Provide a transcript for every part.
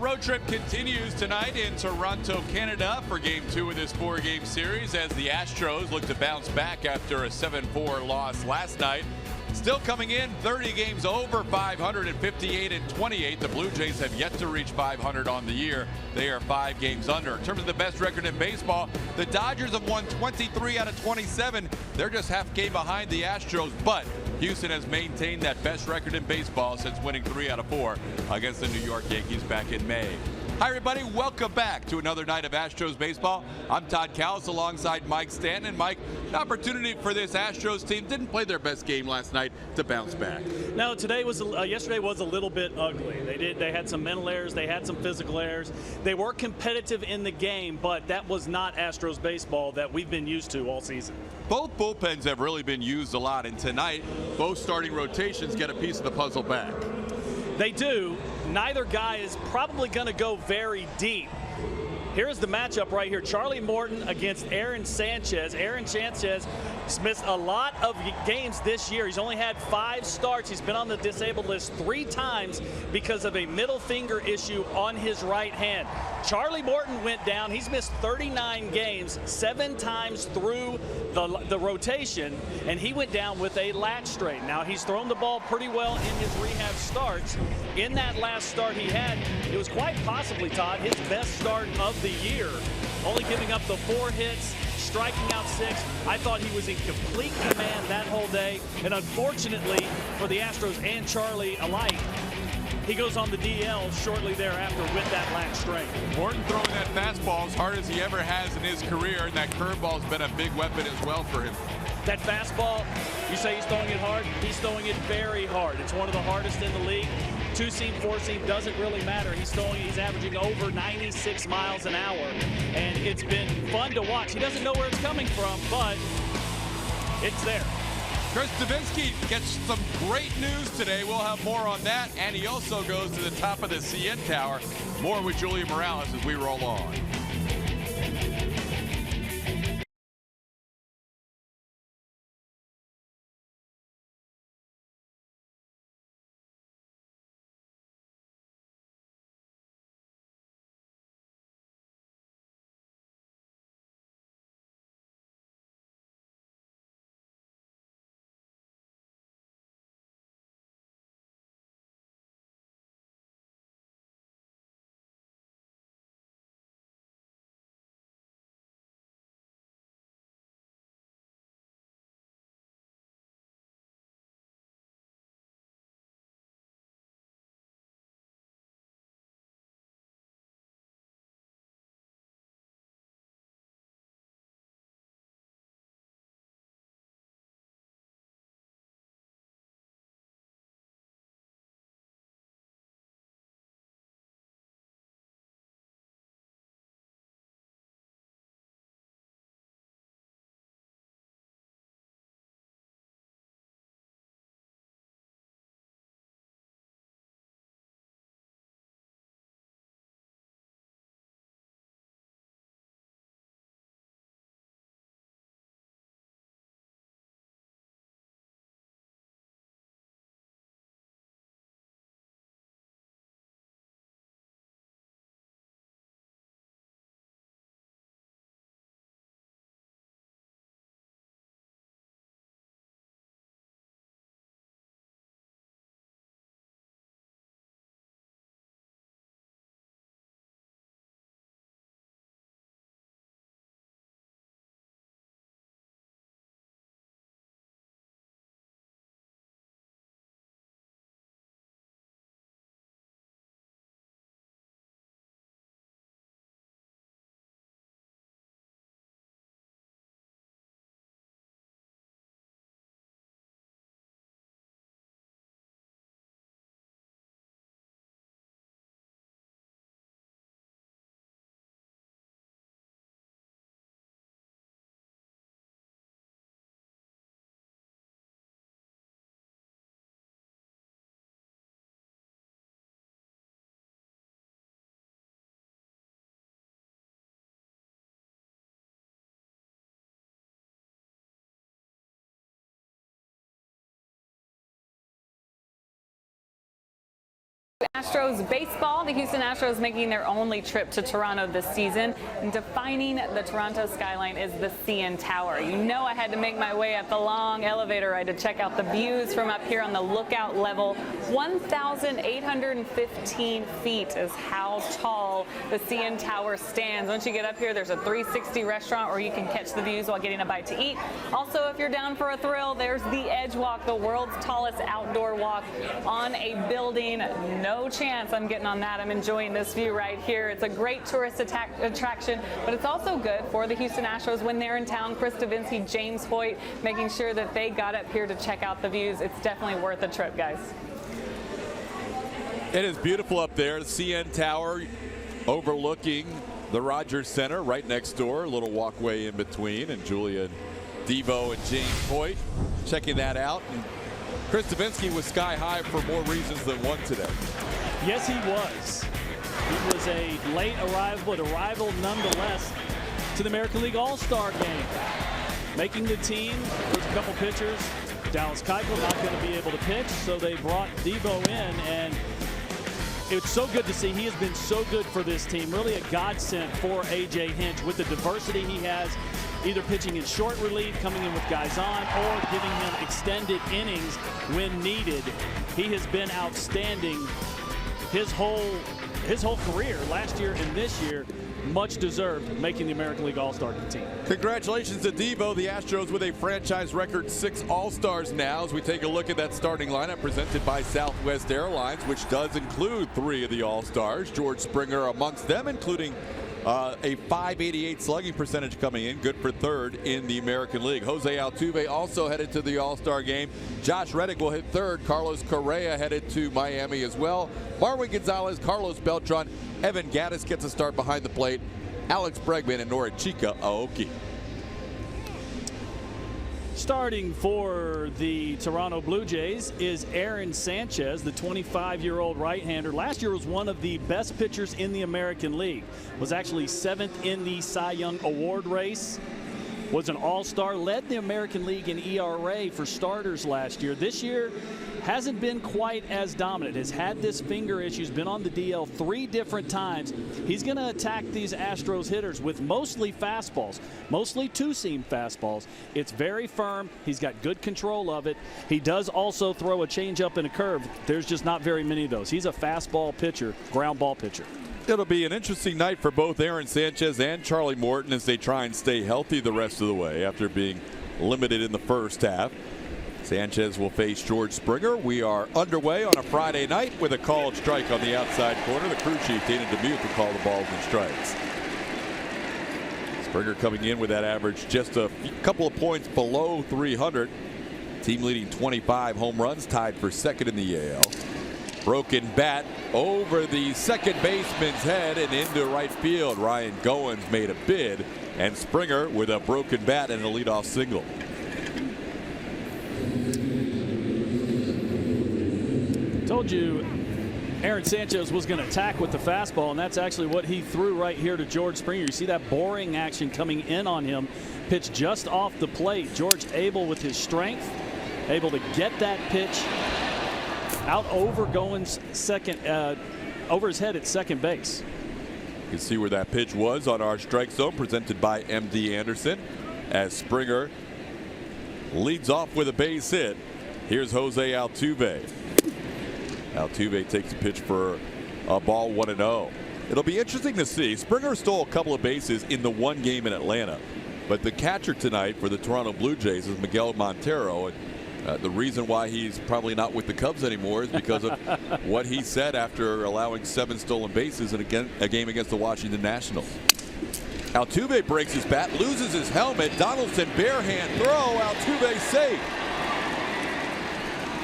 road trip continues tonight in Toronto, Canada for Game 2 of this 4-game series as the Astros look to bounce back after a 7-4 loss last night. Still coming in 30 games over 500 at 58-28. The Blue Jays have yet to reach 500 on the year. They are 5 games under. In terms of the best record in baseball, the Dodgers have won 23 out of 27. They're just half game behind the Astros, but Houston has maintained that best record in baseball since winning 3 out of 4 against the New York Yankees back in May. Hi, everybody. Welcome back to another night of Astros baseball. I'm Todd Callis alongside Mike Stanton. Mike, an opportunity for this Astros team. Didn't play their best game last night to bounce back. No, yesterday was a little bit ugly. They had some mental errors. They had some physical errors. They were competitive in the game, but that was not Astros baseball that we've been used to all season. Both bullpens have really been used a lot, and tonight, both starting rotations get a piece of the puzzle back. They do. Neither guy is probably going to go very deep. Here's the matchup right here. Charlie Morton against Aaron Sanchez. Aaron Sanchez has missed a lot of games this year. He's only had 5 starts. He's been on the disabled list 3 times because of a middle finger issue on his right hand. Charlie Morton went down. He's missed 39 games 7 times through the rotation, and he went down with a lat strain. Now, he's thrown the ball pretty well in his rehab starts. In that last start he had, it was quite possibly, Todd, his best start of the year, only giving up the 4 hits, striking out 6. I thought he was in complete command that whole day, and unfortunately for the Astros and Charlie alike, he goes on the DL shortly thereafter with that lat strain. Morton throwing that fastball as hard as he ever has in his career, and that curveball's been a big weapon as well for him. That fastball, you say he's throwing it hard? He's throwing it very hard. It's one of the hardest in the league. 2-seam, 4-seam doesn't really matter. He's averaging over 96 miles an hour, and it's been fun to watch. He doesn't know where it's coming from, but it's there. Chris Tulowitzki gets some great news today. We'll have more on that, and he also goes to the top of the CN Tower. More with Julia Morales as we roll on. Astros baseball. The Houston Astros making their only trip to Toronto this season. And defining the Toronto skyline is the CN Tower. You know I had to make my way up the long elevator ride to check out the views from up here on the lookout level. 1,815 feet is how tall the CN Tower stands. Once you get up here, there's a 360 restaurant where you can catch the views while getting a bite to eat. Also, if you're down for a thrill, there's the Edge Walk, the world's tallest outdoor walk on a building. No chance I'm getting on that. I'm enjoying this view right here. It's a great tourist attraction, but it's also good for the Houston Astros when they're in town. Chris Davinsky, James Hoyt, making sure that they got up here to check out the views. It's definitely worth the trip, guys. It is beautiful up there. The CN Tower overlooking the Rogers Center right next door. A little walkway in between, and Julia Devo and James Hoyt checking that out. And Chris Davinsky was sky high for more reasons than one today. Yes, he was. He was a late arrival, but arrival nonetheless to the American League All-Star game. Making the team, there's a couple pitchers. Dallas Keuchel not going to be able to pitch, so they brought Devo in, and it's so good to see. He has been so good for this team. Really a godsend for A.J. Hinch with the diversity he has, either pitching in short relief, coming in with guys on, or giving him extended innings when needed. He has been outstanding his whole career, last year and this year. Much deserved, making the American League All-Star team. Congratulations to Devo. The Astros with a franchise record 6 All-Stars now, as we take a look at that starting lineup presented by Southwest Airlines, which does include 3 of the All-Stars. George Springer amongst them, including a .588 slugging percentage coming in, good for 3rd in the American League. Jose Altuve also headed to the All-Star game. Josh Reddick will hit 3rd. Carlos Correa headed to Miami as well. Marwin Gonzalez, Carlos Beltran, Evan Gattis gets a start behind the plate. Alex Bregman and Norichika Aoki. Starting for the Toronto Blue Jays is Aaron Sanchez, the 25-year-old right-hander. Last year was one of the best pitchers in the American League. Was actually 7th in the Cy Young Award race. Was an all-star, led the American League in ERA for starters last year. This year hasn't been quite as dominant. Has had this finger issues, been on the DL 3 different times. He's going to attack these Astros hitters with mostly fastballs, mostly two-seam fastballs. It's very firm. He's got good control of it. He does also throw a changeup and a curve. There's just not very many of those. He's a fastball pitcher, ground ball pitcher. It'll be an interesting night for both Aaron Sanchez and Charlie Morton as they try and stay healthy the rest of the way after being limited in the first half. Sanchez will face George Springer. We are underway on a Friday night with a called strike on the outside corner. The crew chief, Dana DeMute, will call the balls and strikes. Springer coming in with that average just a couple of points below 300. Team leading 25 home runs, tied for 2nd in the AL. Broken bat over the second baseman's head and into right field. Ryan Goins made a bid, and Springer with a broken bat and a leadoff single. Told you Aaron Sanchez was going to attack with the fastball, and that's actually what he threw right here to George Springer. You see that boring action coming in on him. Pitch just off the plate. George able with his strength, able to get that pitch out over Goins' over his head at second base. You can see where that pitch was on our strike zone, presented by MD Anderson, as Springer leads off with a base hit. Here's Jose Altuve. Altuve takes a pitch for a ball, 1-0. It'll be interesting to see. Springer stole a couple of bases in the one game in Atlanta, but the catcher tonight for the Toronto Blue Jays is Miguel Montero. And the reason why he's probably not with the Cubs anymore is because of what he said after allowing 7 stolen bases in a game against the Washington Nationals. Altuve breaks his bat, loses his helmet. Donaldson bare hand throw. Altuve safe.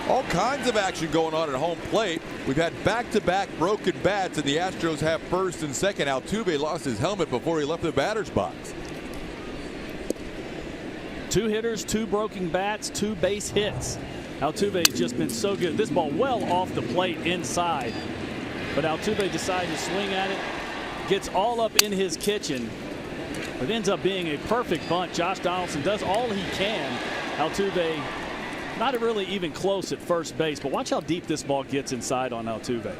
All kinds of action going on at home plate. We've had back-to-back broken bats, and the Astros have 1st and 2nd. Altuve lost his helmet before he left the batter's box. 2 hitters, 2 broken bats, 2 base hits. Altuve has just been so good. This ball well off the plate inside, but Altuve decided to swing at it. Gets all up in his kitchen. It ends up being a perfect bunt. Josh Donaldson does all he can. Altuve not really even close at first base, but watch how deep this ball gets inside on Altuve.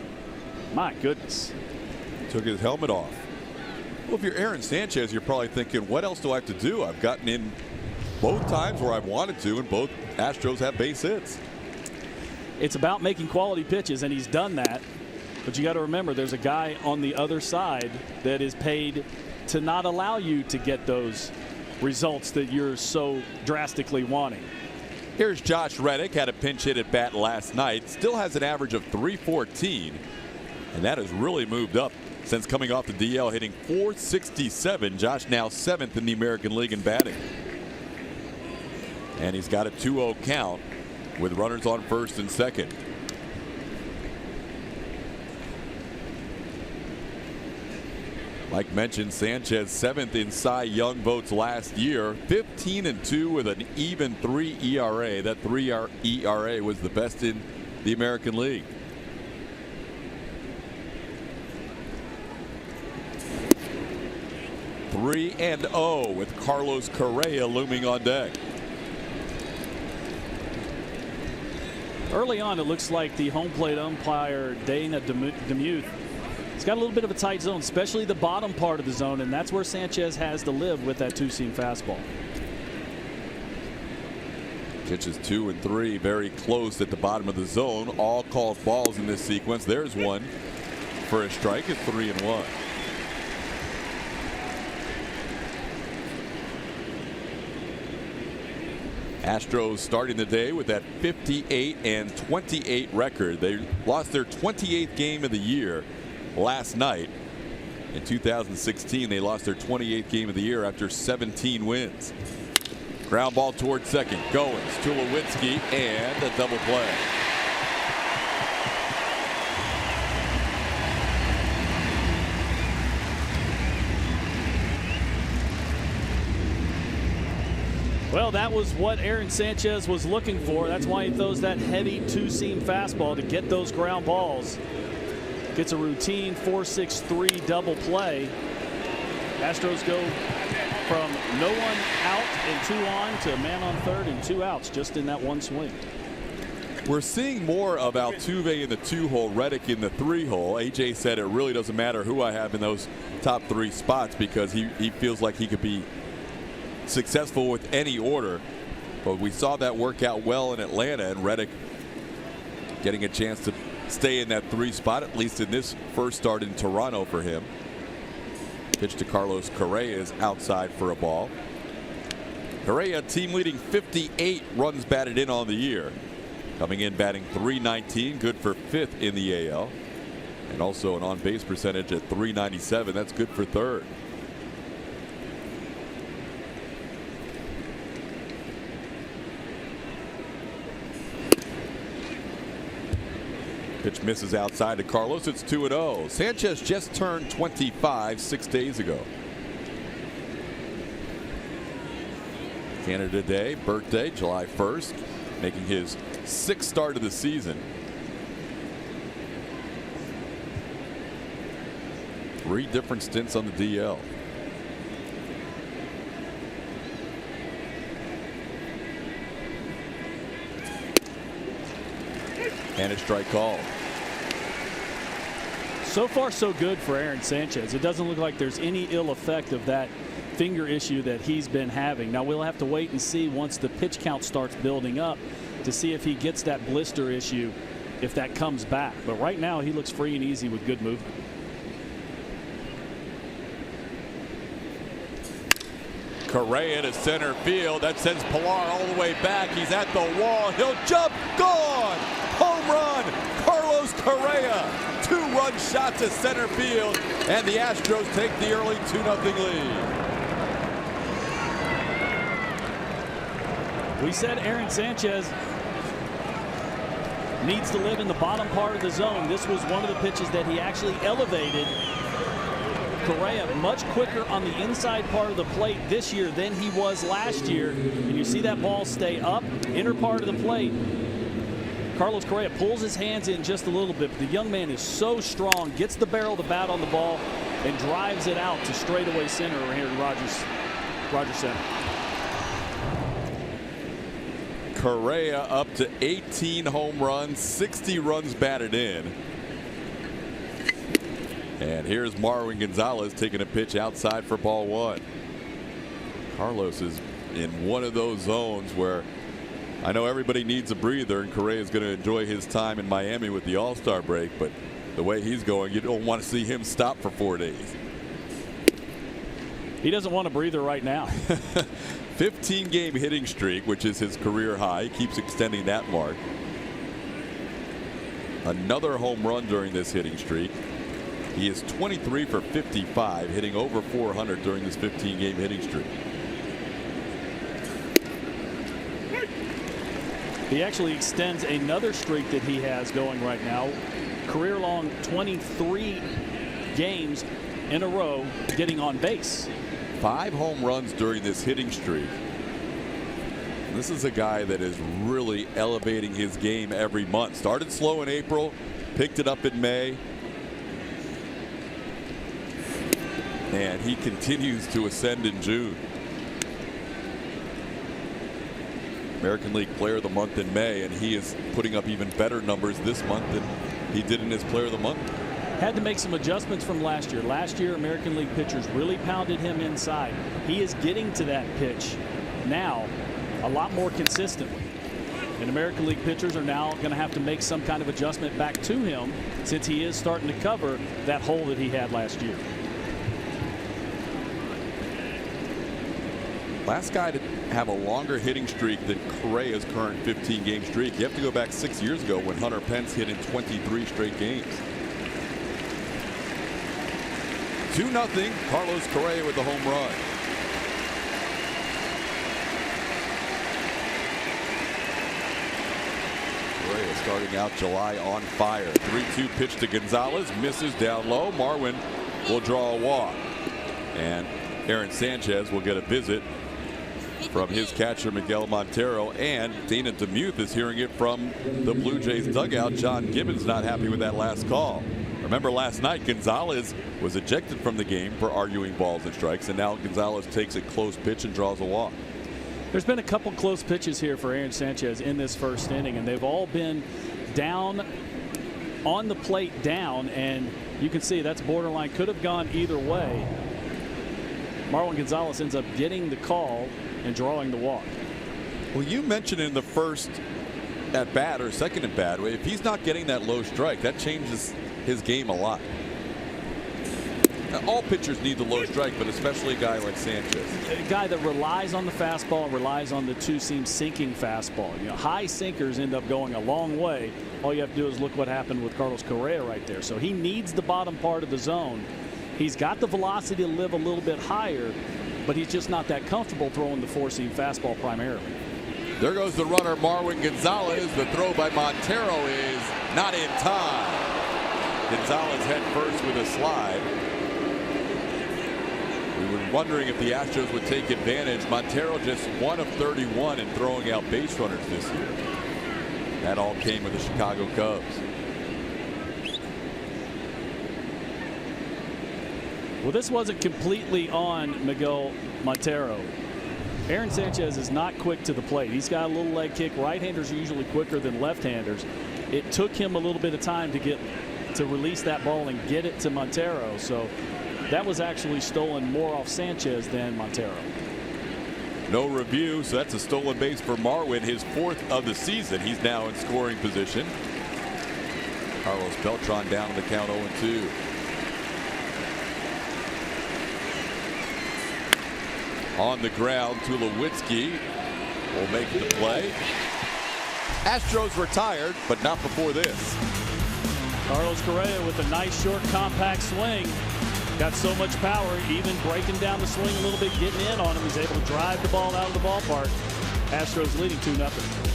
My goodness. Took his helmet off. Well, if you're Aaron Sanchez, you're probably thinking, what else do I have to do? I've gotten in both times where I've wanted to, and both Astros have base hits. It's about making quality pitches, and he's done that. But you got to remember, there's a guy on the other side that is paid to not allow you to get those results that you're so drastically wanting. Here's Josh Reddick, had a pinch hit at bat last night. Still has an average of .314, and that has really moved up since coming off the DL, hitting .467. Josh now 7th in the American League in batting. And he's got a 2-0 count with runners on first and second. Like mentioned, Sanchez 7th in Cy Young votes last year, 15-2 with an even 3 ERA. That 3 ERA was the best in the American League. (3-0) with Carlos Correa looming on deck. Early on, it looks like the home plate umpire, Dana Demuth, he's got a little bit of a tight zone, especially the bottom part of the zone, and that's where Sanchez has to live with that two-seam fastball. Pitches 2 and 3, very close at the bottom of the zone. All called balls in this sequence. There's one for a strike at 3-1. Astros starting the day with that 58-28 record. They lost their 28th game of the year last night. In 2016, they lost their 28th game of the year after 17 wins. Ground ball towards second. Goins, Tulowitzki, and a double play. Well, that was what Aaron Sanchez was looking for. That's why he throws that heavy two-seam fastball to get those ground balls. Gets a routine 4-6-3 double play. Astros go from no one out and 2 on to a man on third and 2 outs just in that one swing. We're seeing more of Altuve in the 2-hole, Reddick in the 3-hole. AJ said it really doesn't matter who I have in those top 3 spots because he feels like he could be successful with any order. But we saw that work out well in Atlanta, and Reddick getting a chance to stay in that 3 spot, at least in this first start in Toronto for him. Pitch to Carlos Correa is outside for a ball. Kareah, team leading 58 runs batted in on the year. Coming in batting .319, good for 5th in the AL. And also an on-base percentage at .397. That's good for 3rd. Pitch misses outside to Carlos. It's 2-0. Sanchez just turned 25 6 days ago. Canada Day, birthday, July 1st, making his 6th start of the season. 3 different stints on the DL. And a strike call. So far, so good for Aaron Sanchez. It doesn't look like there's any ill effect of that finger issue that he's been having. Now, we'll have to wait and see once the pitch count starts building up to see if he gets that blister issue, if that comes back. But right now, he looks free and easy with good movement. Kareah to center field. That sends Pilar all the way back. He's at the wall. He'll jump. Gone. Home run. Carlos Correa. 2-run shot to center field. And the Astros take the early 2-0 lead. We said Aaron Sanchez needs to live in the bottom part of the zone. This was one of the pitches that he actually elevated. Kareah much quicker on the inside part of the plate this year than he was last year. And you see that ball stay up, inner part of the plate. Carlos Correa pulls his hands in just a little bit, but the young man is so strong, gets the barrel of the bat on the ball, and drives it out to straightaway center over here in Rogers Center. Kareah up to 18 home runs, 60 runs batted in. And here's Marwin Gonzalez taking a pitch outside for ball one. Carlos is in one of those zones where I know everybody needs a breather, and Kareah is going to enjoy his time in Miami with the All-Star break, but the way he's going, you don't want to see him stop for 4 days. He doesn't want a breather right now. 15-game hitting streak, which is his career high. He keeps extending that mark. Another home run during this hitting streak. He is 23 for 55, hitting over 400 during this 15-game hitting streak. He actually extends another streak that he has going right now. Career long 23 games in a row getting on base. 5 home runs during this hitting streak. This is a guy that is really elevating his game every month. Started slow in April, picked it up in May, and he continues to ascend in June. American League Player of the Month in May, and he is putting up even better numbers this month than he did in his Player of the Month. Had to make some adjustments from last year. Last year, American League pitchers really pounded him inside. He is getting to that pitch now a lot more consistently. And American League pitchers are now going to have to make some kind of adjustment back to him, since he is starting to cover that hole that he had last year. Last guy to have a longer hitting streak than Kareah's current 15-game streak. You have to go back 6 years ago when Hunter Pence hit in 23 straight games. 2-0. Carlos Kareah with the home run. Kareah starting out July on fire. 3-2 pitch to Gonzalez, misses down low. Marwin will draw a walk, and Aaron Sanchez will get a visit from his catcher Miguel Montero, and Dana DeMuth is hearing it from the Blue Jays dugout. John Gibbons not happy with that last call. Remember last night Gonzalez was ejected from the game for arguing balls and strikes, and now Gonzalez takes a close pitch and draws a walk. There's been a couple close pitches here for Aaron Sanchez in this first inning, and they've all been down on the plate down, and you can see that's borderline, could have gone either way. Marwin Gonzalez ends up getting the call and drawing the walk. Well, you mentioned in the first at bat or second at bat, if he's not getting that low strike, that changes his game a lot. All pitchers need the low strike, but especially a guy like Sanchez. A guy that relies on the fastball and relies on the two-seam sinking fastball. You know, high sinkers end up going a long way. All you have to do is look what happened with Carlos Kareah right there. So he needs the bottom part of the zone. He's got the velocity to live a little bit higher, but he's just not that comfortable throwing the four-seam fastball primarily. There goes the runner, Marwin Gonzalez. The throw by Montero is not in time. Gonzalez head first with a slide. We were wondering if the Astros would take advantage. Montero just 1 of 31 in throwing out base runners this year. That all came with the Chicago Cubs. Well, this wasn't completely on Miguel Montero. Aaron Sanchez is not quick to the plate. He's got a little leg kick. Right-handers are usually quicker than left-handers. It took him a little bit of time to release that ball and get it to Montero. So that was actually stolen more off Sanchez than Montero. No review, so that's a stolen base for Marwin, his 4th of the season. He's now in scoring position. Carlos Beltran down to the count 0-2. On the ground, Tulowitzki will make the play. Astros retired, but not before this. Carlos Kareah with a nice, short, compact swing. Got so much power, even breaking down the swing a little bit, getting in on him. He's able to drive the ball out of the ballpark. Astros leading 2-0.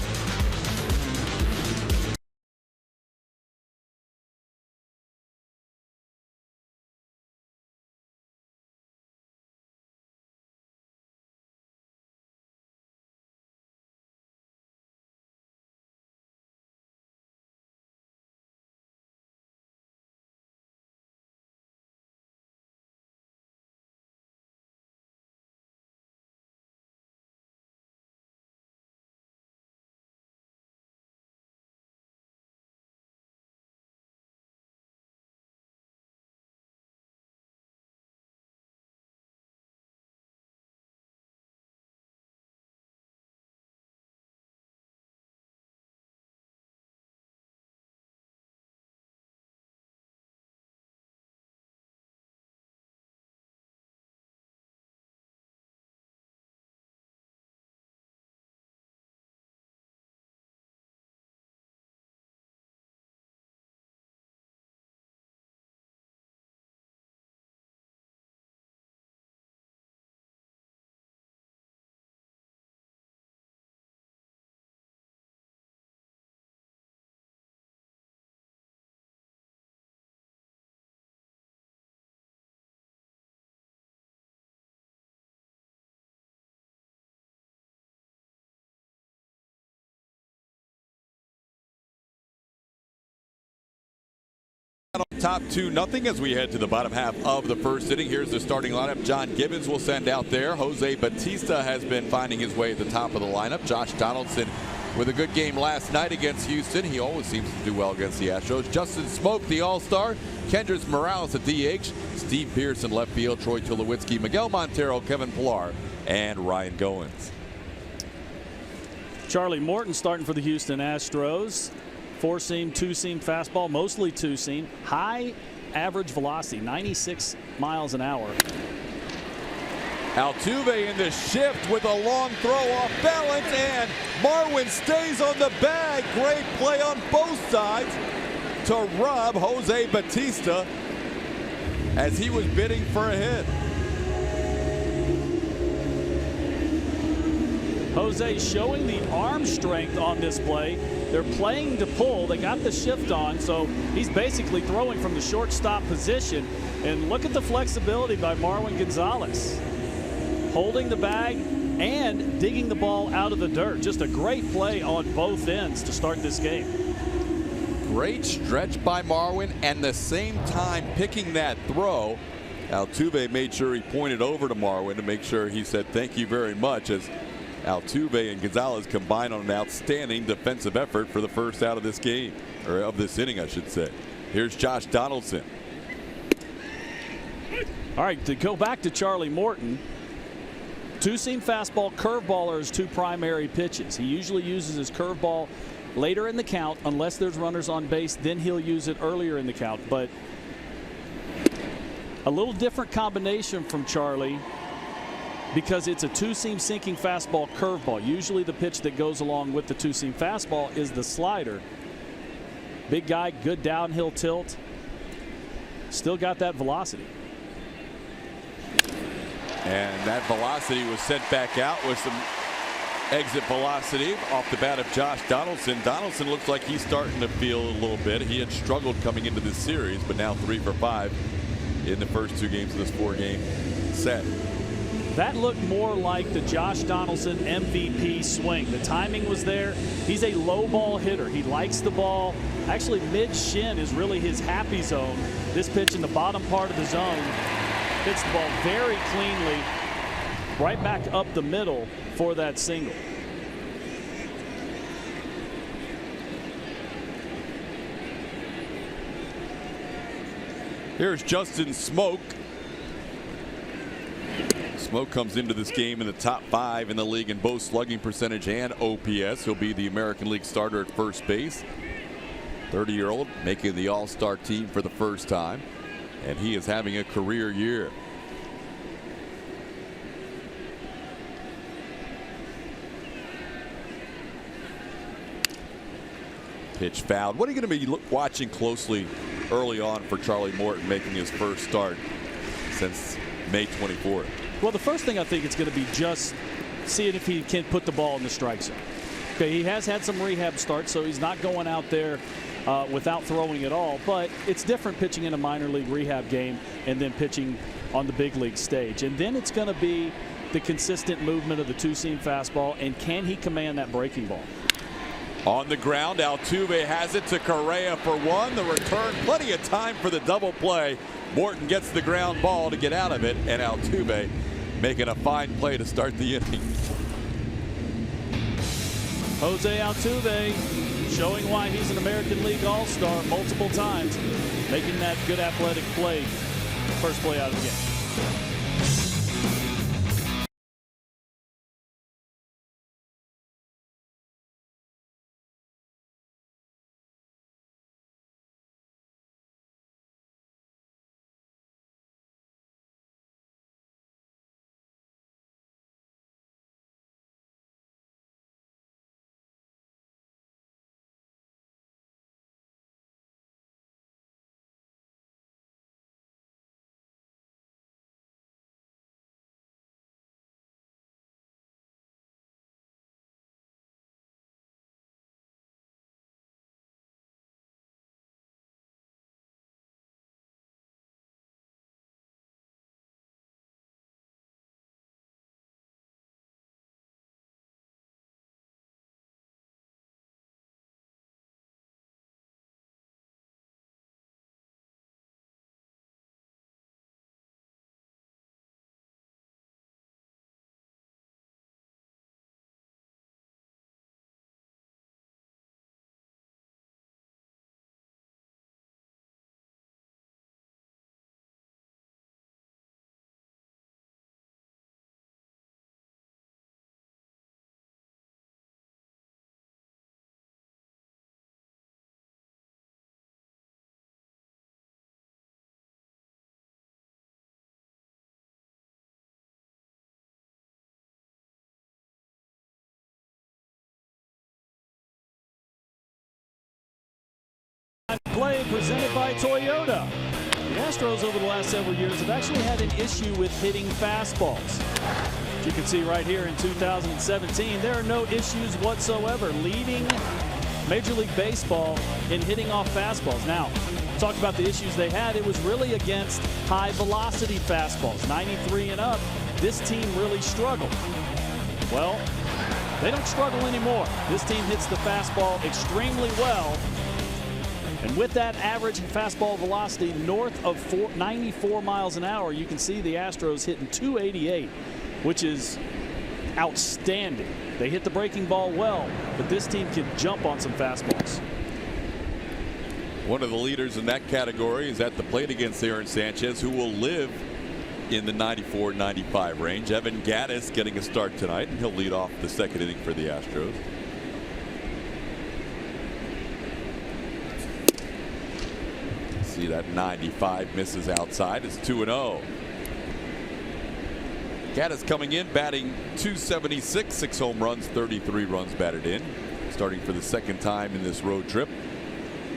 Top 2-0 as we head to the bottom half of the first inning. Here's the starting lineup. John Gibbons will send out there. Jose Bautista has been finding his way at the top of the lineup. Josh Donaldson with a good game last night against Houston. He always seems to do well against the Astros. Justin Smoke, the All-Star. Kendrys Morales at DH. Steve Pearce in left field. Troy Tulowitzki, Miguel Montero, Kevin Pillar, and Ryan Goins. Charlie Morton starting for the Houston Astros. Four-seam, two-seam fastball, mostly two-seam. High average velocity, 96 miles an hour. Altuve in the shift with a long throw off balance, and Marwin stays on the bag. Great play on both sides to rob Jose Bautista as he was bidding for a hit. Jose showing the arm strength on this play. They're playing to pull. They got the shift on, so he's basically throwing from the shortstop position. And look at the flexibility by Marwin Gonzalez. Holding the bag and digging the ball out of the dirt. Just a great play on both ends to start this game. Great stretch by Marwin, and the same time picking that throw. Altuve made sure he pointed over to Marwin to make sure he said thank you very much, as Altuve and Gonzalez combined on an outstanding defensive effort for the first out of this game, or of this inning, I should say. Here's Josh Donaldson. All right, to go back to Charlie Morton, two-seam fastball, curveball are his two primary pitches. He usually uses his curveball later in the count unless there's runners on base. Then he'll use it earlier in the count. But a little different combination from Charlie, because it's a two-seam sinking fastball curveball. Usually the pitch that goes along with the two-seam fastball is the slider. Big guy, good downhill tilt. Still got that velocity. And that velocity was sent back out with some exit velocity off the bat of Josh Donaldson. Donaldson looks like he's starting to feel a little bit. He had struggled coming into this series, but now 3 for 5 in the first 2 games of this 4-game set. That looked more like the Josh Donaldson MVP swing. The timing was there. He's a low ball hitter. He likes the ball. Actually, mid-shin is really his happy zone. This pitch in the bottom part of the zone hits the ball very cleanly right back up the middle for that single. Here's Justin Smoke. Smoke comes into this game in the top 5 in the league in both slugging percentage and OPS. He'll be the American League starter at first base. 30-year-old making the All-Star team for the first time, and he is having a career year. Pitch fouled. What are you going to be watching closely early on for Charlie Morton making his first start since May 24th? Well, the first thing I think it's going to be just seeing if he can put the ball in the strike zone. Okay, he has had some rehab starts, so he's not going out there without throwing at all. But it's different pitching in a minor league rehab game and then pitching on the big league stage. And then it's going to be the consistent movement of the two-seam fastball, and can he command that breaking ball? On the ground, Altuve has it to Kareah for 1. The return, plenty of time for the double play. Morton gets the ground ball to get out of it, and Altuve making a fine play to start the inning. Jose Altuve showing why he's an American League All-Star multiple times, making that good athletic play, first play out of the game. Play presented by Toyota. The Astros over the last several years have actually had an issue with hitting fastballs. As you can see right here in 2017, there are no issues whatsoever leading Major League Baseball in hitting off fastballs. Now, talk about the issues they had. It was really against high velocity fastballs, 93 and up. This team really struggled. Well, they don't struggle anymore. This team hits the fastball extremely well. And with that average fastball velocity north of 94 miles an hour, you can see the Astros hitting 288, which is outstanding. They hit the breaking ball well, but this team can jump on some fastballs. One of the leaders in that category is at the plate against Aaron Sanchez, who will live in the 94-95 range. Evan Gattis getting a start tonight, and he'll lead off the second inning for the Astros. See that 95 misses outside. It's 2-0. Gattis coming in batting .276, 6 home runs, 33 runs batted in. Starting for the second time in this road trip.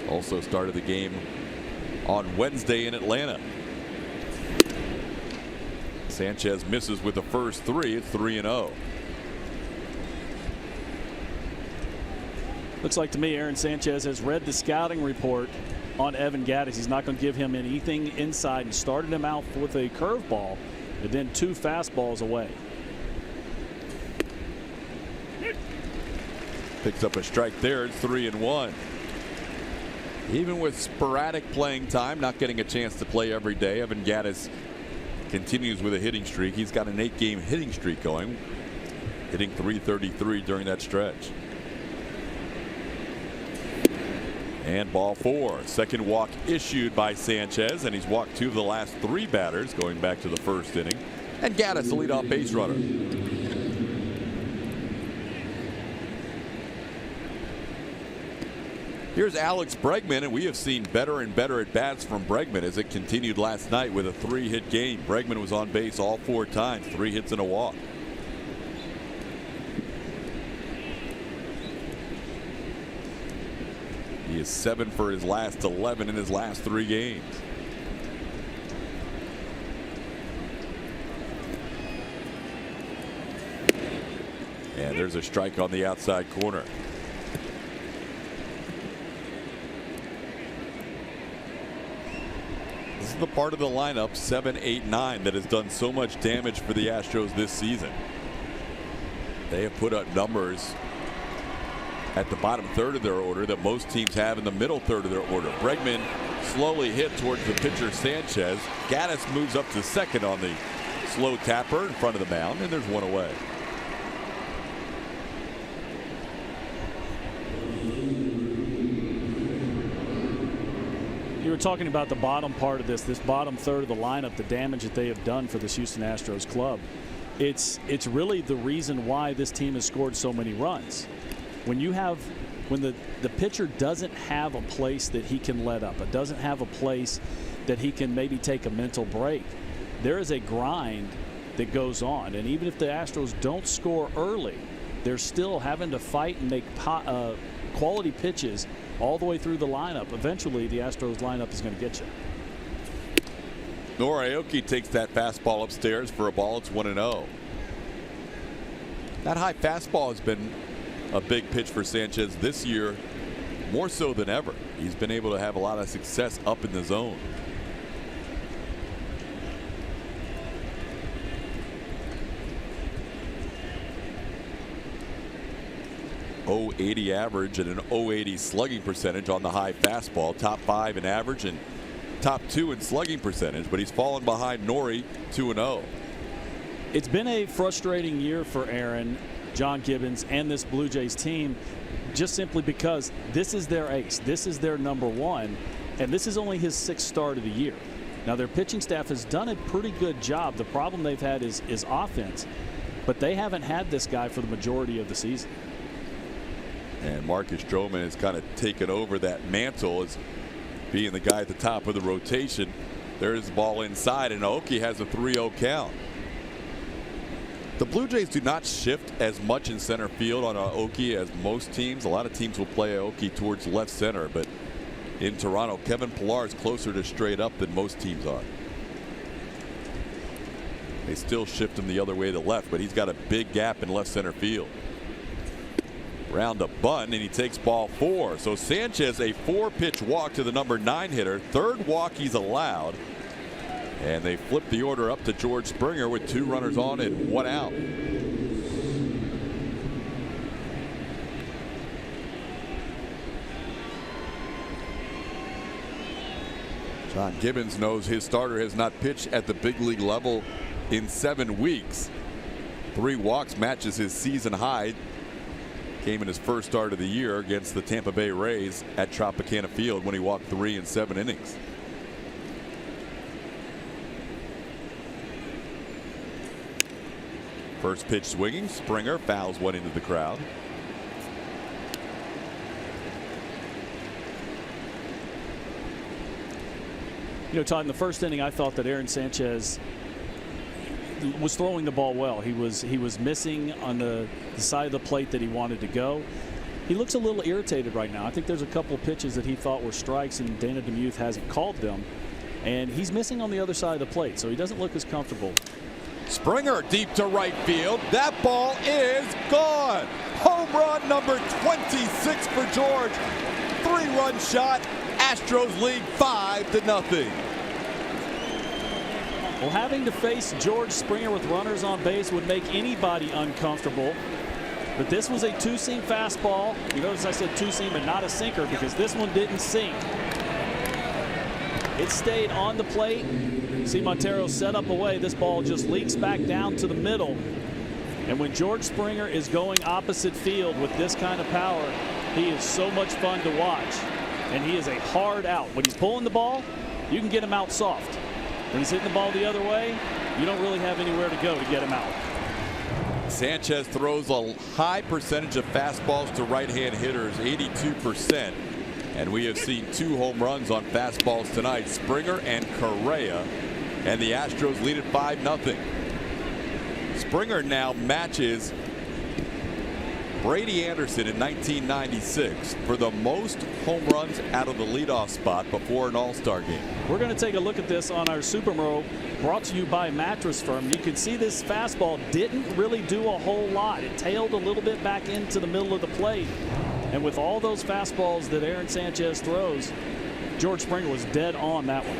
Also started the game on Wednesday in Atlanta. Sanchez misses with the first three. It's 3-0. Looks like to me Aaron Sanchez has read the scouting report on Evan Gattis. He's not going to give him anything inside and started him out with a curveball and then 2 fastballs away. Picks up a strike there. It's 3-1. Even with sporadic playing time, not getting a chance to play every day, Evan Gattis continues with a hitting streak. He's got an 8-game hitting streak going, hitting .333 during that stretch. And ball 4. Second walk issued by Sanchez, and he's walked 2 of the last 3 batters going back to the first inning. And Gattis, the leadoff base runner. Here's Alex Bregman, and we have seen better and better at bats from Bregman as it continued last night with a 3-hit game. Bregman was on base all 4 times, 3 hits and a walk. He is 7 for his last 11 in his last 3 games. And there's a strike on the outside corner. This is the part of the lineup 7, 8, 9 that has done so much damage for the Astros this season. They have put up numbers at the bottom third of their order that most teams have in the middle third of their order. Bregman slowly hit towards the pitcher Sanchez. Gattis moves up to second on the slow tapper in front of the mound, and there's 1 away. You were talking about the bottom part of this bottom third of the lineup, the damage that they have done for this Houston Astros club. It's really the reason why this team has scored so many runs. When the pitcher doesn't have a place that he can let up, it doesn't have a place that he can maybe take a mental break, there is a grind that goes on. And even if the Astros don't score early, they're still having to fight and make quality pitches all the way through the lineup. Eventually, the Astros lineup is going to get you. Aoki takes that fastball upstairs for a ball. It's 1-0. That high fastball has been a big pitch for Sanchez this year, more so than ever. He's been able to have a lot of success up in the zone. .080 average and an .080 slugging percentage on the high fastball. Top 5 in average and top 2 in slugging percentage, but he's fallen behind Nori 2-0. It's been a frustrating year for Aaron, John Gibbons, and this Blue Jays team, just simply because this is their ace. This is their number 1, and this is only his 6th start of the year. Now, their pitching staff has done a pretty good job. The problem they've had is offense, but they haven't had this guy for the majority of the season. And Marcus Stroman has kind of taken over that mantle as being the guy at the top of the rotation. There's the ball inside, and Aoki has a 3-0 count. The Blue Jays do not shift as much in center field on Aoki as most teams. A lot of teams will play Aoki towards left center, but in Toronto. Kevin Pillar is closer to straight up than most teams are. They still shift him the other way to left, but he's got a big gap in left center field. Round a bunt, and he takes ball 4. So Sanchez, a 4-pitch walk to the number 9 hitter. 3rd walk he's allowed. And they flip the order up to George Springer with 2 runners on and 1 out. John Gibbons knows his starter has not pitched at the big league level in 7 weeks. 3 walks matches his season high. Came in his first start of the year against the Tampa Bay Rays at Tropicana Field when he walked 3 in 7 innings. First pitch swinging. Springer fouls one into the crowd. You know, Todd, in the first inning, I thought that Aaron Sanchez was throwing the ball well. He was missing on the side of the plate that he wanted to go. He looks a little irritated right now. I think there's a couple of pitches that he thought were strikes, and Dana DeMuth hasn't called them. And he's missing on the other side of the plate, so he doesn't look as comfortable. Springer deep to right field. That ball is gone. Home run number 26 for George. 3-run shot. Astros lead 5-0. Well, having to face George Springer with runners on base would make anybody uncomfortable. But this was a 2-seam fastball. You notice I said 2-seam and not a sinker because this one didn't sink. It stayed on the plate. See Montero set up away. This ball just leaks back down to the middle. And when George Springer is going opposite field with this kind of power, he is so much fun to watch. And he is a hard out. When he's pulling the ball, you can get him out soft. When he's hitting the ball the other way, you don't really have anywhere to go to get him out. Sanchez throws a high percentage of fastballs to right-hand hitters, 82%. And we have seen 2 home runs on fastballs tonight, Springer and Kareah. And the Astros lead at 5-0. Springer now matches Brady Anderson in 1996 for the most home runs out of the leadoff spot before an All-Star game. We're going to take a look at this on our Super Mo, brought to you by Mattress Firm. You can see this fastball didn't really do a whole lot. It tailed a little bit back into the middle of the plate. And with all those fastballs that Aaron Sanchez throws, George Springer was dead on that one.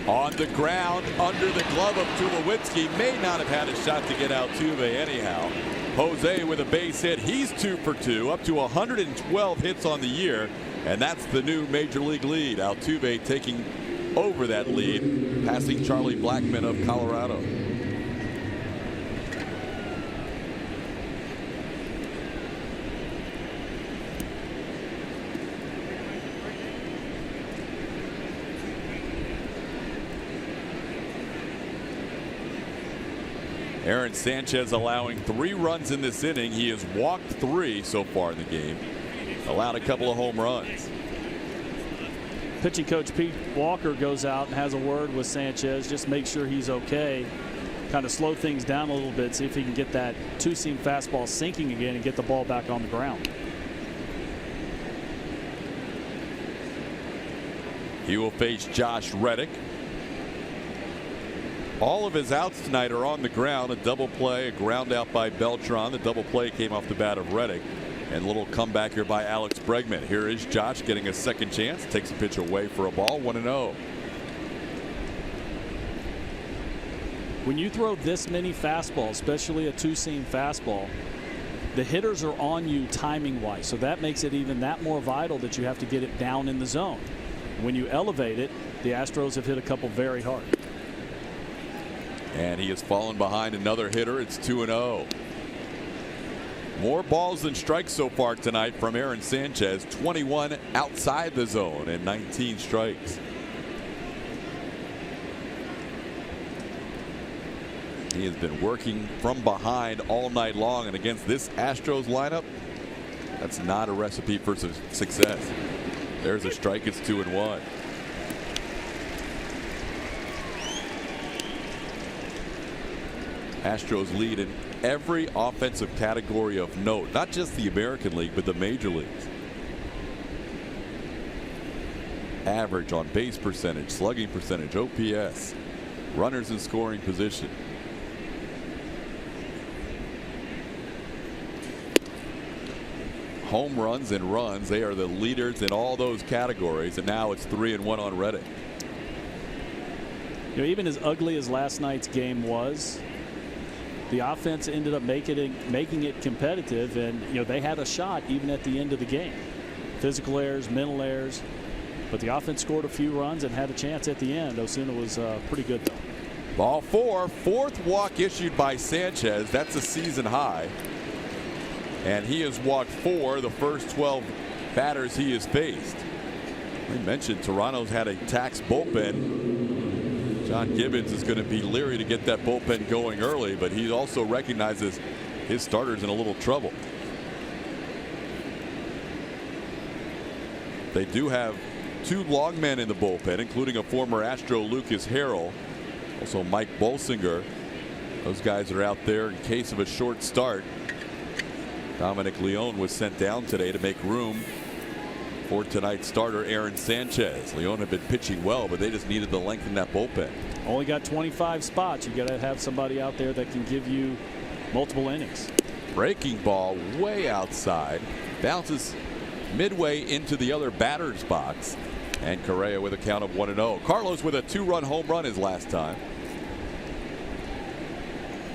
On the ground, under the glove of Tulowitzki. May not have had a shot to get Altuve anyhow. Jose with a base hit. He's 2 for 2, up to 112 hits on the year. And that's the new major league lead. Altuve taking over that lead, passing Charlie Blackmon of Colorado. Aaron Sanchez allowing 3 runs in this inning. He has walked 3 so far in the game. Allowed a couple of home runs. Pitching coach Pete Walker goes out and has a word with Sanchez. Just make sure he's okay. Kind of slow things down a little bit. See if he can get that 2-seam fastball sinking again and get the ball back on the ground. He will face Josh Reddick. All of his outs tonight are on the ground. A double play, a ground out by Beltran. The double play came off the bat of Reddick. And a little comeback here by Alex Bregman. Here is Josh getting a second chance. Takes a pitch away for a ball. 1-0. When you throw this many fastballs, especially a 2-seam fastball, the hitters are on you timing wise. So that makes it even that more vital that you have to get it down in the zone. When you elevate it, the Astros have hit a couple very hard. And he has fallen behind another hitter. It's 2-0. More balls than strikes so far tonight from Aaron Sanchez. 21 outside the zone and 19 strikes. He has been working from behind all night long, and against this Astros lineup, that's not a recipe for success. There's a strike. It's 2-1. Astros lead in every offensive category of note, not just the American League, but the major leagues. average, on base percentage, slugging percentage, OPS, runners in scoring position. Home runs and runs, they are the leaders in all those categories, and now it's 3-1 on Redding. You know, even as ugly as last night's game was, the offense ended up making it competitive, and you know they had a shot even at the end of the game. Physical errors, mental errors, but the offense scored a few runs and had a chance at the end. Osuna was pretty good though. Ball 4, fourth walk issued by Sanchez. That's a season high, and he has walked 4 the first 12 batters he has faced. We mentioned Toronto's had a taxed bullpen. John Gibbons is going to be leery to get that bullpen going early, but he also recognizes his starter's in a little trouble. They do have 2 long men in the bullpen, including a former Astro, Lucas Harrell, also Mike Bolsinger. Those guys are out there in case of a short start. Dominic Leone was sent down today to make room for tonight's starter, Aaron Sanchez. Leone had been pitching well, but they just needed to lengthen that bullpen. Only got 25 spots. You got to have somebody out there that can give you multiple innings. Breaking ball way outside, bounces midway into the other batter's box, and Kareah with a count of 1-0. Carlos with a 2-run home run his last time.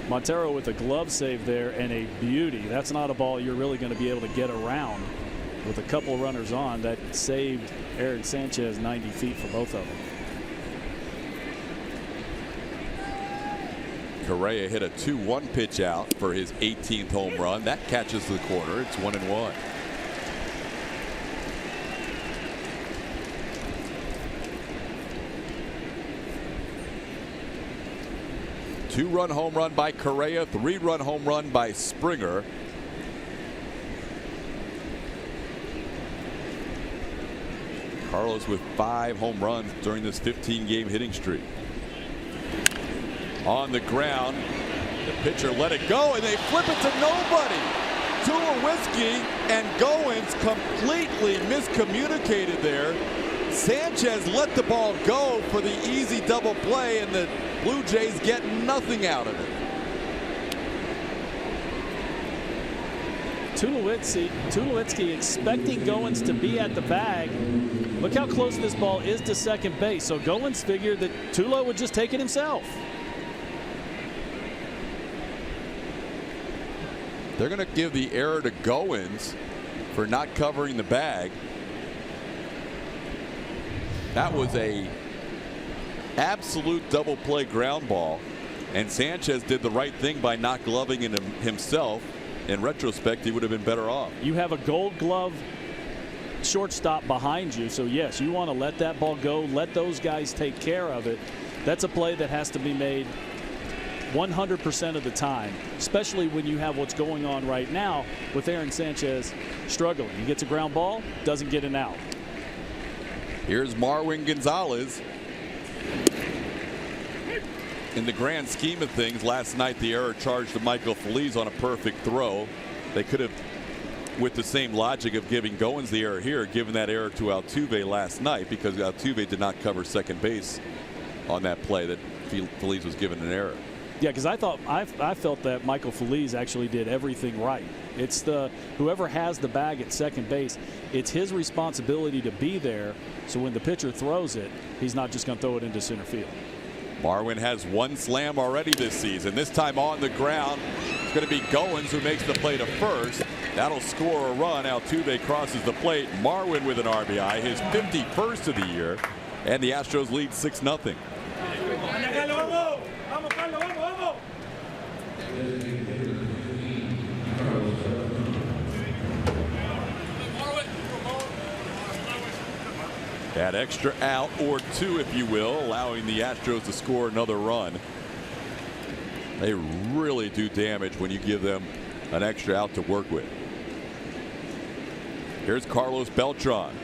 Montero with a glove save there and a beauty. That's not a ball you're really going to be able to get around with a couple runners on. That saved Aaron Sanchez 90 feet for both of them. Kareah hit a 2-1 pitch out for his 18th home run. That catches the corner. It's 1-1. Two-run home run by Kareah, 3-run home run by Springer. Carlos with 5 home runs during this 15-game hitting streak. On the ground, the pitcher let it go, and they flip it to nobody. Tulowitzki and Goins completely miscommunicated there. Sanchez let the ball go for the easy double play, and the Blue Jays get nothing out of it. Tulowitzki expecting Goins to be at the bag. Look how close this ball is to second base. So Goins figured that Tulo would just take it himself. They're going to give the error to Goins for not covering the bag. That was a absolute double play ground ball, and Sanchez did the right thing by not gloving it himself. In retrospect, he would have been better off. You have a Gold Glove shortstop behind you, so yes, you want to let that ball go, let those guys take care of it. That's a play that has to be made 100% of the time, especially when you have what's going on right now with Aaron Sanchez struggling. He gets a ground ball, doesn't get an out. Here's Marwin Gonzalez. In the grand scheme of things, last night the error charged to Michael Feliz on a perfect throw. They could have, with the same logic of giving Goins the error here, given that error to Altuve last night, because Altuve did not cover second base on that play that Feliz was given an error. Yeah, because I felt that Michael Feliz actually did everything right. It's whoever has the bag at second base, it's his responsibility to be there, so when the pitcher throws it, he's not just going to throw it into center field. Marwin has 1 slam already this season. This time on the ground, it's going to be Goins who makes the play to first. That'll score a run. Altuve crosses the plate. Marwin with an RBI, his 51st of the year, and the Astros lead 6-0. That extra out, or 2 if you will, allowing the Astros to score another run. They really do damage when you give them an extra out to work with. Here's Carlos Beltran.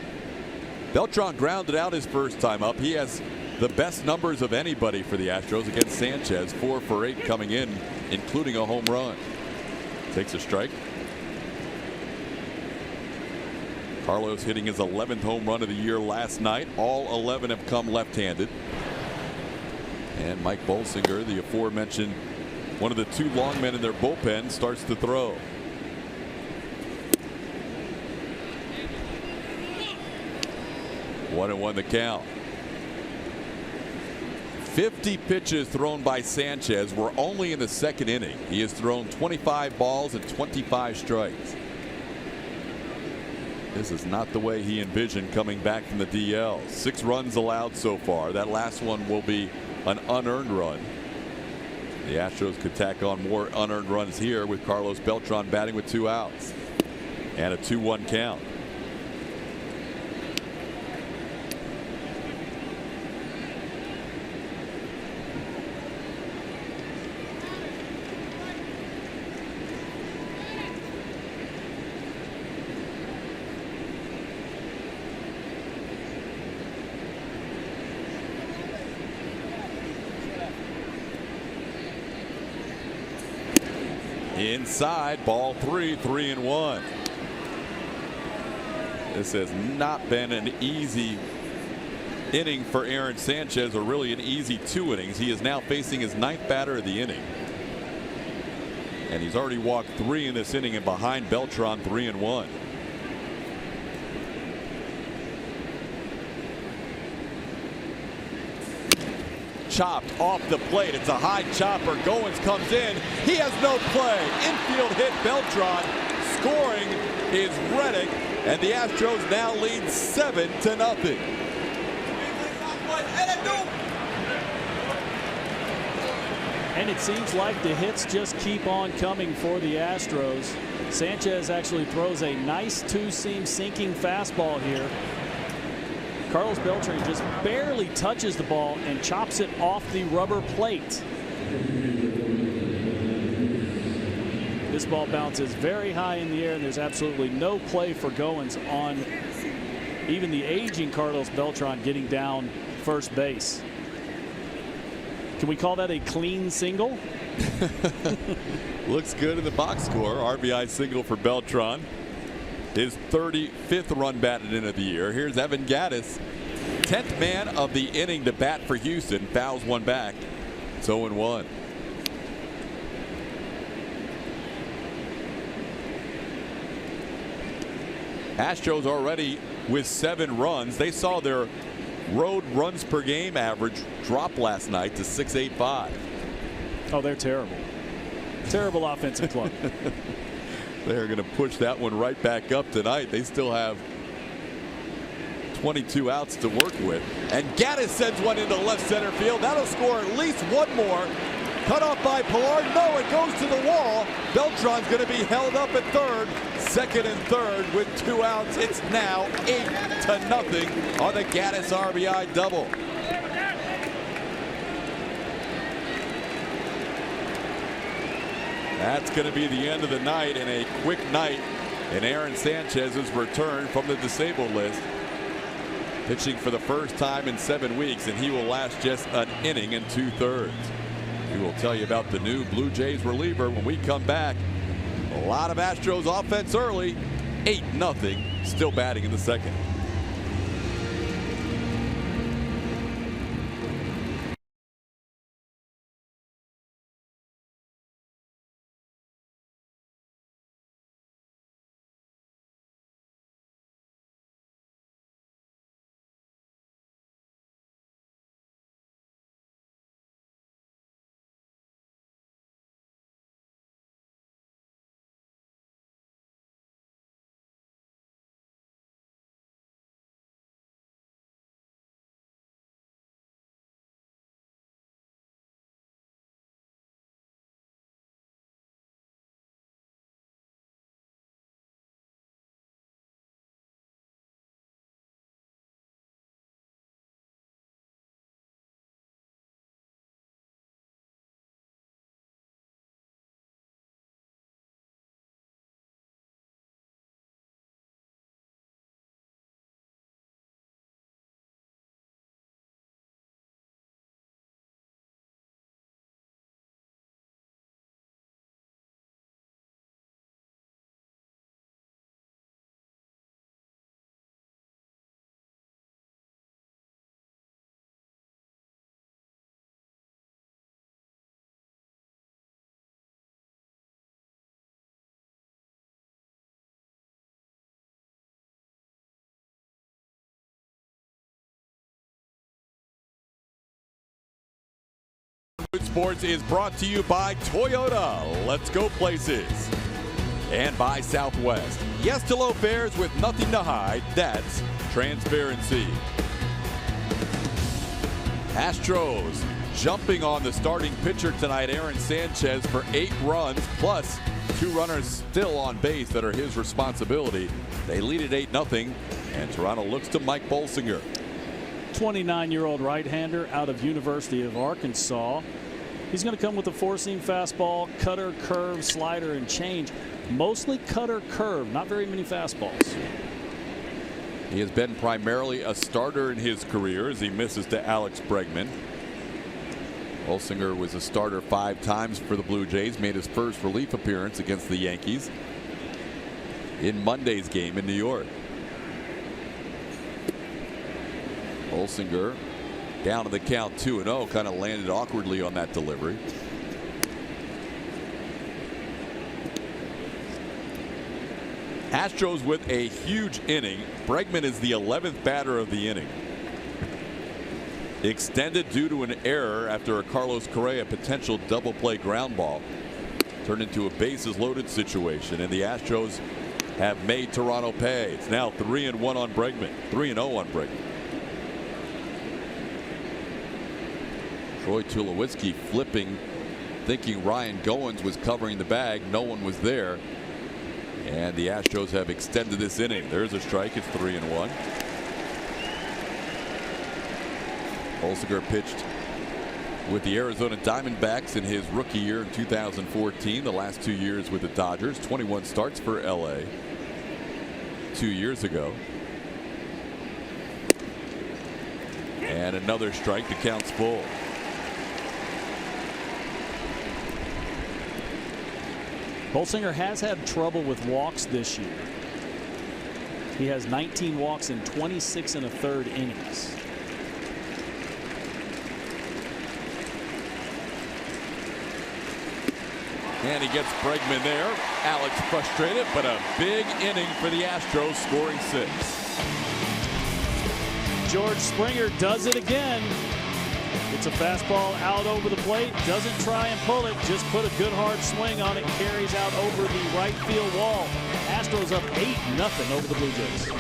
Beltran grounded out his first time up. He has the best numbers of anybody for the Astros against Sanchez, 4 for 8 coming in, including a home run. Takes a strike. Carlos hitting his 11th home run of the year last night. All 11 have come left-handed. And Mike Bolsinger, the aforementioned one of the two long men in their bullpen, starts to throw. One and one the count. 50 pitches thrown by Sanchez. We're only in the second inning. He has thrown 25 balls and 25 strikes. This is not the way he envisioned coming back from the DL. 6 runs allowed so far. That last one will be an unearned run. The Astros could tack on more unearned runs here with Carlos Beltran batting with 2 outs and a 2-1 count. Inside, ball 3, 3-1. This has not been an easy inning for Aaron Sanchez, or really an easy 2 innings. He is now facing his 9th batter of the inning. And he's already walked 3 in this inning, and behind Beltran 3-1. Chopped off the plate. It's a high chopper. Goins comes in. He has no play. Infield hit. Beltran. Scoring is Reddick, and the Astros now lead 7-0. And it seems like the hits just keep on coming for the Astros. Sanchez actually throws a nice 2-seam sinking fastball here. Carlos Beltran just barely touches the ball and chops it off the rubber plate. This ball bounces very high in the air, and there's absolutely no play for Goins on even the aging Carlos Beltran getting down first base. Can we call that a clean single? Looks good in the box score. RBI single for Beltran. His 35th run batted in of the year. Here's Evan Gattis, 10th man of the inning to bat for Houston. Fouls one back. It's 0-1. Astros already with 7 runs. They saw their road runs per game average drop last night to 6.85. Oh, they're terrible. Terrible offensive club. They're going to push that one right back up tonight. They still have 22 outs to work with. And Gattis sends one into left center field. That'll score at least one more. Cut off by Pilar. No, it goes to the wall. Beltran's going to be held up at third. Second and third with 2 outs. It's now 8-0 on the Gattis RBI double. That's going to be the end of the night, and a quick night in Aaron Sanchez's return from the disabled list. Pitching for the first time in 7 weeks, and he will last just an inning and 2/3. We will tell you about the new Blue Jays reliever when we come back. A lot of Astros offense early. 8-0, still batting in the second. Sports is brought to you by Toyota. Let's go places. And by Southwest. Yes to low fares with nothing to hide. That's transparency. Astros jumping on the starting pitcher tonight, Aaron Sanchez, for 8 runs, plus 2 runners still on base that are his responsibility. They lead at 8-0, and Toronto looks to Mike Bolsinger. 29-year-old right-hander out of University of Arkansas. He's going to come with a 4-seam fastball, cutter, curve, slider, and change. Mostly cutter, curve, not very many fastballs. He has been primarily a starter in his career as he misses to Alex Bregman. Bolsinger was a starter 5 times for the Blue Jays, made his first relief appearance against the Yankees in Monday's game in New York. Bolsinger down to the count 2-0, kind of landed awkwardly on that delivery. Astros with a huge inning. Bregman is the 11th batter of the inning. Extended due to an error after a Carlos Correa potential double play ground ball turned into a bases loaded situation, and the Astros have made Toronto pay. It's now 3-1 on Bregman, 3-0 on Bregman. Troy Tulowitzki flipping, thinking Ryan Goins was covering the bag. No one was there. And the Astros have extended this inning. There's a strike. It's 3-1. Bolsinger pitched with the Arizona Diamondbacks in his rookie year in 2014. The last 2 years with the Dodgers. 21 starts for LA 2 years ago. And another strike. The count's full. Bolsinger has had trouble with walks this year. He has 19 walks in 26 1/3 innings. And he gets Bregman there. Alex frustrated, but a big inning for the Astros, scoring 6. George Springer does it again. It's a fastball out over the plate. Doesn't try and pull it. Just put a good hard swing on it. Carries out over the right field wall. Astros up 8-0 over the Blue Jays.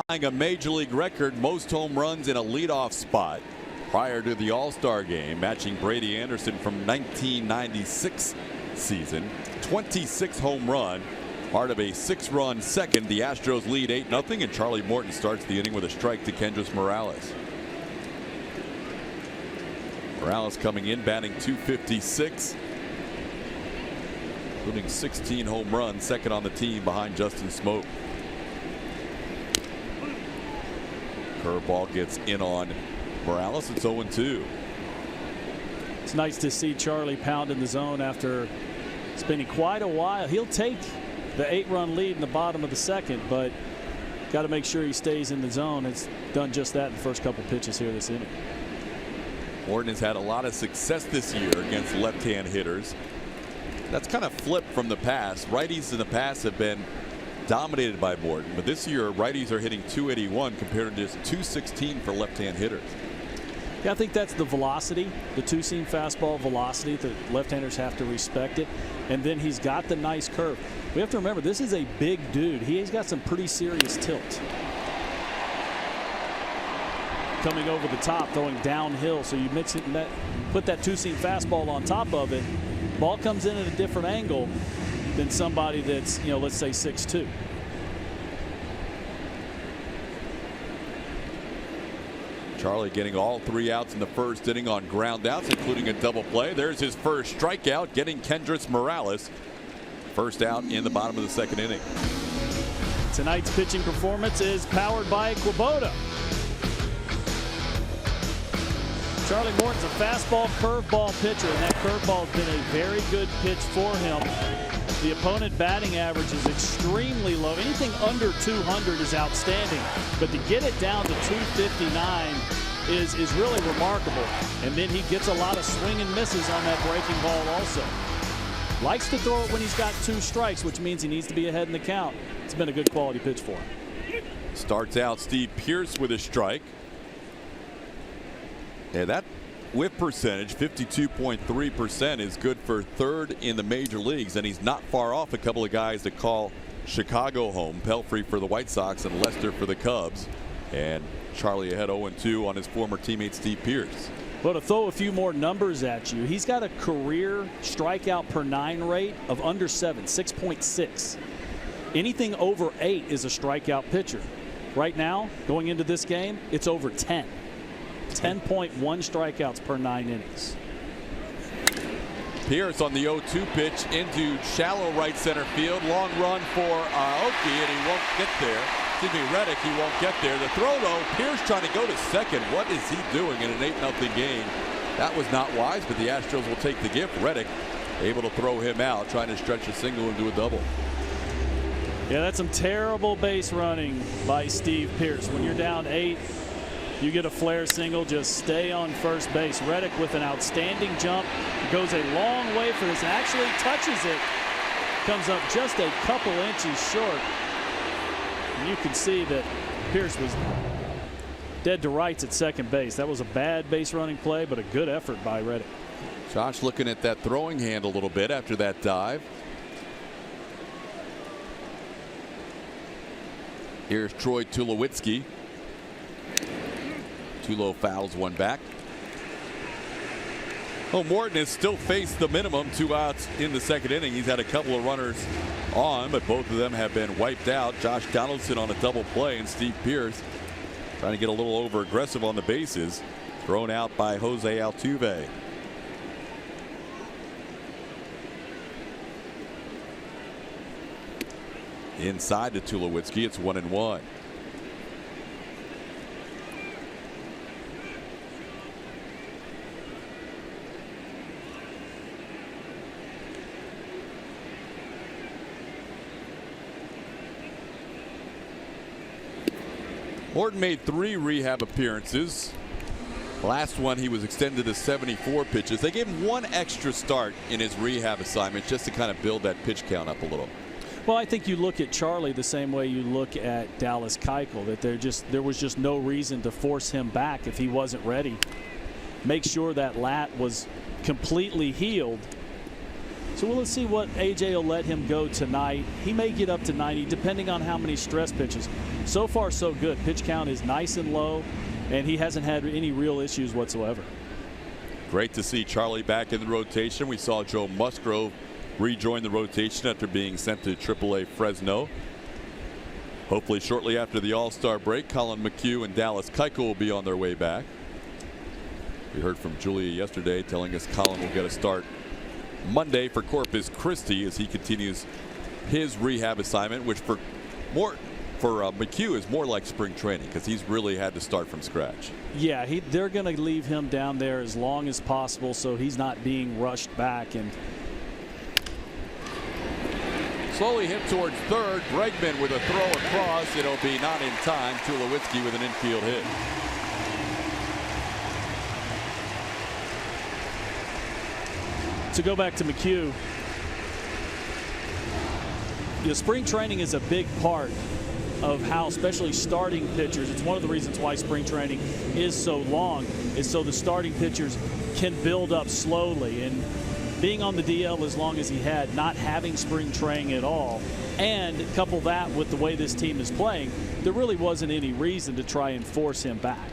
Tying a major league record, most home runs in a leadoff spot prior to the All-Star game, matching Brady Anderson from 1996 season. 26 home run, part of a 6-run second. The Astros lead 8-0, and Charlie Morton starts the inning with a strike to Kendrys Morales. Morales coming in, batting .256, including 16 home runs, second on the team behind Justin Smoak. Curveball gets in on Morales. It's 0-2. It's nice to see Charlie pound in the zone after spending quite a while. He'll take the 8-run lead in the bottom of the second, but got to make sure he stays in the zone. It's done just that in the first couple pitches here this inning. Morton has had a lot of success this year against left-hand hitters. That's kind of flipped from the past. Righties in the past have been dominated by Morton, but this year righties are hitting .281 compared to just .216 for left-hand hitters. Yeah, I think that's the velocity, the two-seam fastball velocity. The left-handers have to respect it. And then he's got the nice curve. We have to remember, this is a big dude. He's got some pretty serious tilt. Coming over the top, throwing downhill. So you mix it, put that two-seam fastball on top of it. Ball comes in at a different angle than somebody that's, let's say 6'2". Charlie getting all 3 outs in the first inning on ground outs, including a double play. There's his first strikeout, getting Kendrys Morales. First out in the bottom of the second inning. Tonight's pitching performance is powered by Kubota. Charlie Morton's a fastball curveball pitcher, and that curveball has been a very good pitch for him. The opponent batting average is extremely low. Anything under 200 is outstanding, but to get it down to 259 is really remarkable. And then he gets a lot of swing and misses on that breaking ball also. Likes to throw it when he's got 2 strikes, which means he needs to be ahead in the count. It's been a good quality pitch for him. Starts out Steve Pearce with a strike. Yeah, that whip percentage, 52.3%, is good for 3rd in the major leagues, and he's not far off a couple of guys that call Chicago home. Pelfrey for the White Sox and Lester for the Cubs. And Charlie ahead 0-2 on his former teammate Steve Pearce. Well, to throw a few more numbers at you, he's got a career strikeout per 9 rate of under 7, 6.6. Anything over 8 is a strikeout pitcher. Right now, going into this game, it's over 10. 10.1 strikeouts per 9 innings. Pearce on the 0-2 pitch into shallow right center field. Long run for Aoki, and he won't get there. Excuse me, Reddick, he won't get there. The throw, though, Pearce trying to go to second. What is he doing in an 8-0 game? That was not wise, but the Astros will take the gift. Reddick able to throw him out, trying to stretch a single into a double. Yeah, that's some terrible base running by Steve Pearce. When you're down 8, you get a flare single, just stay on first base. Reddick with an outstanding jump. Goes a long way for this and actually touches it. Comes up just a couple inches short. And you can see that Pearce was dead to rights at second base. That was a bad base running play, but a good effort by Reddick. Josh looking at that throwing hand a little bit after that dive. Here's Troy Tulowitzki. Tulo fouls one back. Oh, Morton has still faced the minimum 2 outs in the second inning. He's had a couple of runners on, but both of them have been wiped out. Josh Donaldson on a double play, and Steve Pearce trying to get a little over aggressive on the bases. Thrown out by Jose Altuve. Inside to Tulowitzki, it's 1-1. Morton made 3 rehab appearances. Last one he was extended to 74 pitches. They gave him 1 extra start in his rehab assignment just to kind of build that pitch count up a little. Well, I think you look at Charlie the same way you look at Dallas Keuchel, that there was just no reason to force him back if he wasn't ready. Make sure that lat was completely healed. So let's see what AJ will let him go tonight. He may get up to 90 depending on how many stress pitches. So far so good. Pitch count is nice and low, and he hasn't had any real issues whatsoever. Great to see Charlie back in the rotation. We saw Joe Musgrove rejoin the rotation after being sent to AAA Fresno. Hopefully shortly after the All-Star break, Colin McHugh and Dallas Keuchel will be on their way back. We heard from Julia yesterday telling us Colin will get a start Monday for Corpus Christi as he continues his rehab assignment, which for for McHugh is more like spring training because he's really had to start from scratch. Yeah, they're going to leave him down there as long as possible so he's not being rushed back. And slowly hit towards third. Bregman with a throw across. It'll be not in time. Tulowitzki with an infield hit. To go back to McHugh, spring training is a big part of how, especially starting pitchers, it's one of the reasons why spring training is so long, is so the starting pitchers can build up slowly. And being on the DL as long as he had, not having spring training at all, and couple that with the way this team is playing, there really wasn't any reason to try and force him back.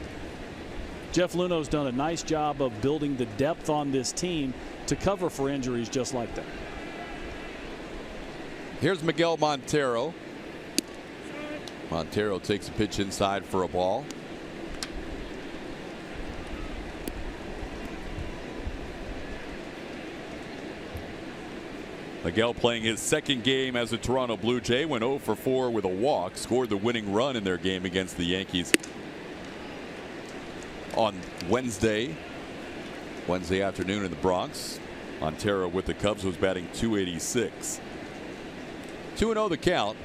Jeff Luhnow's done a nice job of building the depth on this team to cover for injuries just like that. Here's Miguel Montero. Montero takes a pitch inside for a ball. Miguel playing his second game as a Toronto Blue Jay, went 0 for 4 with a walk, scored the winning run in their game against the Yankees on Wednesday afternoon in the Bronx. Montero with the Cubs was batting .286. 2-0 the count.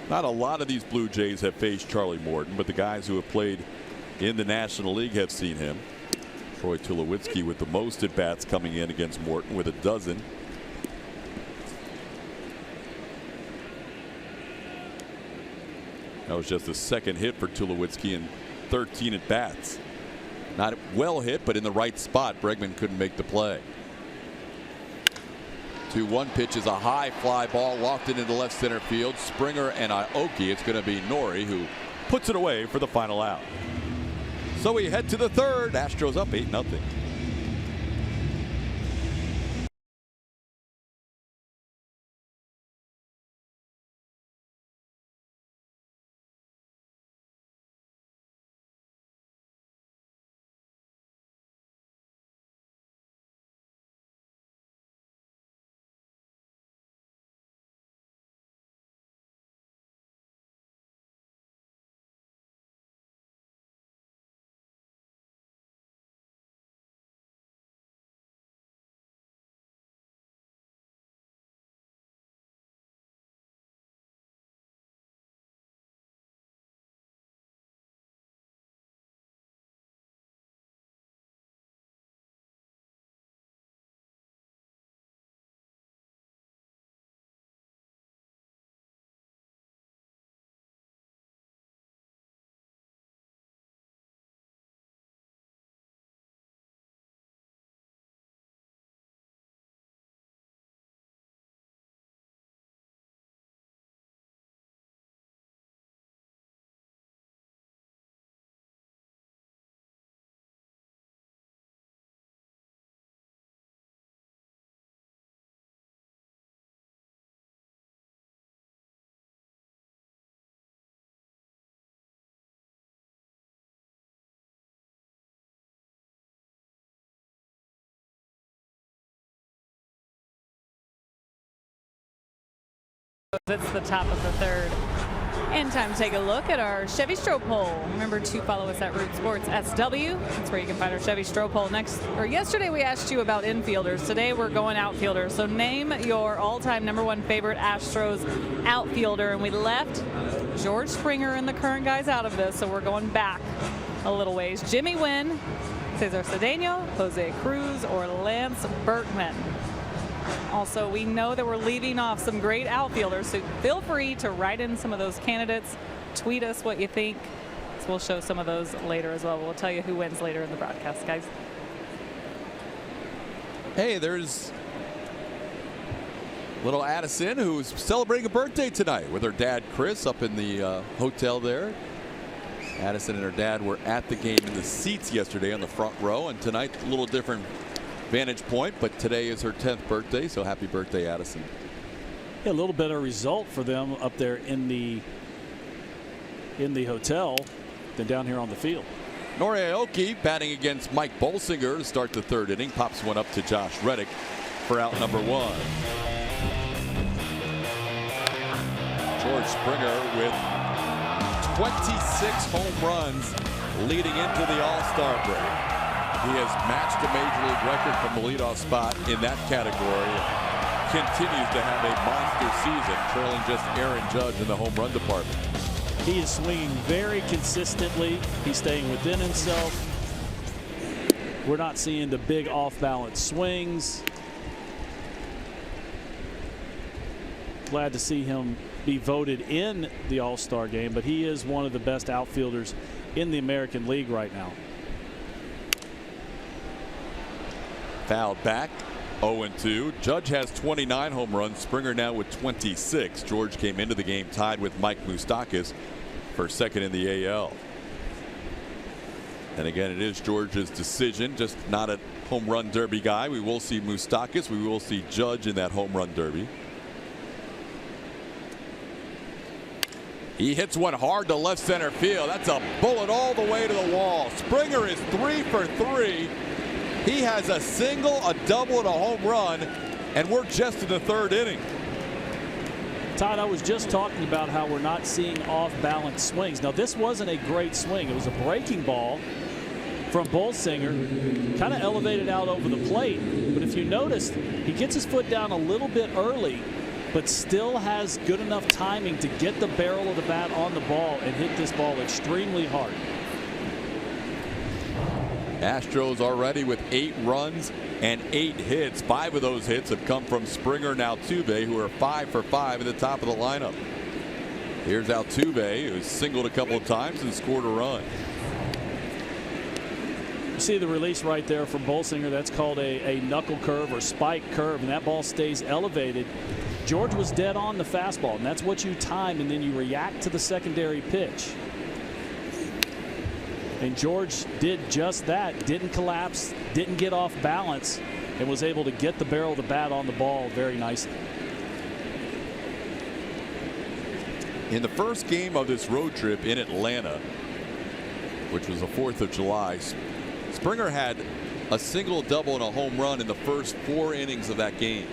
Not a lot of these Blue Jays have faced Charlie Morton, but the guys who have played in the National League have seen him. Troy Tulowitzki with the most at bats coming in against Morton with a dozen. That was just the second hit for Tulowitzki in 13 at bats. Not well hit, but in the right spot. Bregman couldn't make the play. 2-1 pitch is a high fly ball lofted into left center field. Springer and Aoki. It's going to be Nori who puts it away for the final out. So we head to the third. Astros up 8-0. It's the top of the third. And time to take a look at our Chevy Stroh poll. Remember to follow us at Root Sports SW. That's where you can find our Chevy Stroh poll. Yesterday we asked you about infielders. Today we're going outfielders. So name your all-time #1 favorite Astros outfielder. And we left George Springer and the current guys out of this. So we're going back a little ways. Jimmy Wynn, Cesar Cedeno, Jose Cruz, or Lance Berkman. Also, we know that we're leaving off some great outfielders, so feel free to write in some of those candidates. Tweet us what you think. So we'll show some of those later as well. We'll tell you who wins later in the broadcast, guys. Hey, there's little Addison who's celebrating a birthday tonight with her dad Chris up in the hotel there. Addison and her dad were at the game in the seats yesterday on the front row, and tonight a little different vantage point, but today is her 10th birthday, so happy birthday, Addison. Yeah, a little better result for them up there in the hotel than down here on the field. Nori Aoki batting against Mike Bolsinger to start the third inning. Pops one up to Josh Reddick for out #1. George Springer with 26 home runs leading into the All-Star break. He has matched a major league record from the leadoff spot in that category. Continues to have a monster season, trailing just Aaron Judge in the home run department. He is swinging very consistently. He's staying within himself. We're not seeing the big off-balance swings. Glad to see him be voted in the All-Star game, but he is one of the best outfielders in the American League right now. Fouled back, 0-2. Judge has 29 home runs. Springer now with 26. George came into the game tied with Mike Moustakas for second in the AL. And again, it is George's decision, just not a home run derby guy. We will see Moustakas. We will see Judge in that home run derby. He hits one hard to left center field. That's a bullet all the way to the wall. Springer is 3 for 3. He has a single, a double, and a home run, and we're just in the third inning. Todd, I was just talking about how we're not seeing off-balance swings. Now, this wasn't a great swing. It was a breaking ball from Bolsinger, kind of elevated out over the plate. But if you notice, he gets his foot down a little bit early, but still has good enough timing to get the barrel of the bat on the ball and hit this ball extremely hard. Astros already with 8 runs and 8 hits. 5 of those hits have come from Springer and Altuve, who are 5 for 5 at the top of the lineup. Here's Altuve, who's singled a couple of times and scored a run. You see the release right there from Bolsinger. That's called a knuckle curve or spike curve, and that ball stays elevated. George was dead on the fastball, and that's what you time, and then you react to the secondary pitch. And George did just that. Didn't collapse, didn't get off balance, and was able to get the barrel of the bat on the ball very nicely. In the first game of this road trip in Atlanta, which was the 4th of July, Springer had a single, double, and a home run in the first 4 innings of that game.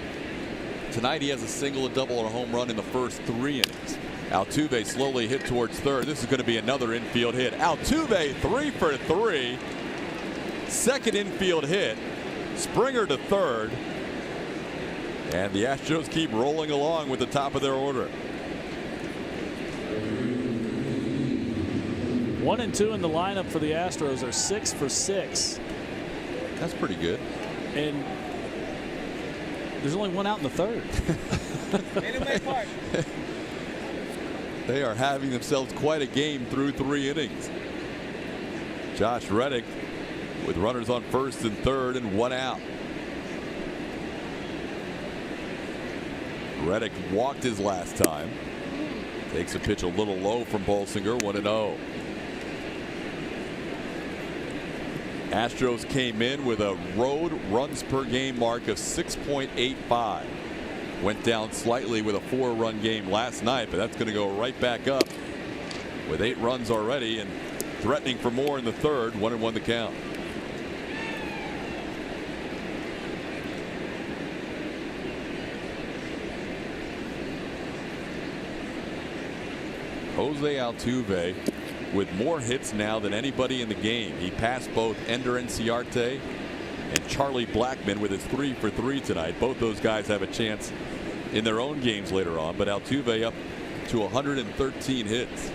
Tonight he has a single, a double, and a home run in the first 3 innings. Altuve slowly hit towards third. This is going to be another infield hit. Altuve 3 for 3. Second infield hit. Springer to third. And the Astros keep rolling along with the top of their order. 1 and 2 in the lineup for the Astros are 6 for 6. That's pretty good. And there's only 1 out in the third. They are having themselves quite a game through 3 innings. Josh Reddick with runners on first and third and 1 out. Reddick walked his last time. Takes a pitch a little low from Bolsinger, 1-0. Astros came in with a road runs per game mark of 6.85. Went down slightly with a 4-run game last night, but that's going to go right back up with 8 runs already and threatening for more in the third. 1-1 the count. Jose Altuve with more hits now than anybody in the game. He passed both Ender Inciarte and Charlie Blackmon with his 3 for 3 tonight. Both those guys have a chance in their own games later on, but Altuve up to 113 hits.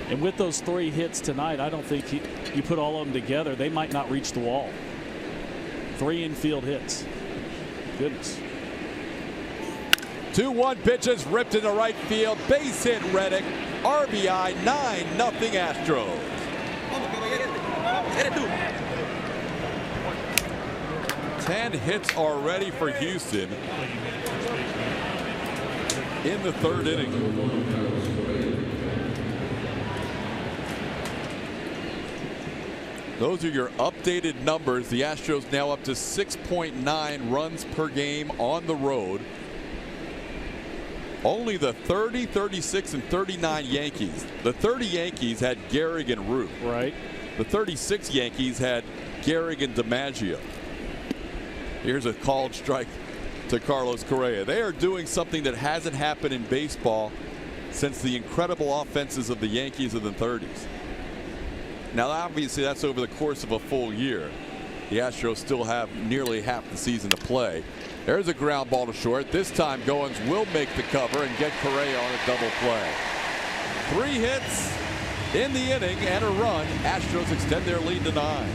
And with those 3 hits tonight, I don't think you put all of them together, they might not reach the wall. 3 infield hits. Goodness. 2-1 pitches ripped into right field. Base hit Reddick. RBI, 9-0 Astros. 10 hits already for Houston in the third inning. Those are your updated numbers. The Astros now up to 6.9 runs per game on the road. Only the 30, 36, and 39 Yankees. The 30 Yankees had Gehrig and Root. Right. The 36 Yankees had Gehrig and DiMaggio. Here's a called strike to Carlos Correa. They are doing something that hasn't happened in baseball since the incredible offenses of the Yankees in the 30s. Now, obviously, that's over the course of a full year. The Astros still have nearly half the season to play. There's a ground ball to short. This time, Goins will make the cover and get Kareah on a double play. 3 hits in the inning and a run. Astros extend their lead to 9.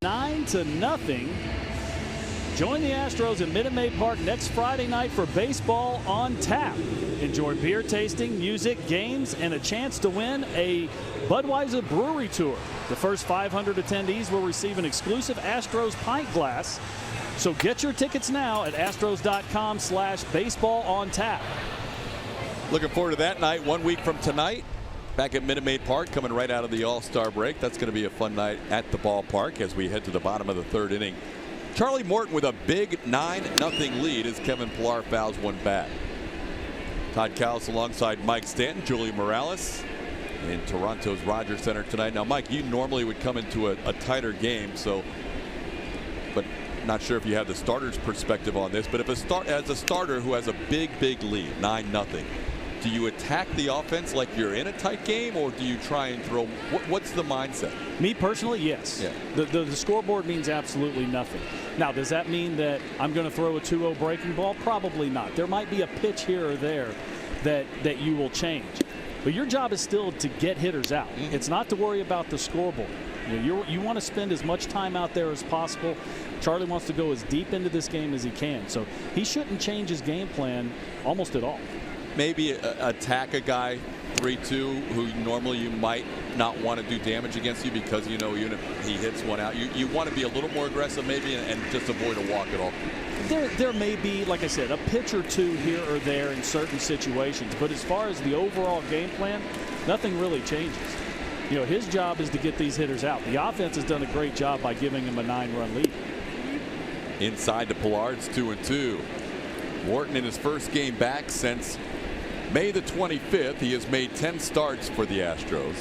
Nine to nothing. Join the Astros at Minute Maid Park next Friday night for baseball on tap. Enjoy beer tasting, music, games, and a chance to win a Budweiser Brewery Tour. The first 500 attendees will receive an exclusive Astros pint glass. So get your tickets now at astros.com/baseball-on-tap. Looking forward to that night 1 week from tonight. Back at Minute Maid Park, coming right out of the All-Star break. That's going to be a fun night at the ballpark as we head to the bottom of the 3rd inning. Charlie Morton with a big 9-0 lead as Kevin Pillar fouls one back. Todd Cowles alongside Mike Stanton, Julian Morales in Toronto's Rogers Center tonight. Now, Mike, you normally would come into a tighter game, but not sure if you have the starter's perspective on this. But if as a starter who has a big lead, 9-0. Do you attack the offense like you're in a tight game, or do you try and throw? What's the mindset? Me personally, yes. Yeah. The scoreboard means absolutely nothing. Now, does that mean that I'm going to throw a 2-0 breaking ball? Probably not. There might be a pitch here or there that you will change. But your job is still to get hitters out. Mm-hmm. It's not to worry about the scoreboard. You want to spend as much time out there as possible. Charlie wants to go as deep into this game as he can. So he shouldn't change his game plan almost at all. Maybe attack a guy 3-2 who normally you might not want to do damage against you because even if he hits one out, you want to be a little more aggressive maybe and just avoid a walk at all. There may be, like I said, a pitch or two here or there in certain situations, but as far as the overall game plan, nothing really changes. His job is to get these hitters out. The offense has done a great job by giving him a 9-run lead. Inside to Pillar, it's 2-2. Morton in his first game back since May the 25th. He has made 10 starts for the Astros,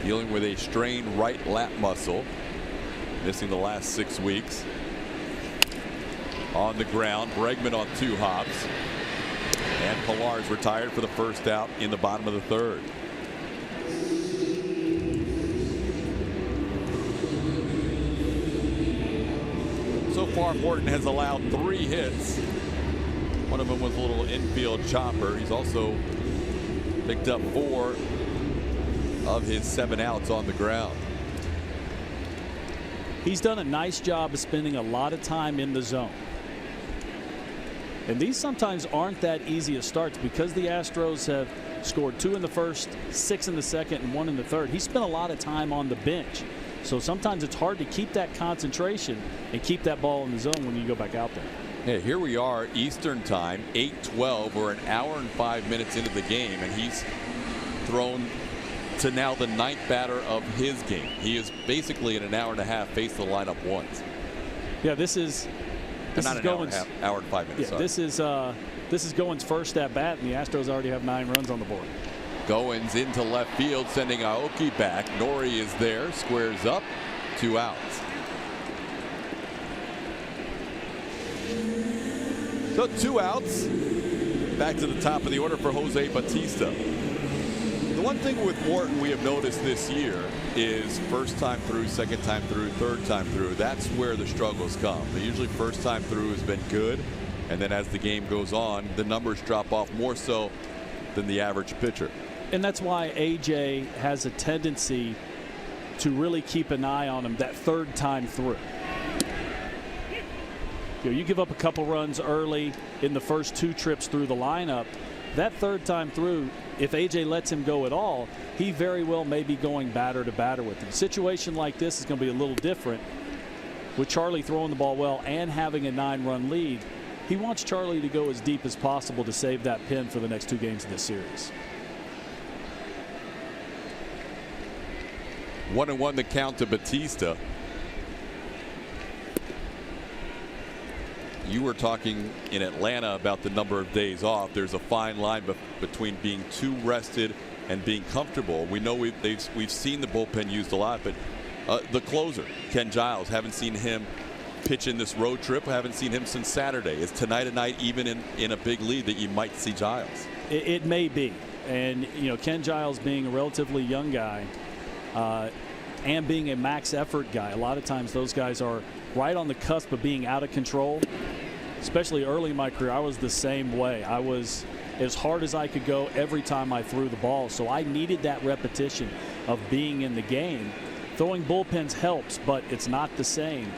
dealing with a strained right lat muscle, missing the last 6 weeks. On the ground, Bregman on 2 hops, and Pillar's retired for the first out in the bottom of the 3rd. So far, Morton has allowed 3 hits. One of them was a little infield chopper. He's also picked up 4 of his 7 outs on the ground. He's done a nice job of spending a lot of time in the zone. And these sometimes aren't that easy of starts because the Astros have scored 2 in the first, 6 in the second, and 1 in the third. He spent a lot of time on the bench. So sometimes it's hard to keep that concentration and keep that ball in the zone when you go back out there. Hey, here we are, Eastern time, 8:12. We're an hour and 5 minutes into the game, and he's thrown to now the 9th batter of his game. He is basically in an hour and a half faced the lineup once. Yeah, this is Goins. Hour and 5 minutes. Yeah, this is Goins' first at bat, and the Astros already have 9 runs on the board. Goins into left field, sending Aoki back. Nori is there, squares up, 2 outs. So 2 outs. Back to the top of the order for Jose Bautista. The one thing with Morton we have noticed this year is first time through, second time through, third time through. That's where the struggles come. But usually first time through has been good, and then as the game goes on, the numbers drop off more so than the average pitcher. And that's why AJ has a tendency to really keep an eye on him that third time through. You give up a couple runs early in the first 2 trips through the lineup. That third time through, if AJ lets him go at all, he very well may be going batter to batter with him. A situation like this is going to be a little different. With Charlie throwing the ball well and having a 9-run lead, he wants Charlie to go as deep as possible to save that pin for the next 2 games of this series. 1-1 the count to Bautista. You were talking in Atlanta about the number of days off. There's a fine line between being too rested and being comfortable. We know we've seen the bullpen used a lot, but the closer, Ken Giles, haven't seen him pitch in this road trip. Haven't seen him since Saturday. Is tonight a night, even in a big lead, that you might see Giles? It may be. And, Ken Giles being a relatively young guy and being a max effort guy, a lot of times those guys are right on the cusp of being out of control. Especially early in my career, I was the same way. I was as hard as I could go every time I threw the ball. So I needed that repetition of being in the game. Throwing bullpens helps, but it's not the same.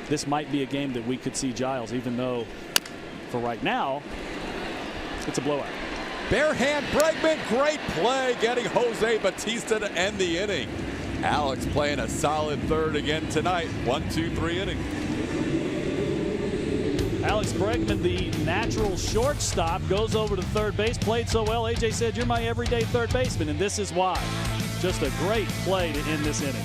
This might be a game that we could see Giles, even though for right now, it's a blowout. Bare hand Bregman, great play, getting Jose Bautista to end the inning. Alex playing a solid third again tonight. 1-2-3 inning. Alex Bregman, the natural shortstop, goes over to third base. Played so well, AJ said, "You're my everyday third baseman," and this is why. Just a great play to end this inning.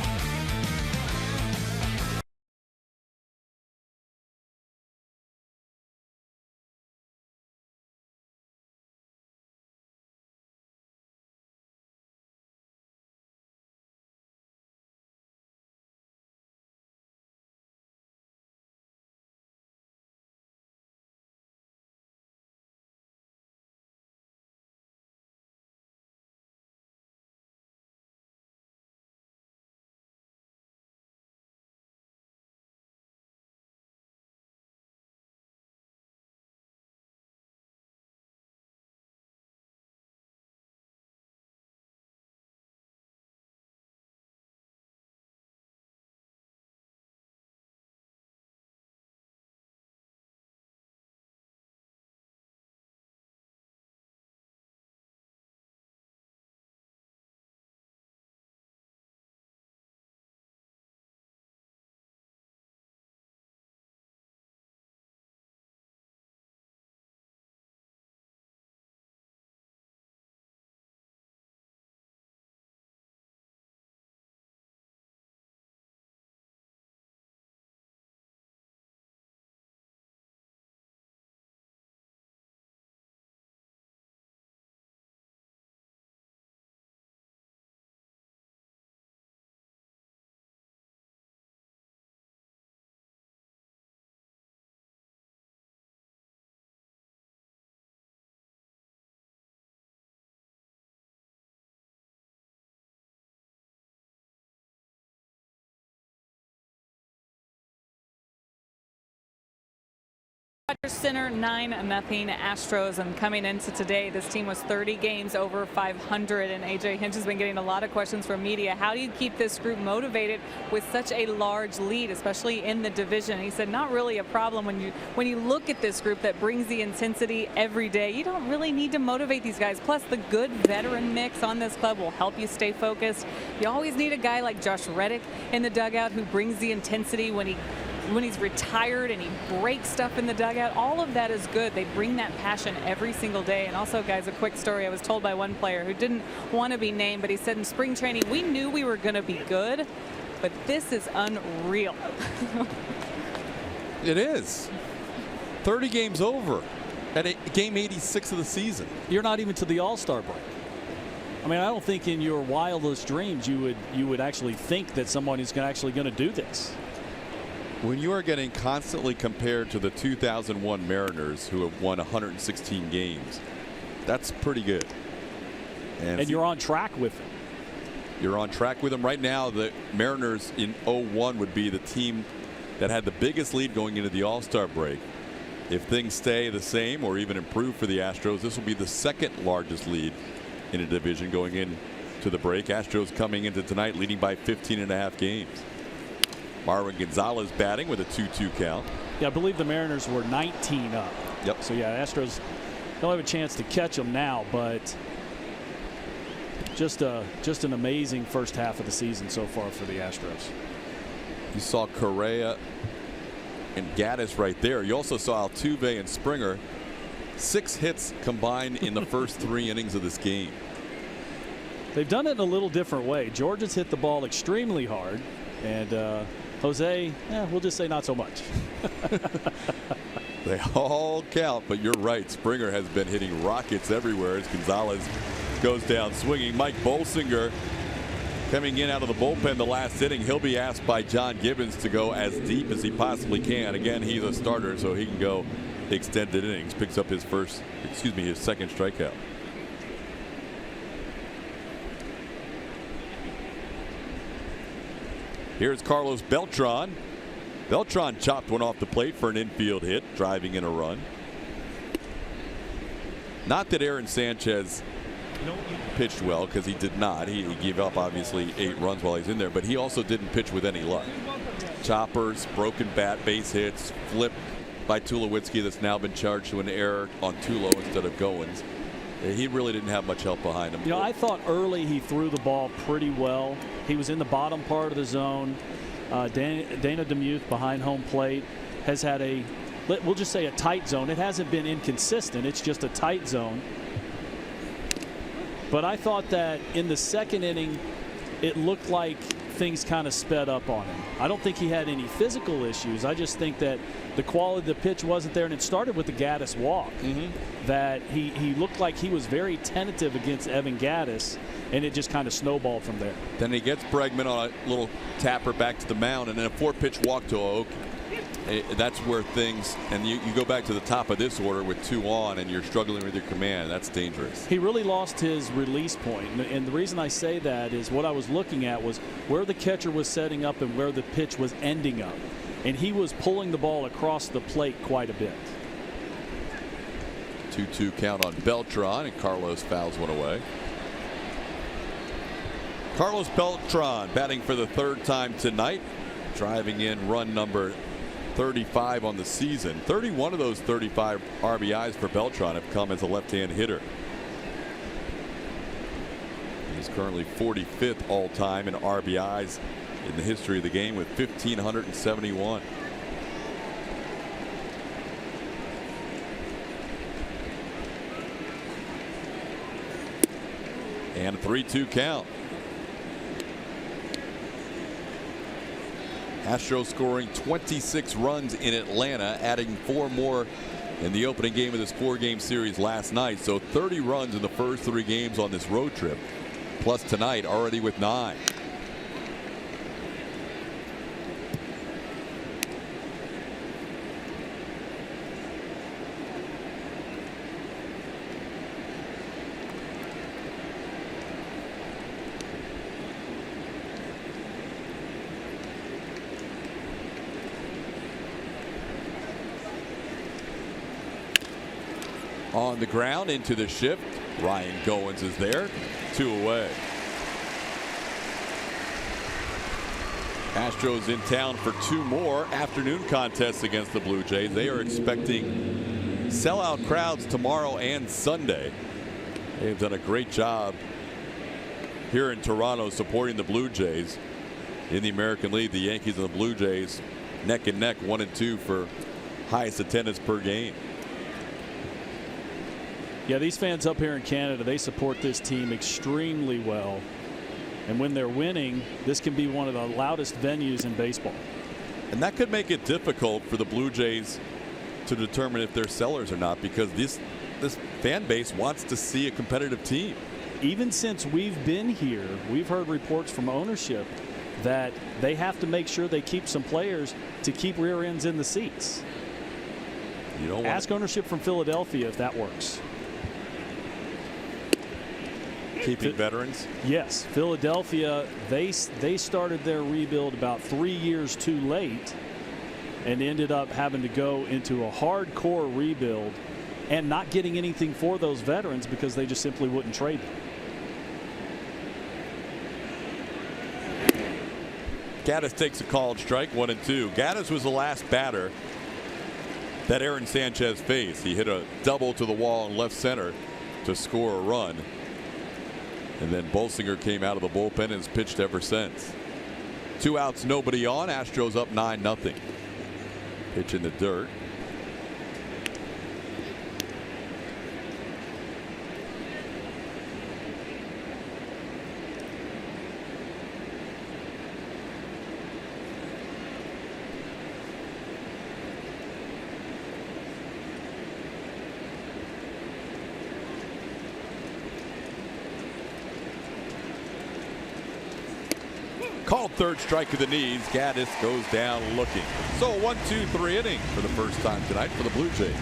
Center 9-0 Astros, and coming into today, this team was 30 games over 500, and AJ Hinch has been getting a lot of questions from media. How do you keep this group motivated with such a large lead, especially in the division? He said not really a problem. When you look at this group that brings the intensity every day, you don't really need to motivate these guys. Plus, the good veteran mix on this club will help you stay focused. You always need a guy like Josh Reddick in the dugout who brings the intensity when he when he's retired and he breaks stuff in the dugout. All of that is good. They bring that passion every single day. And also, guys, a quick story. I was told by one player who didn't want to be named, but he said in spring training, we knew we were going to be good, but this is unreal. It is. 30 games over at game 86 of the season. You're not even to the All-Star break. I mean, I don't think in your wildest dreams you would actually think that someone is actually going to do this. When you are getting constantly compared to the 2001 Mariners, who have won 116 games, that's pretty good. And you're on track with them. You're on track with them right now. The Mariners in 01 would be the team that had the biggest lead going into the All-Star break. If things stay the same or even improve for the Astros, this will be the second largest lead in a division going into the break. Astros coming into tonight leading by 15.5 games. Marwin Gonzalez batting with a 2-2 count. Yeah, I believe the Mariners were 19 up. Yep. So yeah, Astros don't have a chance to catch them now, but just an amazing first half of the season so far for the Astros. You saw Kareah and Gattis right there. You also saw Altuve and Springer. 6 hits combined in the first 3 innings of this game. They've done it in a little different way. George has hit the ball extremely hard, and Jose, we'll just say not so much. They all count, but you're right. Springer has been hitting rockets everywhere as Gonzalez goes down swinging. Mike Bolsinger coming in out of the bullpen the last inning. He'll be asked by John Gibbons to go as deep as he possibly can. Again, he's a starter, so he can go extended innings. Picks up his second strikeout. Here's Carlos Beltran. Beltran chopped one off the plate for an infield hit, driving in a run. Not that Aaron Sanchez pitched well, because he did not. He gave up obviously 8 runs while he's in there, but he also didn't pitch with any luck. Choppers, broken bat, base hits, flipped by Tulowitzki that's now been charged to an error on Tulo instead of Goins. He really didn't have much help behind him. You know, I thought early he threw the ball pretty well. He was in the bottom part of the zone. Dana DeMuth behind home plate has had we'll just say a tight zone. It hasn't been inconsistent. It's just a tight zone. But I thought that in the second inning, it looked like things kind of sped up on him. I don't think he had any physical issues. I just think that the quality of the pitch wasn't there, and it started with the Gattis walk. That he looked like he was very tentative against Evan Gattis, and it just kind of snowballed from there. Then he gets Bregman on a little tapper back to the mound, and then a 4-pitch walk to Oakland. That's where things, and you go back to the top of this order with 2 on and you're struggling with your command. That's dangerous. He really lost his release point, and the reason I say that is what I was looking at was where the catcher was setting up and where the pitch was ending up, and he was pulling the ball across the plate quite a bit. 2-2 count on Beltran, and Carlos fouls one away. Carlos Beltran batting for the 3rd time tonight, driving in run number 35 on the season. 31 of those 35 RBIs for Beltran have come as a left-hand hitter. He's currently 45th all-time in RBIs in the history of the game with 1,571. And a 3-2 count. Astros scoring 26 runs in Atlanta, adding 4 more in the opening game of this 4-game series last night. So 30 runs in the first 3 games on this road trip, plus tonight already with 9. On the ground into the shift. Ryan Goins is there. 2 away. Astros in town for 2 more afternoon contests against the Blue Jays. They are expecting sellout crowds tomorrow and Sunday. They've done a great job here in Toronto supporting the Blue Jays in the American League. The Yankees and the Blue Jays neck and neck, 1 and 2 for highest attendance per game. Yeah, these fans up here in Canada, they support this team extremely well. And when they're winning, this can be one of the loudest venues in baseball. And that could make it difficult for the Blue Jays to determine if they're sellers or not, because this fan base wants to see a competitive team. Even since we've been here, we've heard reports from ownership that they have to make sure they keep some players to keep rear ends in the seats. You don't ask ownership from Philadelphia if that works. Keeping veterans? Yes. Philadelphia, they started their rebuild about 3 years too late and ended up having to go into a hardcore rebuild and not getting anything for those veterans because they just simply wouldn't trade them. Gattis takes a called strike, 1 and 2. Gattis was the last batter that Aaron Sanchez faced. He hit a double to the wall in left center to score a run. And then Bolsinger came out of the bullpen and has pitched ever since. 2 outs, nobody on. Astros up 9-0. Pitch in the dirt. Called third strike of the knees. Gattis goes down looking. So 1-2-3 inning for the first time tonight for the Blue Jays.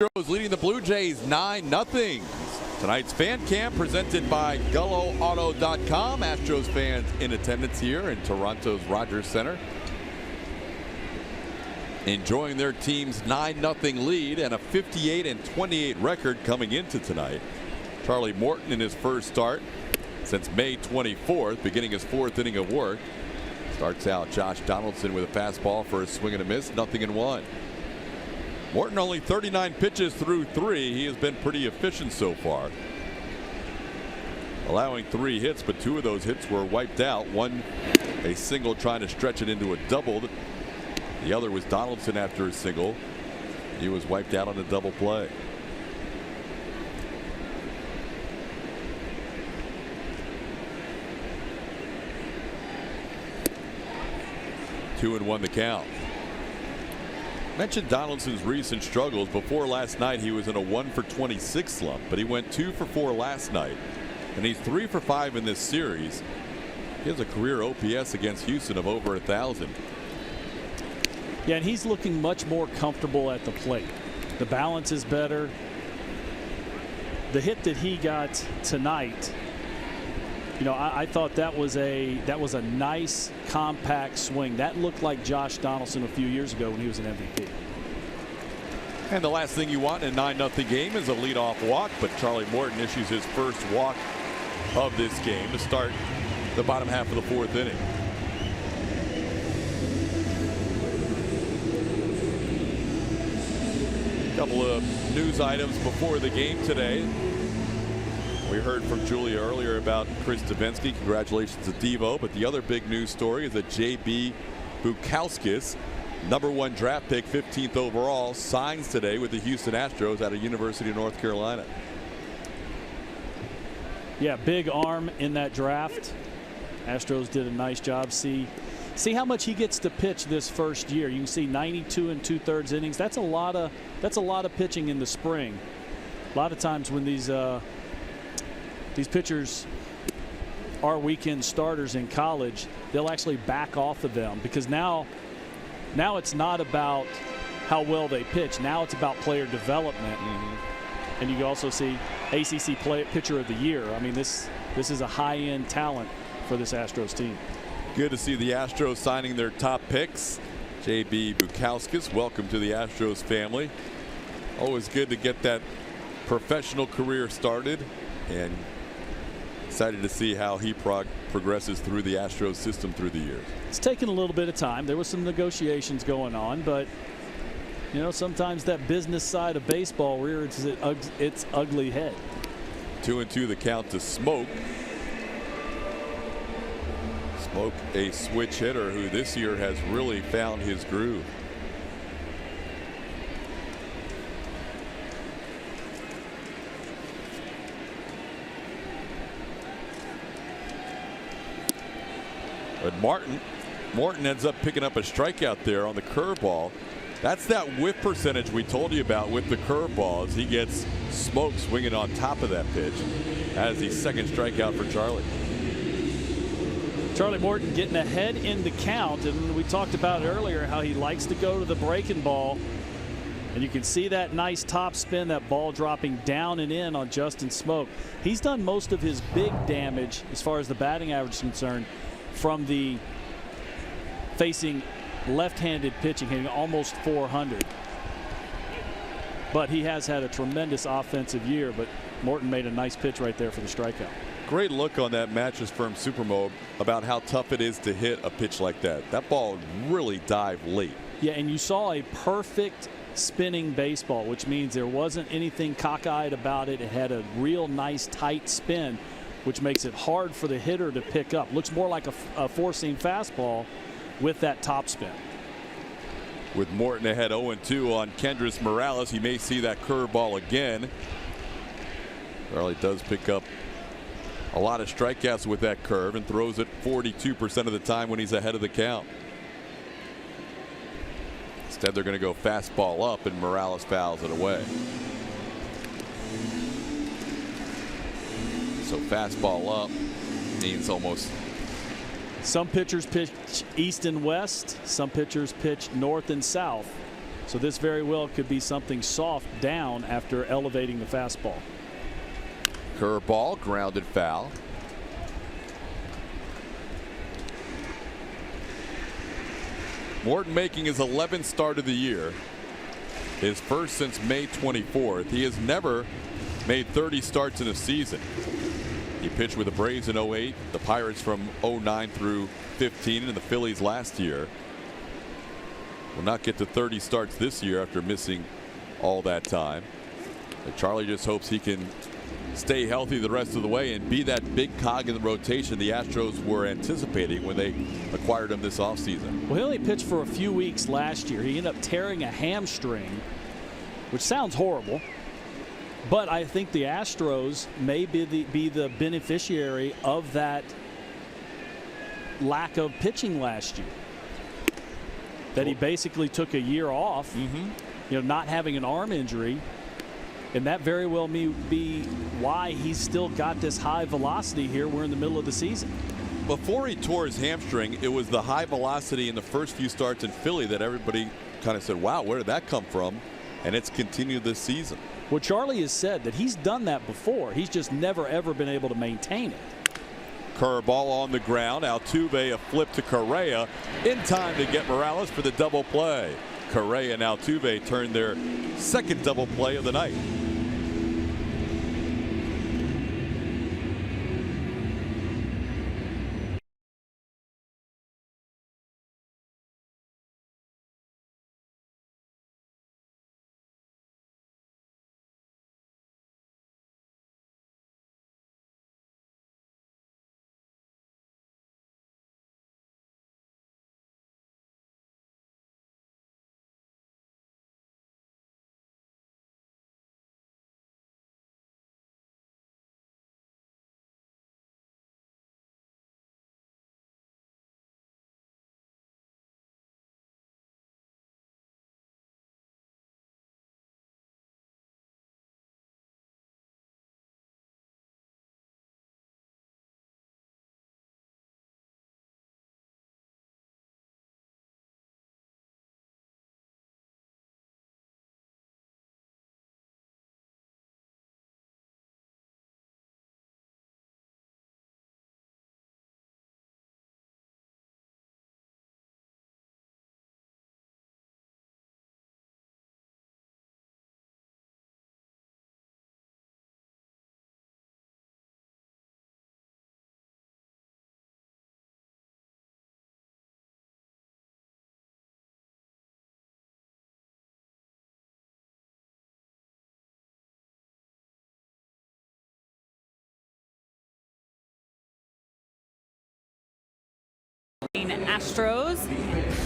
Astros leading the Blue Jays 9-0. Tonight's fan camp presented by GulloAuto.com. Astros fans in attendance here in Toronto's Rogers Center, enjoying their team's 9-0 lead and a 58-28 record coming into tonight. Charlie Morton in his first start since May 24th, beginning his 4th inning of work. Starts out Josh Donaldson with a fastball for a swing and a miss, 0-1. Morton only 39 pitches through 3. He has been pretty efficient so far, allowing 3 hits, but 2 of those hits were wiped out. One a single trying to stretch it into a double. The other was Donaldson after a single. He was wiped out on a double play. Two and 1 the count. Mentioned Donaldson's recent struggles. Before last night, he was in a 1-for-26 slump, but he went 2-for-4 last night, and he's 3-for-5 in this series. He has a career OPS against Houston of over 1,000. Yeah, and he's looking much more comfortable at the plate. The balance is better. the hit that he got tonight, you know, I thought that was a nice compact swing. That looked like Josh Donaldson a few years ago when he was an MVP. And the last thing you want in a 9-0 game is a leadoff walk, but Charlie Morton issues his first walk of this game to start the bottom half of the 4th inning. A couple of news items before the game today. We heard from Julia earlier about Chris Davinsky. Congratulations to Devo. But the other big news story is that J.B. Bukauskas, #1 draft pick, 15th overall, signs today with the Houston Astros out of University of North Carolina. Yeah, big arm in that draft. Astros did a nice job. See how much he gets to pitch this first year. You can see 92 2/3 innings. That's a lot of pitching in the spring. A lot of times when these pitchers are weekend starters in college, they'll actually back off of them because now it's not about how well they pitch. Now it's about player development. And you can also see ACC Pitcher of the Year. I mean, this is a high-end talent for this Astros team. Good to see the Astros signing their top picks. J.B. Bukauskas, welcome to the Astros family. Always good to get that professional career started, and excited to see how he progresses through the Astros system through the years. It's taken a little bit of time. There was some negotiations going on, but you know, sometimes that business side of baseball rears its ugly head. 2-2 the count to Smoke. Smoke, a switch hitter who this year has really found his groove. But Morton ends up picking up a strikeout there on the curveball. That's that whiff percentage we told you about with the curveball, as he gets Smoke swinging on top of that pitch. That is the second strikeout for Charlie. Charlie Morton getting ahead in the count, and we talked about earlier how he likes to go to the breaking ball, and you can see that nice top spin, that ball dropping down and in on Justin Smoke. He's done most of his big damage as far as the batting average is concerned from the facing left-handed pitching, hitting almost 400. But he has had a tremendous offensive year, but Morton made a nice pitch right there for the strikeout. Great look on that Mattress Firm Supermode about how tough it is to hit a pitch like that. That ball really dived late. Yeah, and you saw a perfect spinning baseball, which means there wasn't anything cockeyed about it. It had a real nice tight spin, which makes it hard for the hitter to pick up. Looks more like a four-seam fastball with that top spin. With Morton ahead 0-2 on Kendrys Morales, he may see that curveball again. Charlie does pick up a lot of strikeouts with that curve and throws it 42% of the time when he's ahead of the count. Instead, they're going to go fastball up, and Morales fouls it away. So fastball up means almost. Some pitchers pitch east and west. Some pitchers pitch north and south. So this very well could be something soft down after elevating the fastball. Curveball, grounded foul. Morton making his 11th start of the year. His first since May 24th. He has never made 30 starts in a season. He pitched with the Braves in 08, the Pirates from 09 through 15, and the Phillies last year. Will not get to 30 starts this year after missing all that time. But Charlie just hopes he can stay healthy the rest of the way and be that big cog in the rotation the Astros were anticipating when they acquired him this offseason. Well, he only pitched for a few weeks last year. He ended up tearing a hamstring, which sounds horrible. But I think the Astros may be the beneficiary of that lack of pitching last year. That he basically took a year off, not having an arm injury. And that very well may be why he's still got this high velocity here. We're in the middle of the season. Before he tore his hamstring, it was the high velocity in the first few starts in Philly that everybody kind of said, wow, where did that come from? And it's continued this season. Well, Charlie has said that he's done that before. He's just never, ever been able to maintain it. Curveball on the ground. Altuve a flip to Kareah in time to get Morales for the double play. Kareah and Altuve turned their second double play of the night. Astros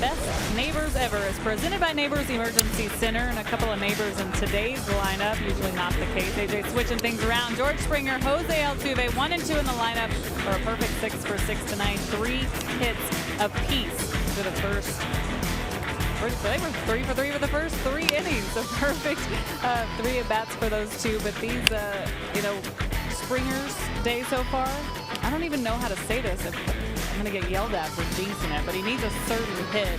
best neighbors ever is presented by Neighbors Emergency Center, and a couple of neighbors in today's lineup. Usually not the case. AJ switching things around. George Springer, Jose Altuve, 1 and 2 in the lineup for a perfect 6 for 6 tonight. 3 hits apiece for the first. They were 3 for 3 for the first 3 innings. So perfect 3 at bats for those two. But these, Springer's day so far. I don't even know how to say this. I'm going to get yelled at for jinxing it, but he needs a certain hit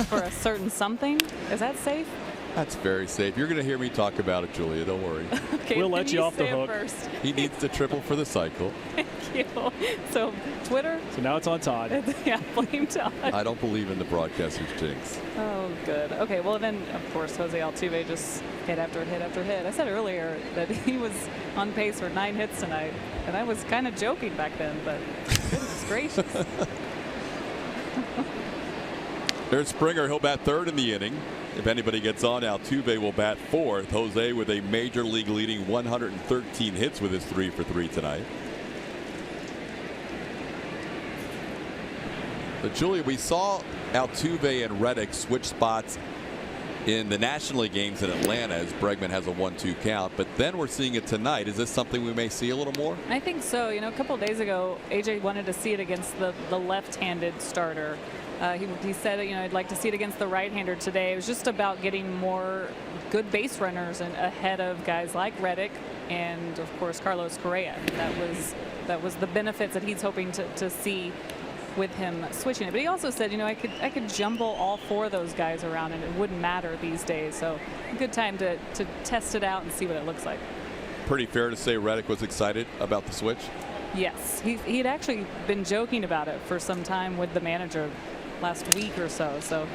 for a certain something. Is that safe? That's very safe. You're going to hear me talk about it, Julia. Don't worry. Okay, we'll let you off the hook. First. He needs the triple for the cycle. Thank you. So, Twitter? So now it's on Todd. Yeah, blame Todd. I don't believe in the broadcaster's jinx. Oh, good. Okay, well, then, of course, Jose Altuve just hit after hit after hit. I said earlier that he was on pace for 9 hits tonight, and I was kind of joking back then, but goodness gracious. There's Springer. He'll bat third in the inning. If anybody gets on, Altuve will bat fourth. Jose with a major league leading 113 hits with his 3 for 3 tonight. But Julia, we saw Altuve and Reddick switch spots in the National League games in Atlanta as Bregman has a 1-2 count, but then we're seeing it tonight. Is this something we may see a little more? I think so. You know, a couple of days ago, AJ wanted to see it against the left-handed starter. He said, you know, I'd like to see it against the right-hander today. It was just about getting more good base runners and ahead of guys like Reddick and, of course, Carlos Correa. That was the benefits that he's hoping to see with him switching it. But he also said, you know, I could jumble all 4 of those guys around and it wouldn't matter these days. So a good time to test it out and see what it looks like. Pretty fair to say Reddick was excited about the switch? Yes, he'd actually been joking about it for some time with the manager last week or so. So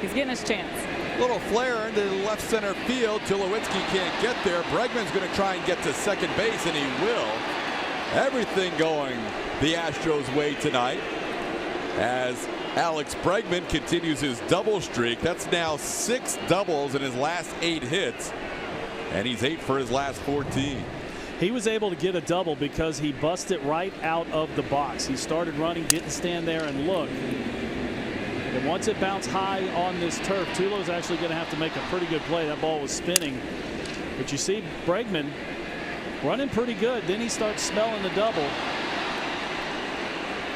he's getting his chance. Little flare into left center field. Tulowitzki can't get there. Bregman's going to try and get to second base, and he will. Everything going the Astros' way tonight as Alex Bregman continues his double streak. That's now 6 doubles in his last 8 hits, and he's 8 for his last 14. He was able to get a double because he busted right out of the box. He started running, didn't stand there and look. And once it bounced high on this turf, Tulo's actually going to have to make a pretty good play. That ball was spinning. But you see Bregman running pretty good. Then he starts smelling the double.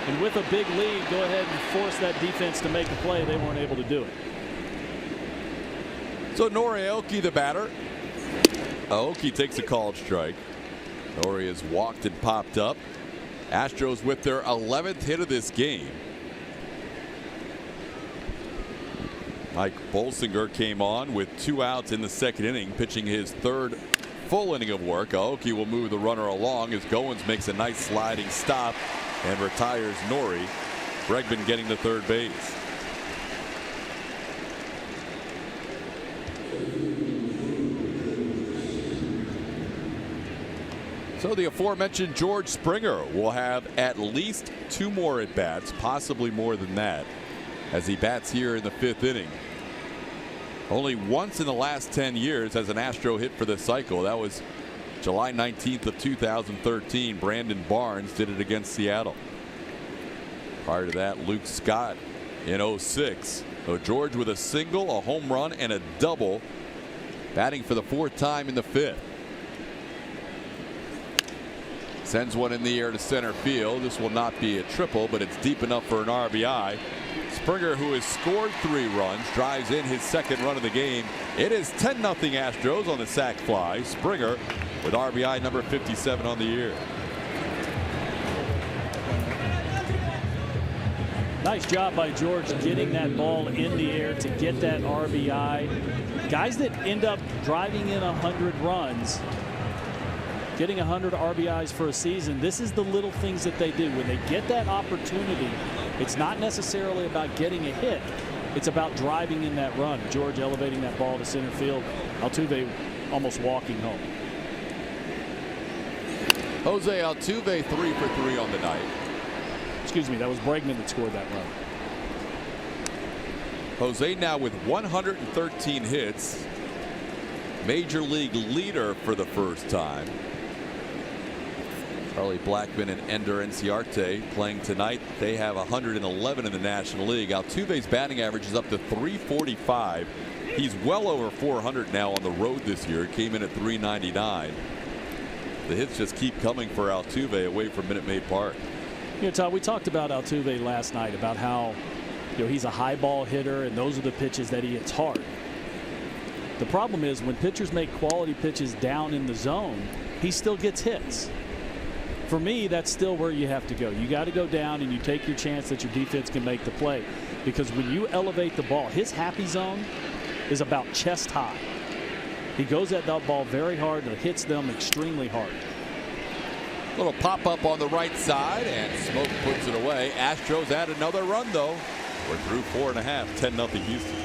And with a big lead, go ahead and force that defense to make a play. They weren't able to do it. So Aoki, the batter. Aoki takes a called strike. Nori has walked and popped up. Astros with their 11th hit of this game. Mike Bolsinger came on with 2 outs in the second inning, pitching his 3rd full inning of work. Aoki will move the runner along as Goins makes a nice sliding stop and retires Nori. Bregman getting to third base. So the aforementioned George Springer will have at least 2 more at bats, possibly more than that, as he bats here in the 5th inning. Only once in the last 10 years has an Astro hit for this cycle. That was July 19th of 2013. Brandon Barnes did it against Seattle. Prior to that, Luke Scott in 06. So George with a single, a home run, and a double, batting for the 4th time in the 5th. Sends one in the air to center field. This will not be a triple, but it's deep enough for an RBI. Springer, who has scored 3 runs, drives in his 2nd run of the game. It is 10-0 Astros on the sac fly. Springer with RBI number 57 on the year. Nice job by George getting that ball in the air to get that RBI. Guys that end up driving in 100 runs, getting 100 RBIs for a season, this is the little things that they do. When they get that opportunity, it's not necessarily about getting a hit. It's about driving in that run. George elevating that ball to center field. Altuve almost walking home. Jose Altuve 3 for 3 on the night. Excuse me, that was Bregman that scored that run. Jose now with 113 hits. Major league leader for the first time. Charlie Blackmon and Ender Inciarte playing tonight. They have 111 in the National League. Altuve's batting average is up to 345. He's well over 400 now on the road this year. Came in at 399. The hits just keep coming for Altuve away from Minute Maid Park. You know, Todd, we talked about Altuve last night about how, you know, he's a high ball hitter and those are the pitches that he hits hard. The problem is when pitchers make quality pitches down in the zone, he still gets hits. For me, that's still where you have to go. You got to go down and you take your chance that your defense can make the play. Because when you elevate the ball, his happy zone is about chest high. He goes at that ball very hard and hits them extremely hard. Little pop up on the right side and Smoke puts it away. Astros add another run though. We're through 4.5, 10-0 Houston.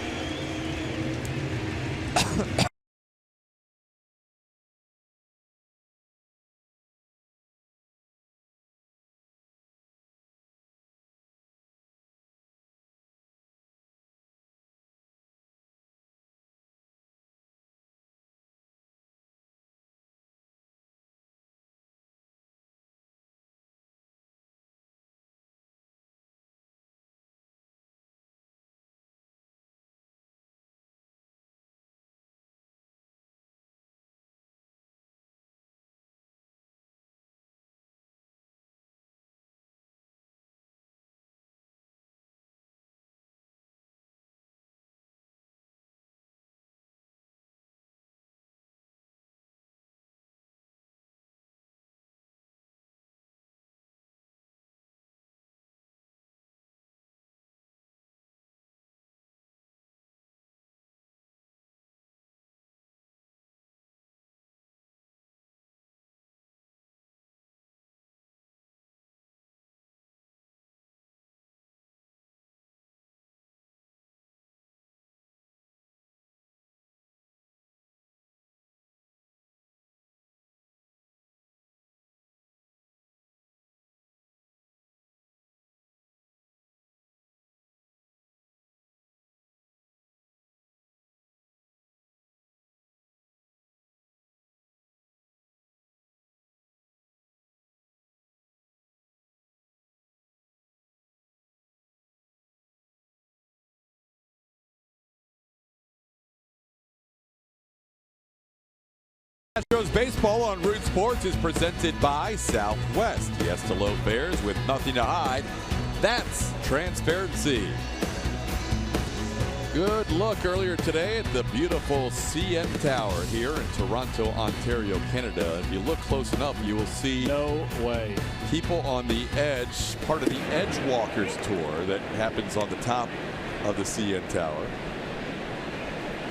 Astros baseball on Root Sports is presented by Southwest. Yes to low fares with nothing to hide. That's transparency. Good look earlier today at the beautiful CN Tower here in Toronto, Ontario, Canada. If you look close enough, you will see no way people on the edge, part of the Edge Walkers tour that happens on the top of the CN Tower.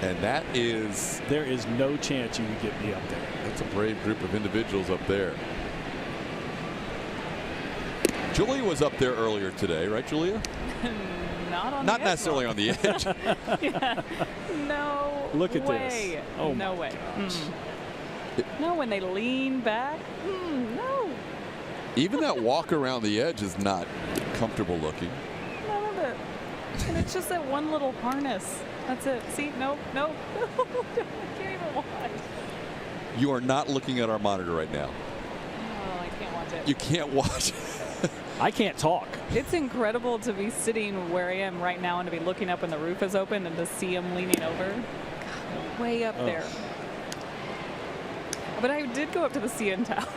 And that is... There is no chance you can get me up there. That's a brave group of individuals up there. Julia was up there earlier today, right, Julia? Not necessarily on the edge. Yeah. No. Look at way. this. Oh, no way. No, when they lean back. No. Even that walk around the edge is not comfortable looking. None of it. And it's just that one little harness. That's it. See? Nope. Nope. I can't even watch. You are not looking at our monitor right now. Oh, I can't watch it. You can't watch. I can't talk. It's incredible to be sitting where I am right now and to be looking up when the roof is open and to see him leaning over. God, way up there. But I did go up to the CN Tower.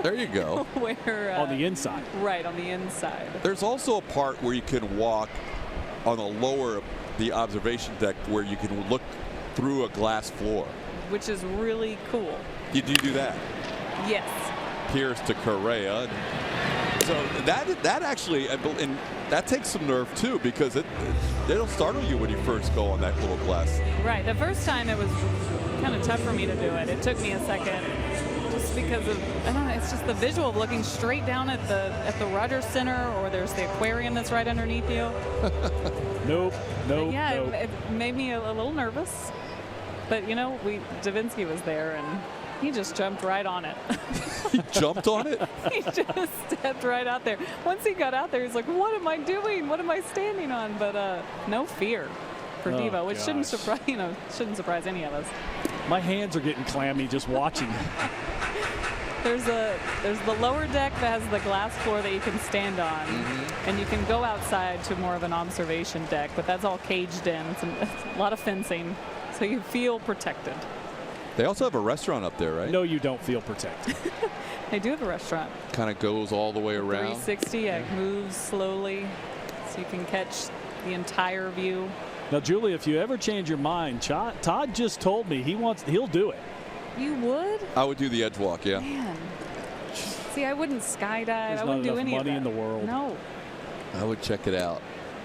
There you go. Where on the inside. Right, on the inside. There's also a part where you can walk on the lower, the observation deck, where you can look through a glass floor. Which is really cool. Did you do that? Yes. Pierce to Kareah. So that actually, and that takes some nerve too, because it'll startle you when you first go on that little glass. Right. The first time it was kind of tough for me to do it. It took me a second, just because of, I don't know, it's just the visual of looking straight down at the Rogers Center, or there's the aquarium that's right underneath you. Nope. Yeah, it made me a little nervous. But you know, Davinsky was there and he just jumped right on it. He jumped on it? He just stepped right out there. Once he got out there, he's like, what am I doing? What am I standing on? But no fear for Devo, which shouldn't surprise any of us. My hands are getting clammy just watching. There's the lower deck that has the glass floor that you can stand on, and you can go outside to more of an observation deck, but that's all caged in. It's a lot of fencing, so you feel protected. They also have a restaurant up there, right? No, you don't feel protected. They do have a restaurant. Kind of goes all the way around. 360, it moves slowly, so you can catch the entire view. Now, Julie, if you ever change your mind, Todd just told me he'll do it. You would? I would do the edge walk, yeah. Man. See, I wouldn't skydive. There's I wouldn't not do any enough of that. money in the world. No. I would check it out.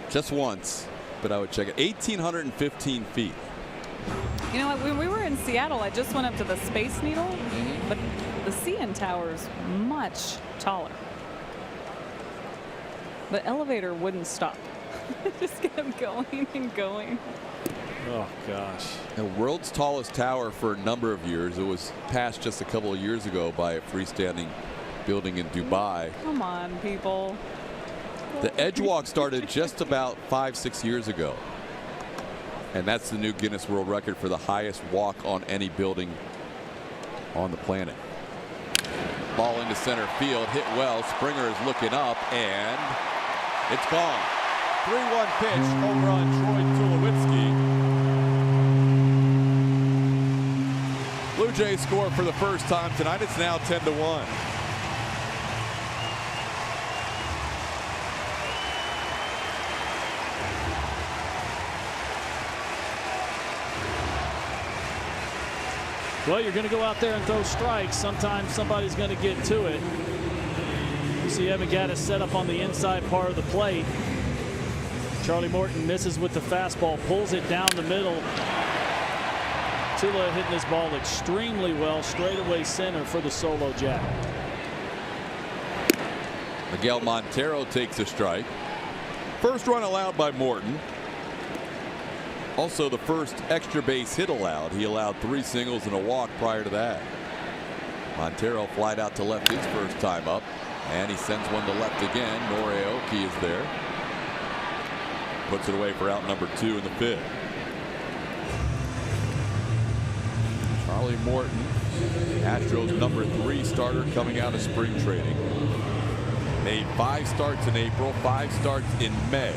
Just once, but I would check it. 1,815 feet. You know what? When we were in Seattle, I just went up to the Space Needle, but the CN Tower is much taller. The elevator wouldn't stop. It just kept going and going. Oh, gosh. The world's tallest tower for a number of years. It was passed just a couple of years ago by a freestanding building in Dubai. Come on, people. The edge walk started just about 5-6 years ago. And that's the new Guinness World Record for the highest walk on any building on the planet. Ball into center field, hit well. Springer is looking up, and it's gone. 3-1 pitch, home run, Troy Tulowitzki. Blue Jays score for the first time tonight. It's now 10-1. Well, you're going to go out there and throw strikes. Sometimes somebody's going to get to it. You see Evan Gattis set up on the inside part of the plate. Charlie Morton misses with the fastball, pulls it down the middle. Tula hitting this ball extremely well, straightaway center for the solo jack. Miguel Montero takes a strike. First run allowed by Morton. Also the first extra base hit allowed. He allowed 3 singles and a walk prior to that. Montero flied out to left his first time up, and he sends one to left again. Norioki is there. Puts it away for out number 2 in the 5th. Charlie Morton, Astros number 3 starter coming out of spring training. Made 5 starts in April, 5 starts in May.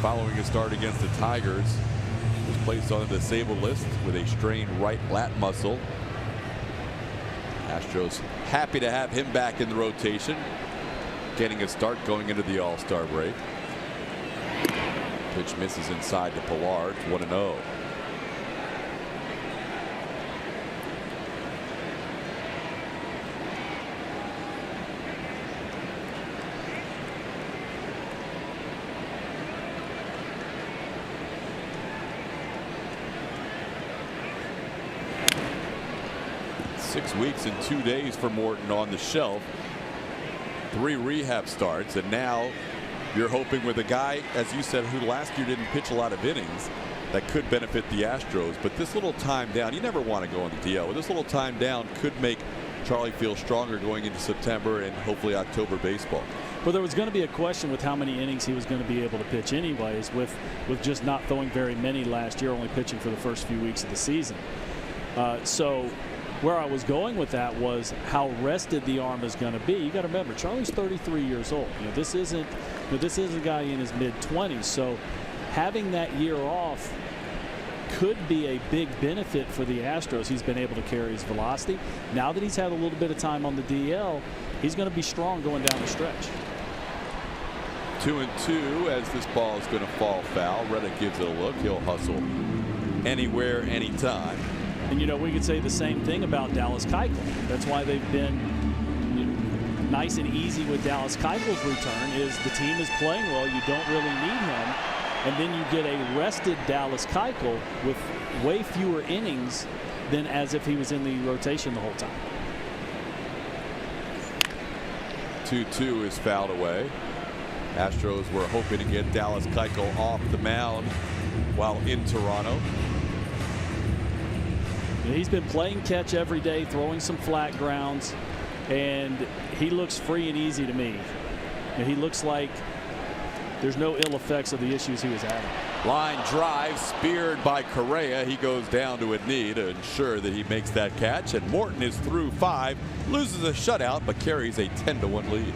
Following a start against the Tigers, was placed on the disabled list with a strained right lat muscle. Astros happy to have him back in the rotation, getting a start going into the All-Star break. Pitch misses inside to Pilar. It's 1-0. 6 weeks and 2 days for Morton on the shelf. 3 rehab starts, and now you're hoping with a guy, as you said, who last year didn't pitch a lot of innings, that could benefit the Astros. But this little time down, you never want to go on the DL. But this little time down could make Charlie feel stronger going into September and hopefully October baseball. Well, there was going to be a question with how many innings he was going to be able to pitch anyways, with just not throwing very many last year, only pitching for the first few weeks of the season. So where I was going with that was how rested the arm is going to be. You got to remember, Charlie's 33 years old. This isn't a guy in his mid-20s. So having that year off could be a big benefit for the Astros. He's been able to carry his velocity. Now that he's had a little bit of time on the DL, he's going to be strong going down the stretch. 2-2 as this ball is going to fall foul. Reddick gives it a look. He'll hustle anywhere, anytime. And we could say the same thing about Dallas Keuchel. That's why they've been nice and easy with Dallas Keuchel's return. Is the team is playing well, you don't really need him, and then you get a rested Dallas Keuchel with way fewer innings than as if he was in the rotation the whole time. 2-2 is fouled away. Astros were hoping to get Dallas Keuchel off the mound while in Toronto. He's been playing catch every day, throwing some flat grounds, and he looks free and easy to me. He looks like there's no ill effects of the issues he was having. Line drive speared by Kareah. He goes down to a knee to ensure that he makes that catch, and Morton is through 5, loses a shutout but carries a 10-1 lead.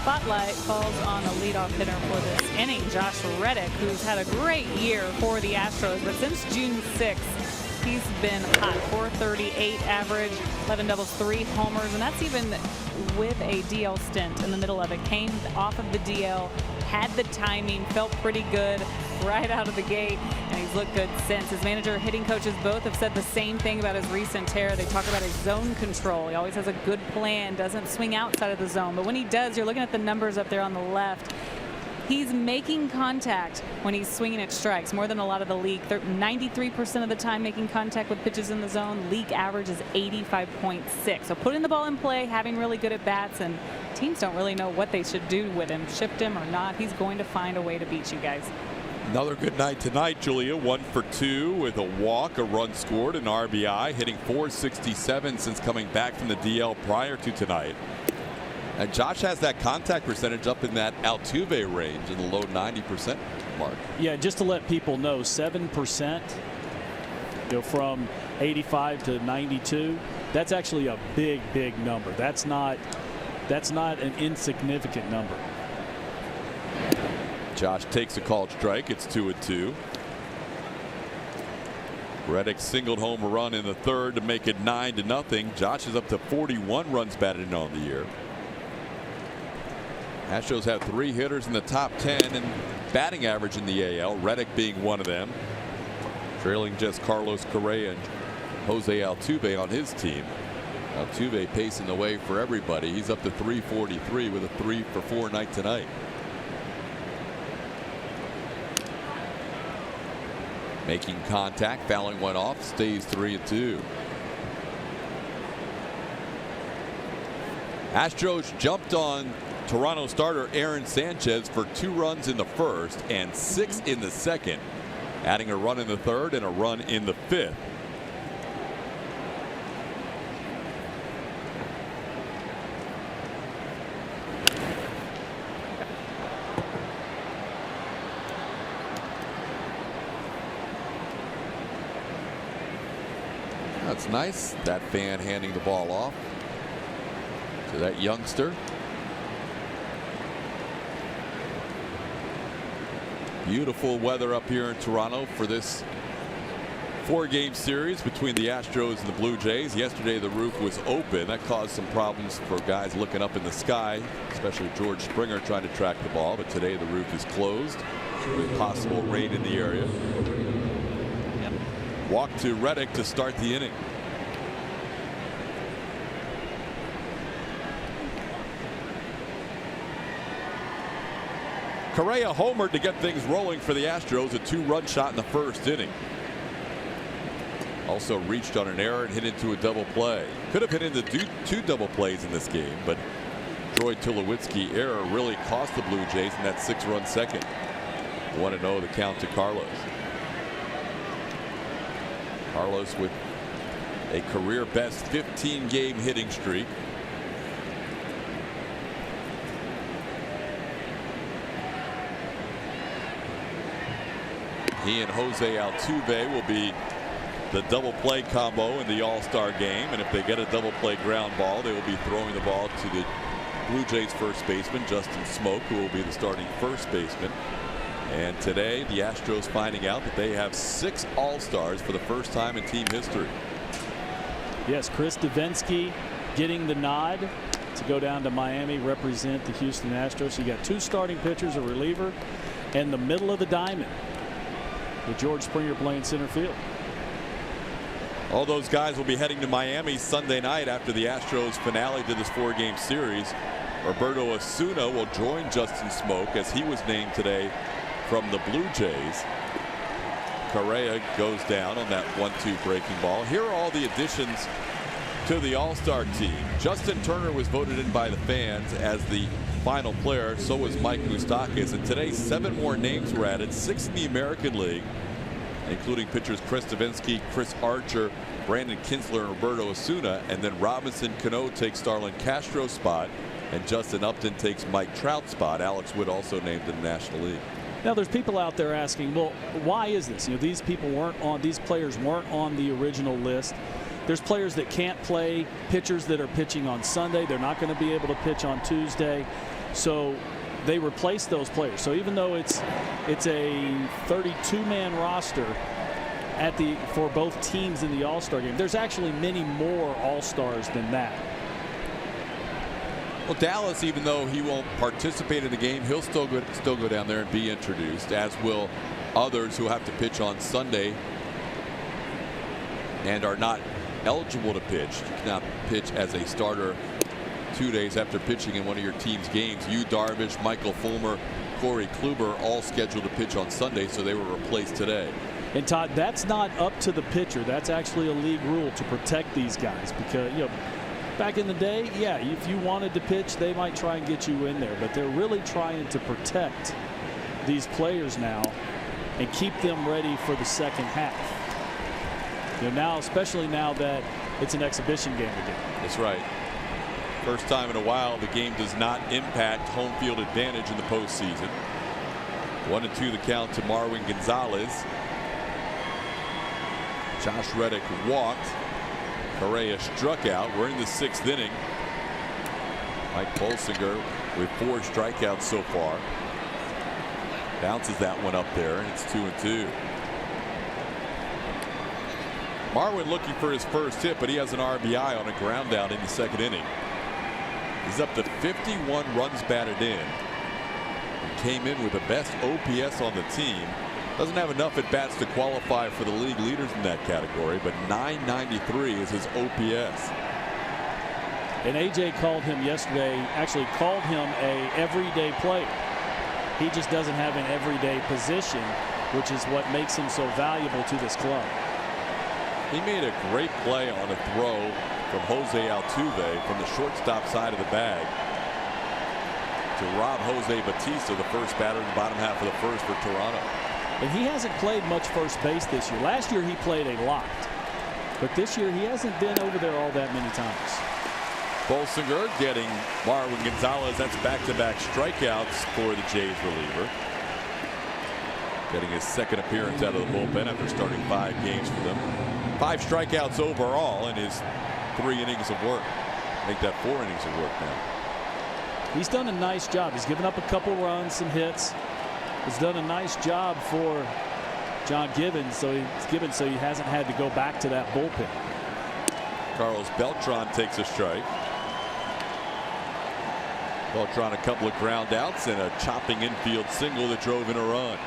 Spotlight falls on the leadoff hitter for this inning, Josh Reddick, who's had a great year for the Astros, but since June 6th, he's been hot. .438 average, 11 doubles, 3 homers, and that's even with a DL stint in the middle of it. Came off of the DL, had the timing, felt pretty good right out of the gate, and he's looked good since. His manager, hitting coaches both have said the same thing about his recent tear. They talk about his zone control. He always has a good plan, doesn't swing outside of the zone, but when he does, you're looking at the numbers up there on the left. He's making contact when he's swinging at strikes, more than a lot of the league. 93% of the time making contact with pitches in the zone. League average is 85.6. So putting the ball in play, having really good at bats, and teams don't really know what they should do with him. Shift him or not, he's going to find a way to beat you guys. Another good night tonight, Julia. 1 for 2 with a walk, a run scored, an RBI, hitting .467 since coming back from the DL prior to tonight. And Josh has that contact percentage up in that Altuve range in the low 90% mark. Yeah, just to let people know, 7%, from 85 to 92. That's actually a big, big number. That's not an insignificant number. Josh takes a called strike. It's 2-2. Reddick singled home a run in the third to make it 9-0. Josh is up to 41 runs batted in on the year. Astros have 3 hitters in the top 10 in batting average in the AL, Reddick being one of them, trailing just Carlos Correa and Jose Altuve on his team. Altuve pacing the way for everybody. He's up to 343 with a 3-for-4 night tonight. Making contact, fouling one off, stays 3-2. Astros jumped on Toronto starter Aaron Sanchez for 2 runs in the first and 6 in the second, adding a run in the third and a run in the fifth. That's nice. That fan handing the ball off to that youngster. Beautiful weather up here in Toronto for this 4-game series between the Astros and the Blue Jays. Yesterday the roof was open. That caused some problems for guys looking up in the sky, especially George Springer trying to track the ball. But today the roof is closed with possible rain in the area. Walk to Reddick to start the inning. Kareah homered to get things rolling for the Astros, a 2-run shot in the first inning. Also reached on an error and hit into a double play. Could have hit into 2 double plays in this game, but Troy Tulowitzki error really cost the Blue Jays in that 6-run second. 1-0 the count to Carlos. Carlos with a career best 15-game hitting streak. He and Jose Altuve will be the double play combo in the All-Star game, and if they get a double play ground ball, they will be throwing the ball to the Blue Jays first baseman Justin Smoke, who will be the starting first baseman. And today the Astros finding out that they have 6 All-Stars for the first time in team history. Yes, Chris Davinsky getting the nod to go down to Miami, represent the Houston Astros. So you got 2 starting pitchers, a reliever, and the middle of the diamond with George Springer playing center field. All those guys will be heading to Miami Sunday night after the Astros finale to this 4-game series. Roberto Osuna will join Justin Smoke as he was named today from the Blue Jays. Kareah goes down on that 1-2 breaking ball. Here are all the additions to the All-Star team. Justin Turner was voted in by the fans as the final player. So was Mike Moustakas. And today 7 more names were added, 6 in the American League, including pitchers Chris Davinsky, Chris Archer, Brandon Kinsler, and Roberto Osuna. And then Robinson Cano takes Starlin Castro's spot, and Justin Upton takes Mike Trout's spot. Alex Wood also named in the National League. Now there's people out there asking, well, why is this? You know, these players weren't on the original list. There's players that can't play, pitchers that are pitching on Sunday. They're not going to be able to pitch on Tuesday. So they replaced those players. So even though it's a 32-man roster for both teams in the All-Star game, there's actually many more All-Stars than that. Well, Dallas, even though he won't participate in the game, he'll still go down there and be introduced, as will others who have to pitch on Sunday and are not eligible to pitch. You cannot pitch as a starter 2 days after pitching in one of your team's games. Yu Darvish, Michael Fulmer, Corey Kluber all scheduled to pitch on Sunday, so they were replaced today. And Todd, that's not up to the pitcher. That's actually a league rule to protect these guys, because back in the day, yeah, if you wanted to pitch, they might try and get you in there, but they're really trying to protect these players now and keep them ready for the second half. Now, especially now that it's an exhibition game again. That's right. First time in a while the game does not impact home field advantage in the postseason. 1-2 the count to Marwin Gonzalez. Josh Reddick walked. Kareah struck out. We're in the 6th inning. Mike Bolsinger with 4 strikeouts so far. Bounces that one up there, and it's 2-2. Marwin looking for his first hit, but he has an RBI on a ground out in the 2nd inning. He's up to 51 runs batted in. He came in with the best OPS on the team. Doesn't have enough at bats to qualify for the league leaders in that category, but 993 is his OPS. And AJ called him yesterday, actually called him a everyday player. He just doesn't have an everyday position, which is what makes him so valuable to this club. He made a great play on a throw from Jose Altuve from the shortstop side of the bag to rob Jose Bautista, the first batter in the bottom half of the first for Toronto. And he hasn't played much first base this year. Last year he played a lot, but this year he hasn't been over there all that many times. Bolsinger getting Marwin Gonzalez. That's back-to-back strikeouts for the Jays reliever. Getting his second appearance out of the bullpen after starting 5 games for them. 5 strikeouts overall in his 3 innings of work. Make that 4 innings of work now. He's done a nice job. He's given up a couple runs, some hits. He's done a nice job for John Gibbons, so he hasn't had to go back to that bullpen. Carlos Beltran takes a strike. Beltran a couple of ground outs and a chopping infield single that drove in a run.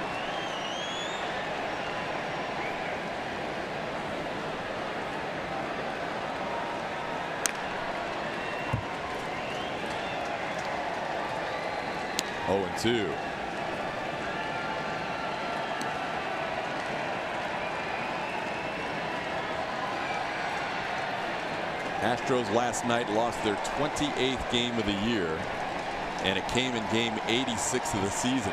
Oh, and 2. Astros last night lost their 28th game of the year, and it came in game 86 of the season.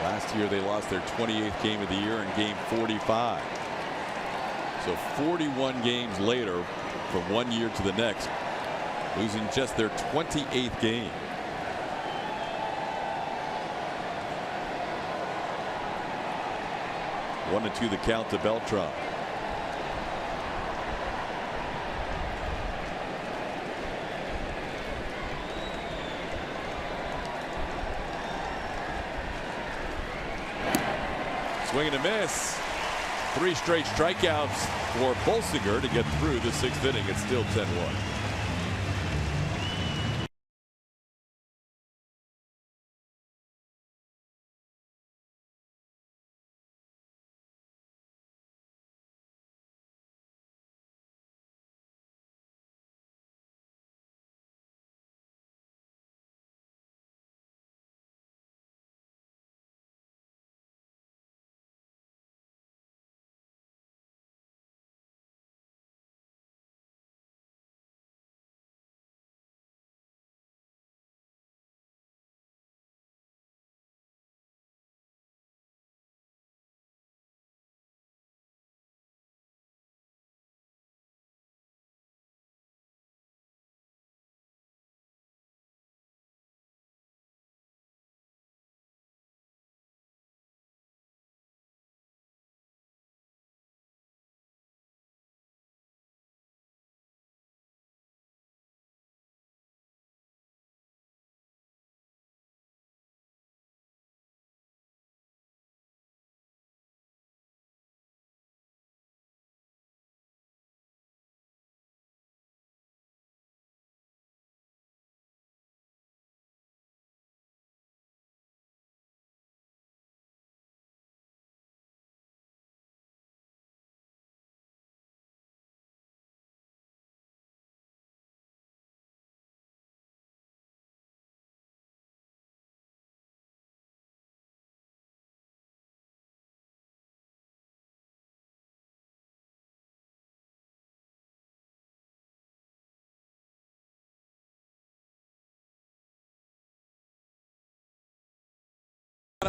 Last year they lost their 28th game of the year in game 45. So 41 games later, from one year to the next, losing just their 28th game. One and 2 the count to Beltran. Swing and a miss. 3 straight strikeouts for Bolsinger to get through the 6th inning. It's still 10-1.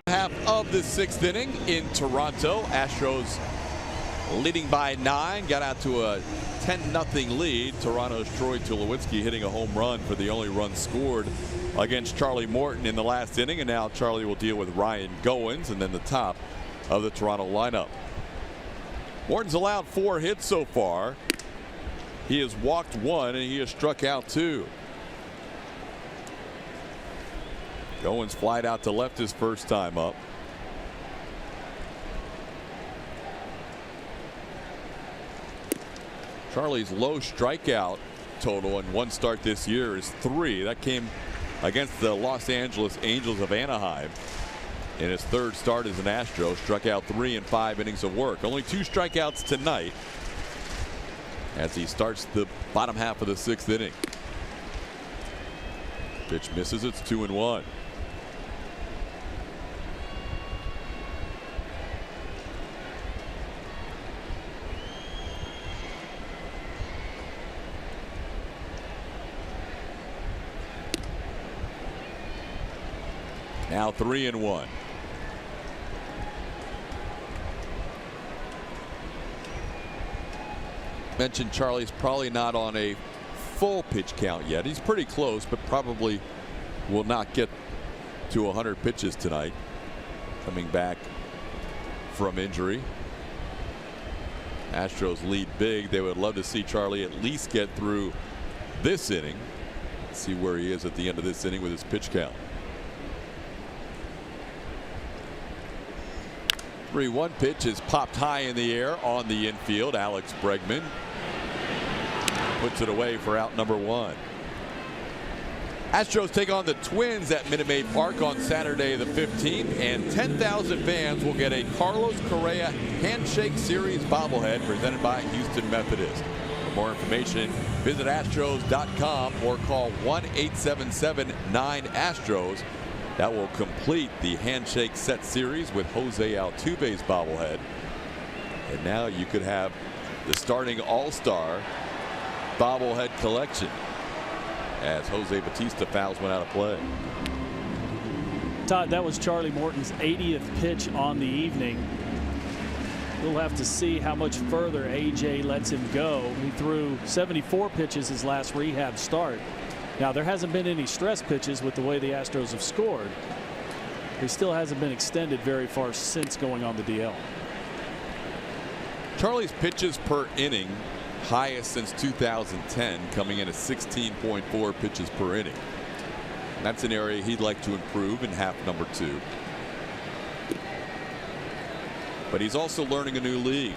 Half of the 6th inning in Toronto. Astros leading by 9. Got out to a 10-0 lead. Toronto's Troy Tulowitzki hitting a home run for the only run scored against Charlie Morton in the last inning. And now Charlie will deal with Ryan Goins and then the top of the Toronto lineup. Morton's allowed 4 hits so far. He has walked 1 and he has struck out 2. Goins flied out to left his first time up. Charlie's low strikeout total in one start this year is 3. That came against the Los Angeles Angels of Anaheim in his 3rd start as an Astro. Struck out 3 in 5 innings of work. Only 2 strikeouts tonight as he starts the bottom half of the 6th inning. Pitch misses. It's 2-1. Now 3-1. Mentioned Charlie's probably not on a full pitch count yet. He's pretty close, but probably will not get to 100 pitches tonight. Coming back from injury. Astros lead big. They would love to see Charlie at least get through this inning. See where he is at the end of this inning with his pitch count. 3-1 pitch is popped high in the air on the infield. Alex Bregman puts it away for out number 1. Astros take on the Twins at Minute Maid Park on Saturday the 15th, and 10,000 fans will get a Carlos Kareah Handshake Series bobblehead presented by Houston Methodist. For more information, visit Astros.com or call 1-877-9-ASTROS. That will complete the Handshake Set Series with Jose Altuve's bobblehead. And now you could have the starting All-Star bobblehead collection as Jose Bautista fouls one out of play. Todd, that was Charlie Morton's 80th pitch on the evening. We'll have to see how much further AJ lets him go. He threw 74 pitches his last rehab start. Now, there hasn't been any stress pitches with the way the Astros have scored. He still hasn't been extended very far since going on the DL. Charlie's pitches per inning highest since 2010, coming in at 16.4 pitches per inning. That's an area he'd like to improve in half number 2. But he's also learning a new league.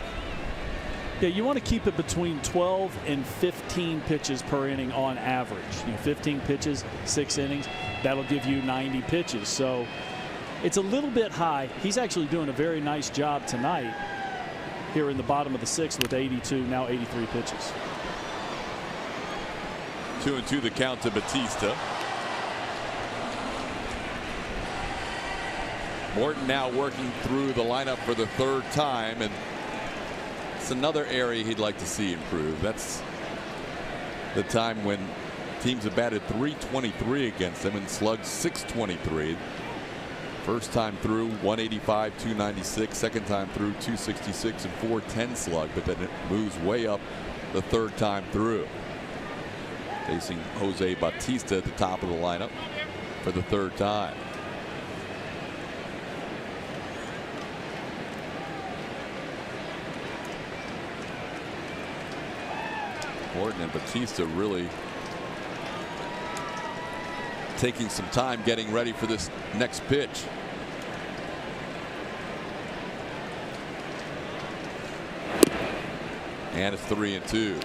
Yeah, you want to keep it between 12 and 15 pitches per inning on average. 15 pitches, 6 innings, that'll give you 90 pitches. So it's a little bit high. He's actually doing a very nice job tonight here in the bottom of the 6th with 82, now 83 pitches. 2-2 the count to Bautista. Morton now working through the lineup for the 3rd time, and it's another area he'd like to see improve. That's the time when teams have batted .323 against them and slugged .623. First time through 185, 296. Second time through 266 and 410 slug, but then it moves way up the 3rd time through. Facing Jose Bautista at the top of the lineup for the 3rd time. Morton and Bautista really taking some time getting ready for this next pitch. And it's 3-2.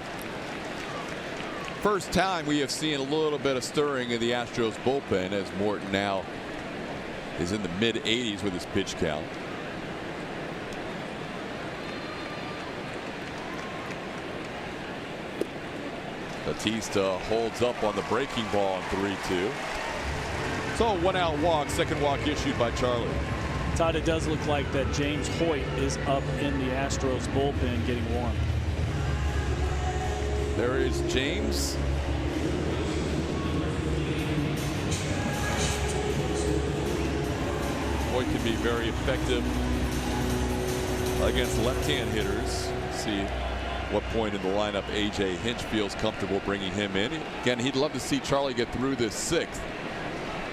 First time we have seen a little bit of stirring in the Astros bullpen as Morton now is in the mid-80s with his pitch count. Bautista holds up on the breaking ball on 3-2. So a 1-out walk, second walk issued by Charlie. Todd, it does look like that James Hoyt is up in the Astros bullpen getting warm. There is James. Hoyt can be very effective against left-hand hitters. See what point in the lineup A.J. Hinch feels comfortable bringing him in. Again, he'd love to see Charlie get through this 6th.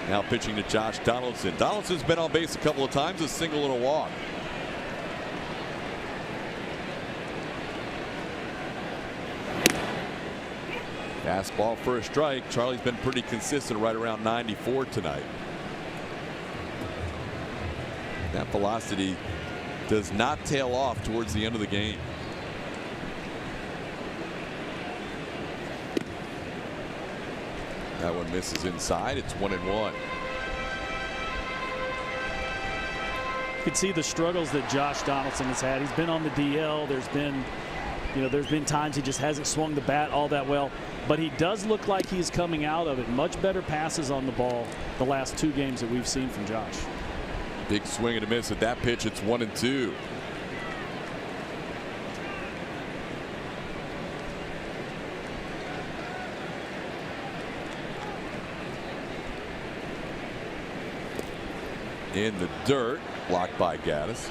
Now pitching to Josh Donaldson. Donaldson's been on base a couple of times, a single and a walk. Fastball for a strike. Charlie's been pretty consistent right around 94 tonight. That velocity does not tail off towards the end of the game. That one misses inside. It's 1-1. You can see the struggles that Josh Donaldson has had. He's been on the DL. There's been times he just hasn't swung the bat all that well, but he does look like he's coming out of it. Much better passes on the ball the last 2 games that we've seen from Josh. Big swing and a miss at that pitch. It's 1-2. In the dirt, blocked by Gattis.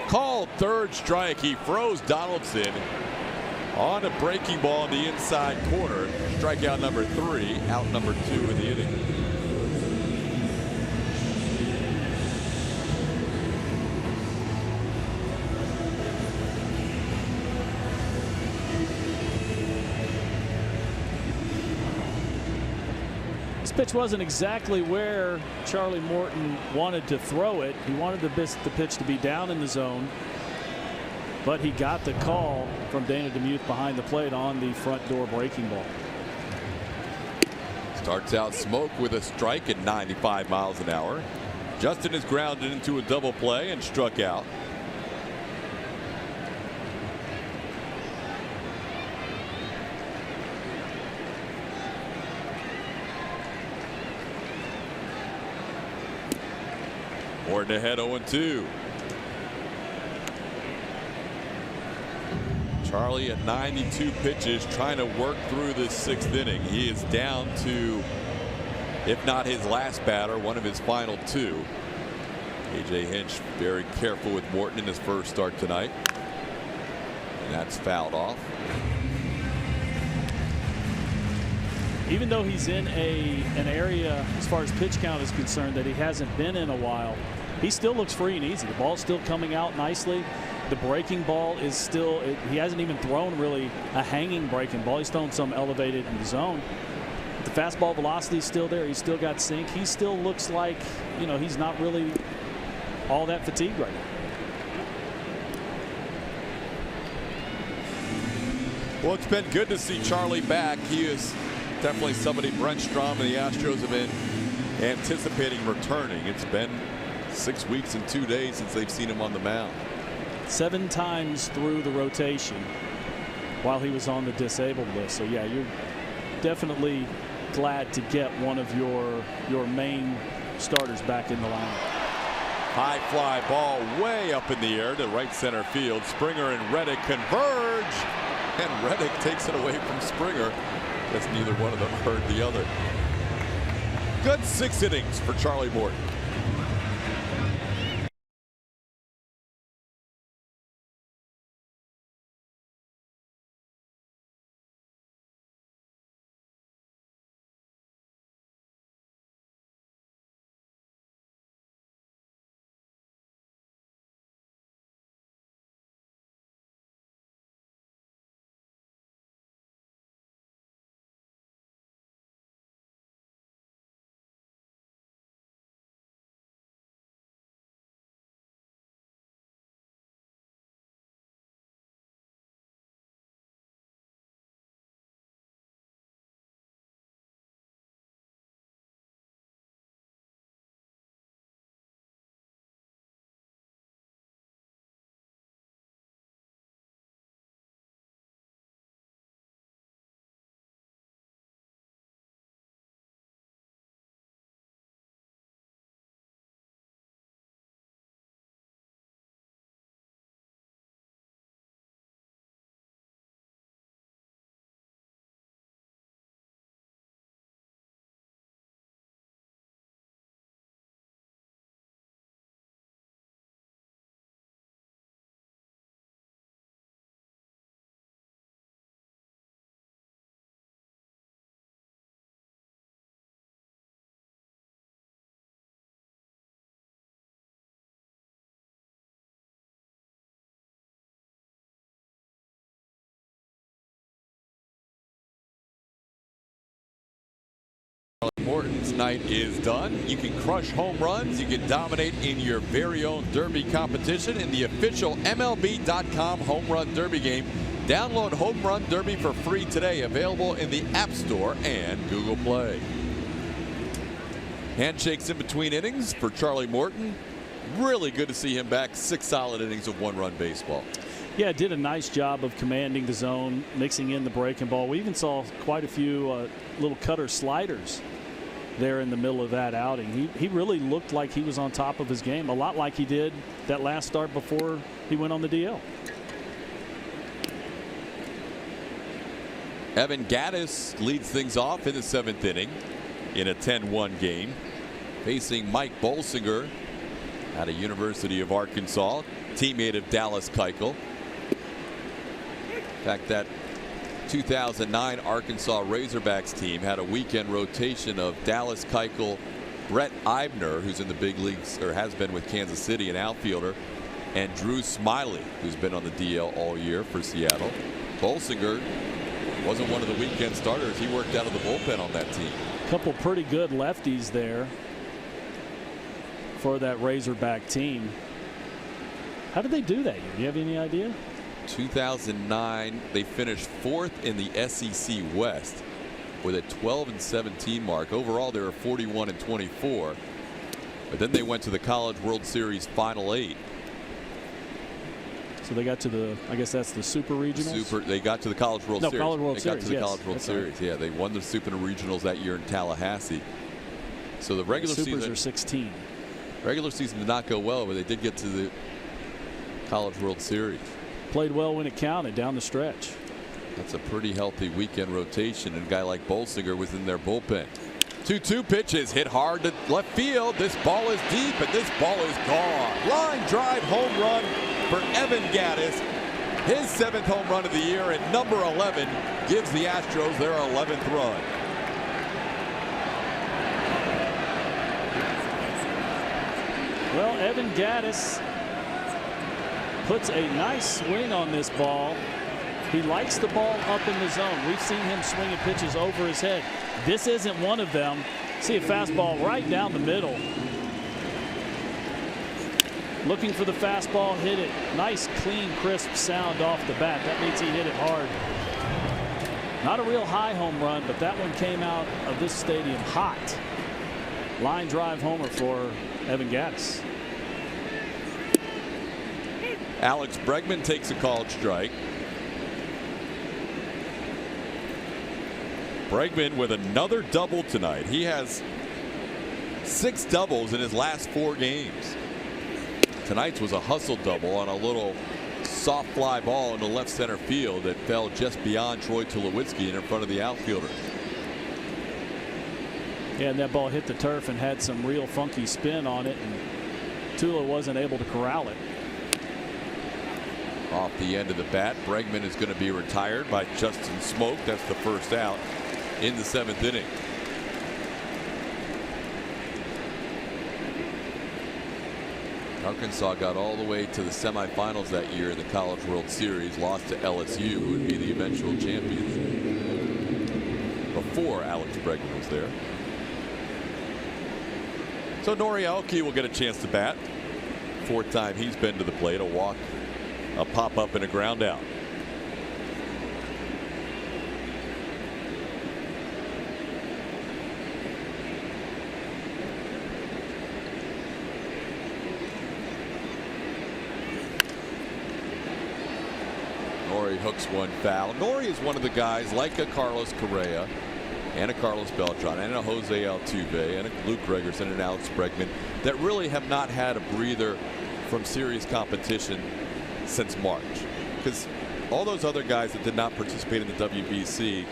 Called third strike. He froze Donaldson on a breaking ball in the inside corner. Strikeout number 3, out number 2 in the inning. This pitch wasn't exactly where Charlie Morton wanted to throw it. He wanted the pitch to be down in the zone, but he got the call from Dana DeMuth behind the plate on the front door breaking ball. Starts out Smoke with a strike at 95 miles an hour. Justin is grounded into a double play and struck out. Morton ahead 0-2. Charlie at 92 pitches trying to work through this 6th inning. He is down to, if not his last batter, one of his final 2. A.J. Hinch very careful with Morton in his first start tonight. And that's fouled off. Even though he's in an area as far as pitch count is concerned that he hasn't been in a while, he still looks free and easy. The ball's still coming out nicely. The breaking ball is still, he hasn't even thrown really a hanging breaking ball. He's thrown some elevated in the zone. But the fastball velocity is still there. He's still got sink. He still looks like, he's not really all that fatigued right now. Well, it's been good to see Charlie back. He is definitely somebody Brent Strom and the Astros have been anticipating returning. It's been 6 weeks and 2 days since they've seen him on the mound. 7 times through the rotation while he was on the disabled list. So yeah, you're definitely glad to get one of your main starters back in the lineup. High fly ball way up in the air to right center field. Springer and Reddick converge, and Reddick takes it away from Springer. Guess neither one of them heard the other. Good 6 innings for Charlie Morton. Morton's night is done. You can crush home runs. You can dominate in your very own Derby competition in the official MLB.com Home Run Derby game. Download Home Run Derby for free today. Available in the App Store and Google Play. Handshakes in between innings for Charlie Morton. Really good to see him back. 6 solid innings of one-run baseball. Yeah, did a nice job of commanding the zone, mixing in the breaking ball. We even saw quite a few little cutter sliders there in the middle of that outing. He really looked like he was on top of his game, a lot like he did that last start before he went on the DL. Evan Gattis leads things off in the 7th inning in a 10-1 game, facing Mike Bolsinger out of University of Arkansas, teammate of Dallas Keuchel. In fact, that 2009 Arkansas Razorbacks team had a weekend rotation of Dallas Keuchel, Brett Eibner, who's in the big leagues or has been with Kansas City, an outfielder, and Drew Smiley, who's been on the DL all year for Seattle. Bolsinger wasn't one of the weekend starters. He worked out of the bullpen on that team. A couple pretty good lefties there for that Razorback team. How did they do that? Do you have any idea? 2009, they finished 4th in the SEC West with a 12-17 mark. Overall, they were 41-24. But then they went to the College World Series Final 8. So they got to the, I guess that's the Super Regionals? They got to the College World Series. College World they Series, got to the yes. College World That's Series. right. Yeah, they won the Super Regionals that year in Tallahassee. So the regular Supers season. are 16. Regular season did not go well, but they did get to the College World Series. Played well when it counted down the stretch. That's a pretty healthy weekend rotation, and a guy like Bolsinger was in their bullpen. 2-2 pitches hit hard to left field. This ball is deep, and this ball is gone. Line drive home run for Evan Gattis. His 7th home run of the year, and number 11 gives the Astros their 11th run. Well, Evan Gattis puts a nice swing on this ball. He likes the ball up in the zone. We've seen him swinging pitches over his head. This isn't one of them. See a fastball right down the middle. Looking for the fastball, hit it. Nice, clean, crisp sound off the bat. That means he hit it hard. Not a real high home run, but that one came out of this stadium hot. Line drive homer for Evan Gattis. Alex Bregman takes a called strike. Bregman with another double tonight. He has 6 doubles in his last 4 games. Tonight's was a hustle double on a little soft fly ball in the left center field that fell just beyond Troy Tulowitzki and in front of the outfielder. Yeah, and that ball hit the turf and had some real funky spin on it, and Tula wasn't able to corral it. Off the end of the bat, Bregman is going to be retired by Justin Smoke. That's the first out in the 7th inning. Arkansas got all the way to the semifinals that year in the College World Series, lost to LSU, who would be the eventual champions, before Alex Bregman was there. So Nori Aoki will get a chance to bat. 4th time he's been to the plate. A walk, a pop up, and a ground out. Nori hooks one foul. Nori is one of the guys like a Carlos Kareah and a Carlos Beltran and a Jose Altuve and a Luke Gregerson and Alex Bregman that really have not had a breather from serious competition since March. Because all those other guys that did not participate in the WBC,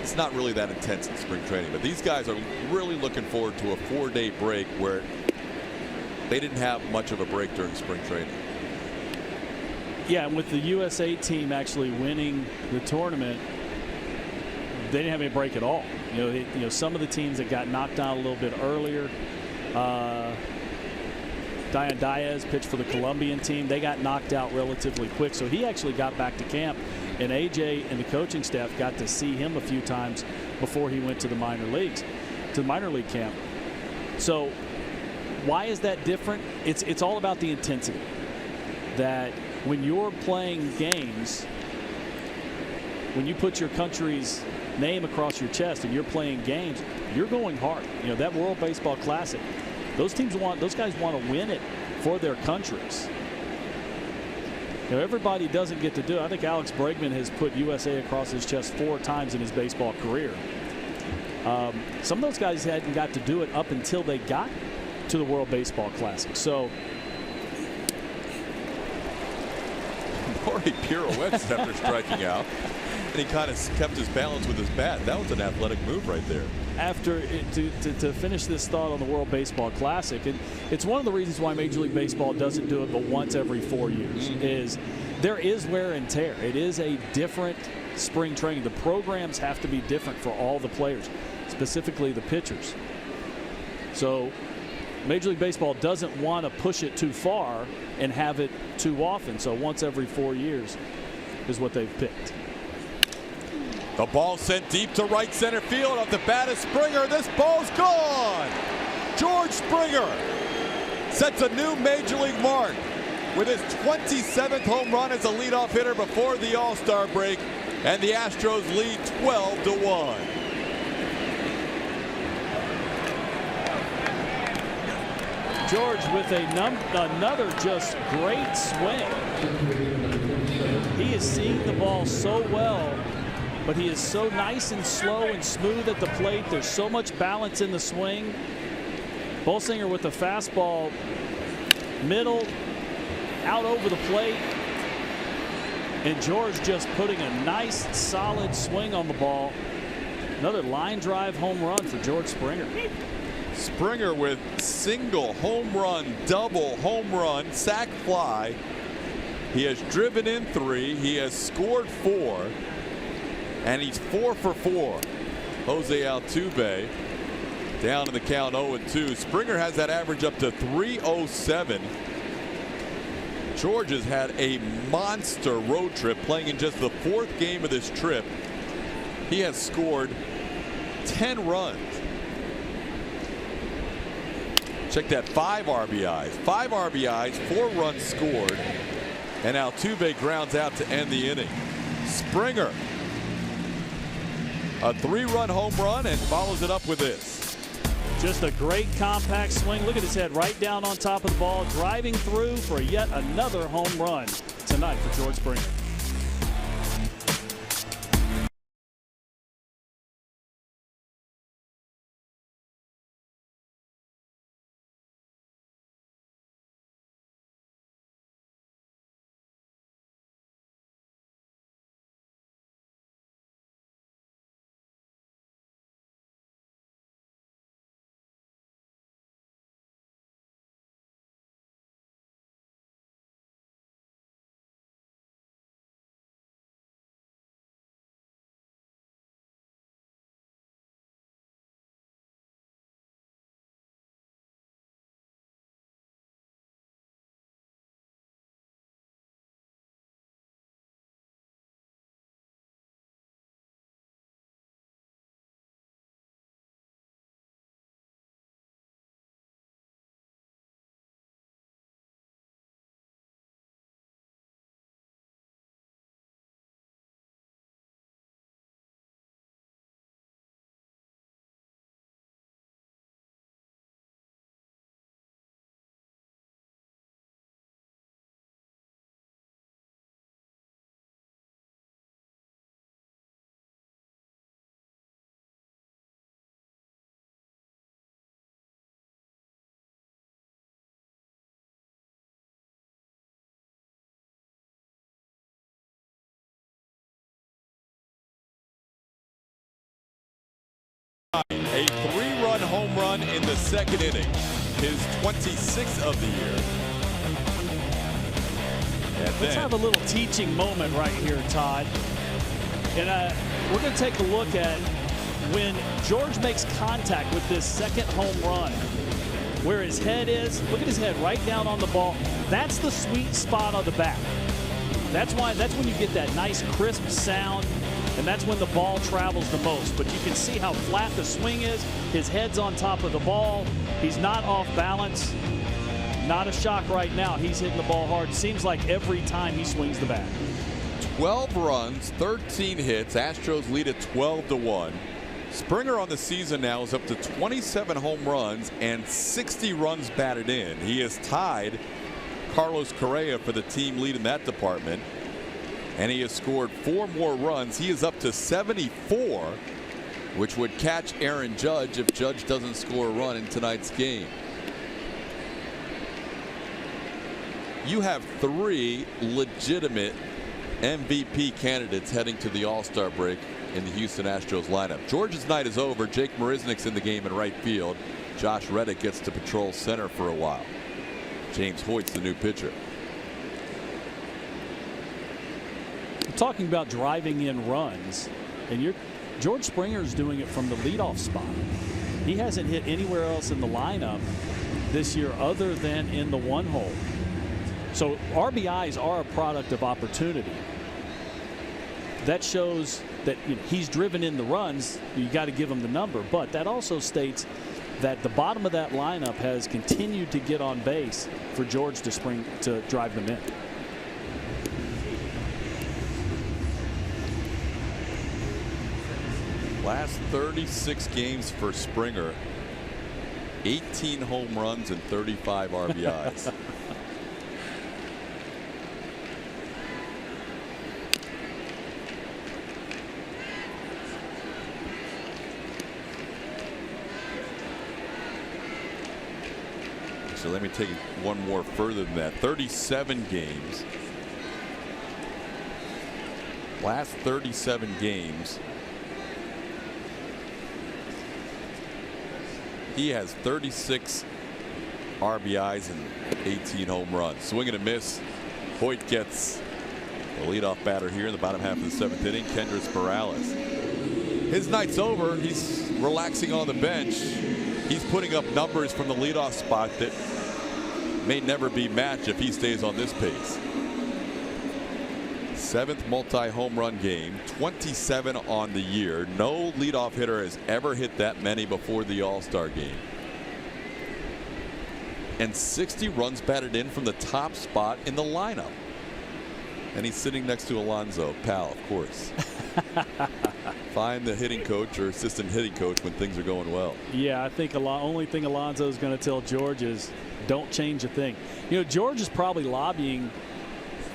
it's not really that intense in spring training. But these guys are really looking forward to a 4-day break where they didn't have much of a break during spring training. Yeah, and with the USA team actually winning the tournament, they didn't have any break at all. You know, some of the teams that got knocked out a little bit earlier, Dian Diaz pitched for the Colombian team. They got knocked out relatively quick, so he actually got back to camp, and AJ and the coaching staff got to see him a few times before he went to the minor leagues. to minor league camp. So why is that different? It's all about the intensity. That when you're playing games, when you put your country's name across your chest and you're playing games, you're going hard. You know, that World Baseball Classic, those guys want to win it for their countries. You know, everybody doesn't get to do it. I think Alex Bregman has put USA across his chest 4 times in his baseball career. Some of those guys hadn't got to do it up until they got to the World Baseball Classic. So Corey pirouettes after striking out, and he kind of kept his balance with his bat. That was an athletic move right there. After to finish this thought on the World Baseball Classic, and it's one of the reasons why Major League Baseball doesn't do it but once every 4 years, is there is wear and tear. It is a different spring training. The programs have to be different for all the players, specifically the pitchers. So Major League Baseball doesn't want to push it too far and have it too often. So once every 4 years is what they've picked. The ball sent deep to right center field. Off the bat of Springer. This ball's gone. George Springer sets a new Major League mark with his 27th home run as a leadoff hitter before the All-Star break, and the Astros lead 12-1. George with another just great swing. He is seeing the ball so well, but he is so nice and slow and smooth at the plate. There's so much balance in the swing. Bolsinger with the fastball, middle, out over the plate. And George just putting a nice, solid swing on the ball. Another line drive home run for George Springer. Springer with single, home run, double, home run, sac fly. He has driven in 3. He has scored 4. And he's 4 for 4. Jose Altuve down in the count 0-2. Springer has that average up to 307. George has had a monster road trip, playing in just the 4th game of this trip. He has scored 10 runs. Check that, 5 RBIs. 5 RBIs, 4 runs scored. And Altuve grounds out to end the inning. Springer, a 3-run home run, and follows it up with this. Just a great compact swing. Look at his head right down on top of the ball, driving through for yet another home run tonight for George Springer. A 3-run home run in the 2nd inning, his 26th of the year. And let's have a little teaching moment right here, Todd. And we're going to take a look at when George makes contact with this 2nd home run, where his head is. Look at his head right down on the ball. That's the sweet spot of the bat. That's when you get that nice crisp sound. and that's when the ball travels the most. But you can see how flat the swing is. His head's on top of the ball. He's not off balance. Not a shock right now. He's hitting the ball hard. Seems like every time he swings the bat. 12 runs, 13 hits. Astros lead at 12-1. Springer on the season now is up to 27 home runs and 60 runs batted in. He has tied Carlos Kareah for the team lead in that department, and he has scored 4 more runs. He is up to 74, which would catch Aaron Judge if Judge doesn't score a run in tonight's game. You have 3 legitimate MVP candidates heading to the All-Star break in the Houston Astros lineup. George's night is over. Jake Marisnick's in the game in right field. Josh Reddick gets to patrol center for a while. James Hoyt's the new pitcher. We're talking about driving in runs, and George Springer's doing it from the leadoff spot. He hasn't hit anywhere else in the lineup this year other than in the 1 hole. So RBIs are a product of opportunity. That shows that he's driven in the runs. You got to give him the number, but that also states that the bottom of that lineup has continued to get on base for George to drive them in. Last 36 games for Springer, 18 home runs and 35 RBIs. So let me take it one more further than that. 37 games. Last 37 games, he has 36 RBIs and 18 home runs. Swing and a miss. Hoyt gets the leadoff batter here in the bottom half of the 7th inning, Kendrys Morales. His night's over. He's relaxing on the bench. He's putting up numbers from the leadoff spot that may never be matched if he stays on this pace. 7th multi-home run game, 27 on the year. No leadoff hitter has ever hit that many before the All-Star game. And 60 runs batted in from the top spot in the lineup. And he's sitting next to Alonso, pal, of course. Find the hitting coach or assistant hitting coach when things are going well. Yeah, I think the only thing Alonso is going to tell George is don't change a thing. George is probably lobbying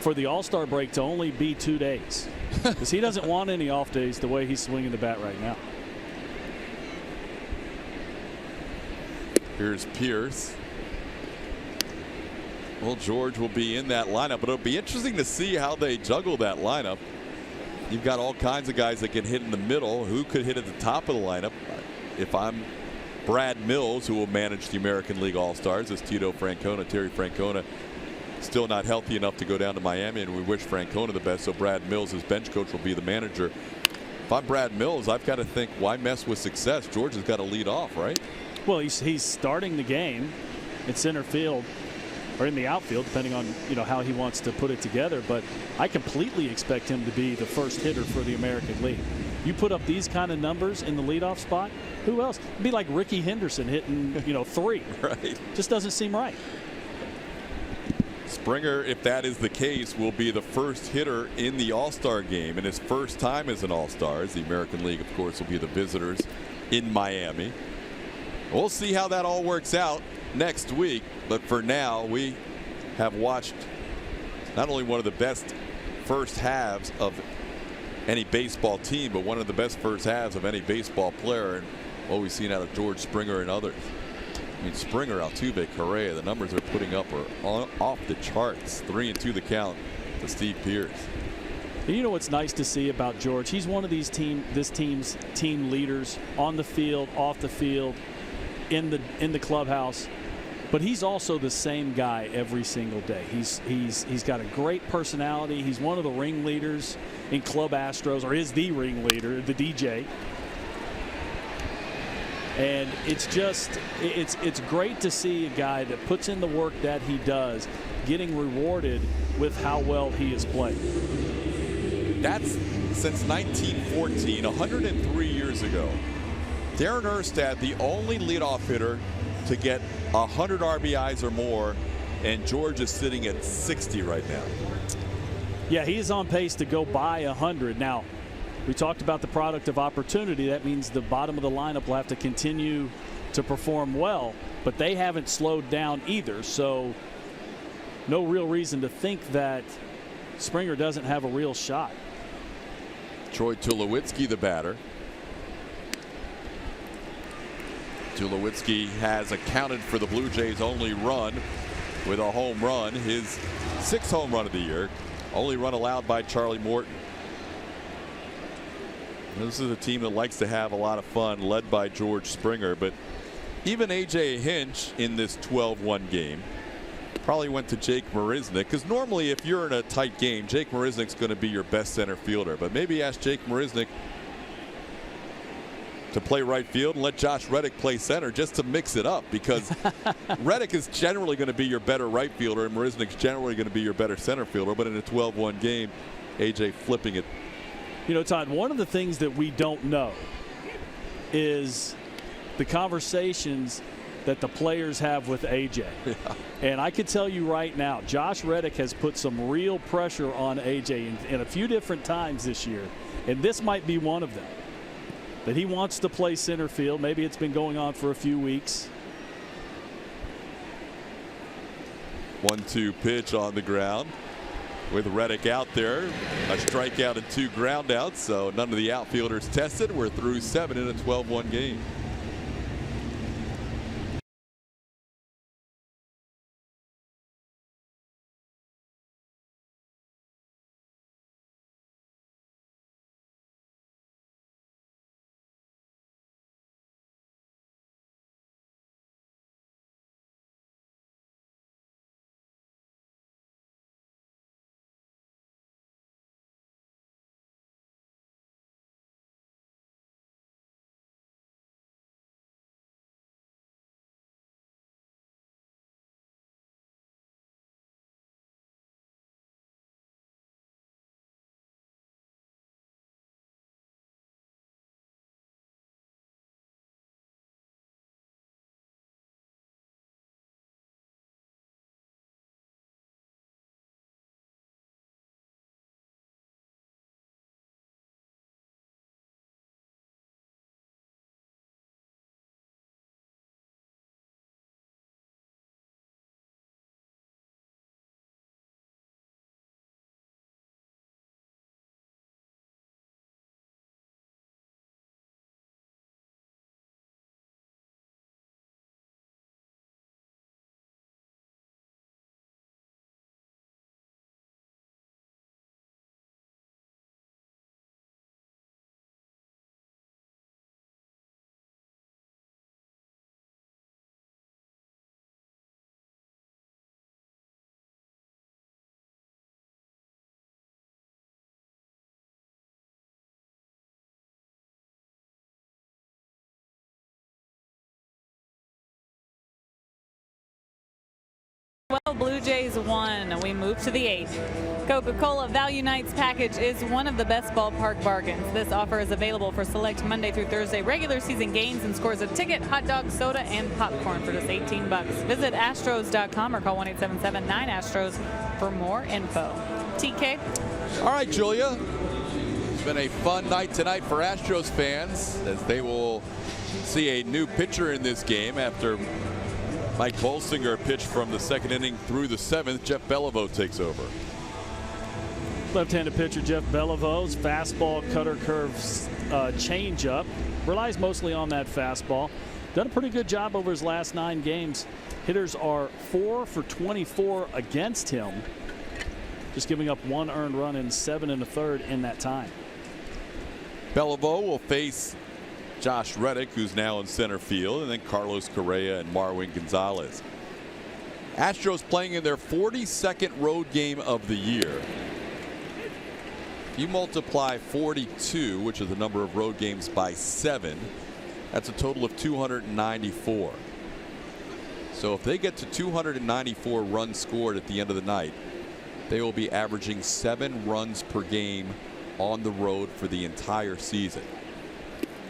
for the All-Star break to only be 2 days because he doesn't want any off days the way he's swinging the bat right now. Here's Pierce. Well, George will be in that lineup, but it'll be interesting to see how they juggle that lineup. You've got all kinds of guys that can hit in the middle. Who could hit at the top of the lineup? If I'm Brad Mills, who will manage the American League All-Stars, as Tito Francona, Terry Francona, still not healthy enough to go down to Miami, and we wish Francona the best. So Brad Mills, his bench coach, will be the manager. If I'm Brad Mills, I've got to think, why mess with success? George has got to lead off, right? Well, he's starting the game in center field or in the outfield, depending on how he wants to put it together. But I completely expect him to be the first hitter for the American League. You put up these kind of numbers in the leadoff spot, who else? It'd be like Ricky Henderson hitting 3. Right. Just doesn't seem right. Springer, if that is the case, will be the first hitter in the All-Star game and his first time as an All-Star. The American League, of course, will be the visitors in Miami. We'll see how that all works out next week, but for now we have watched not only one of the best first halves of any baseball team, but one of the best first halves of any baseball player, and what we've seen out of George Springer and others. I mean, Springer, Altuve, Kareah, the numbers they're putting up are off the charts. 3-2 the count to Steve Pierce. And you know what's nice to see about George? He's one of this team's team leaders on the field, off the field, in the clubhouse. But he's also the same guy every single day. He's got a great personality. He's one of the ringleaders in Club Astros, or is the ringleader, the DJ. And it's great to see a guy that puts in the work that he does getting rewarded with how well he is playing. That's since 1914, 103 years ago. Darren Erstad, the only leadoff hitter to get 100 RBIs or more, and George is sitting at 60 right now. Yeah, he's on pace to go by 100. Now, we talked about the product of opportunity. That means the bottom of the lineup will have to continue to perform well, but they haven't slowed down either. So no real reason to think that Springer doesn't have a real shot. Troy Tulowitzki, the batter. Tulowitzki has accounted for the Blue Jays' only run with a home run, his 6th home run of the year. Only run allowed by Charlie Morton. This is a team that likes to have a lot of fun, led by George Springer. But even A.J. Hinch in this 12-1 game probably went to Jake Marisnick, because normally if you're in a tight game, Jake Marisnick's going to be your best center fielder. But maybe ask Jake Marisnick to play right field and let Josh Reddick play center just to mix it up, because Reddick is generally going to be your better right fielder and Marisnick's generally going to be your better center fielder. But in a 12-1 game, A.J. flipping it. You know, Todd, one of the things that we don't know is the conversations that the players have with AJ. Yeah. And I can tell you right now, Josh Reddick has put some real pressure on AJ in a few different times this year, and this might be one of them. That he wants to play center field. Maybe it's been going on for a few weeks. 1-2 pitch on the ground with Reddick out there. A strikeout and 2 groundouts, so none of the outfielders tested. We're through 7 in a 12-1 game. Well, Blue Jays won, and we move to the 8th. Coca-Cola Value Nights package is one of the best ballpark bargains. This offer is available for select Monday through Thursday regular season games and scores a ticket, hot dog, soda, and popcorn for just $18. Visit Astros.com or call 1-877-9-ASTROS for more info. TK? All right, Julia. It's been a fun night tonight for Astros fans, as they will see a new pitcher in this game after Mike Bolsinger pitched from the 2nd inning through the 7th. Jeff Beliveau takes over. Left-handed pitcher Jeff Beliveau's fastball, cutter curve, changeup. Relies mostly on that fastball. Done a pretty good job over his last 9 games. Hitters are 4 for 24 against him. Just giving up 1 earned run in 7 1/3 in that time. Beliveau will face Josh Reddick, who's now in center field, and then Carlos Correa and Marwin Gonzalez. Astros playing in their 42nd road game of the year. If you multiply 42, which is the number of road games, by 7, that's a total of 294. So if they get to 294 runs scored at the end of the night, they will be averaging 7 runs per game on the road for the entire season.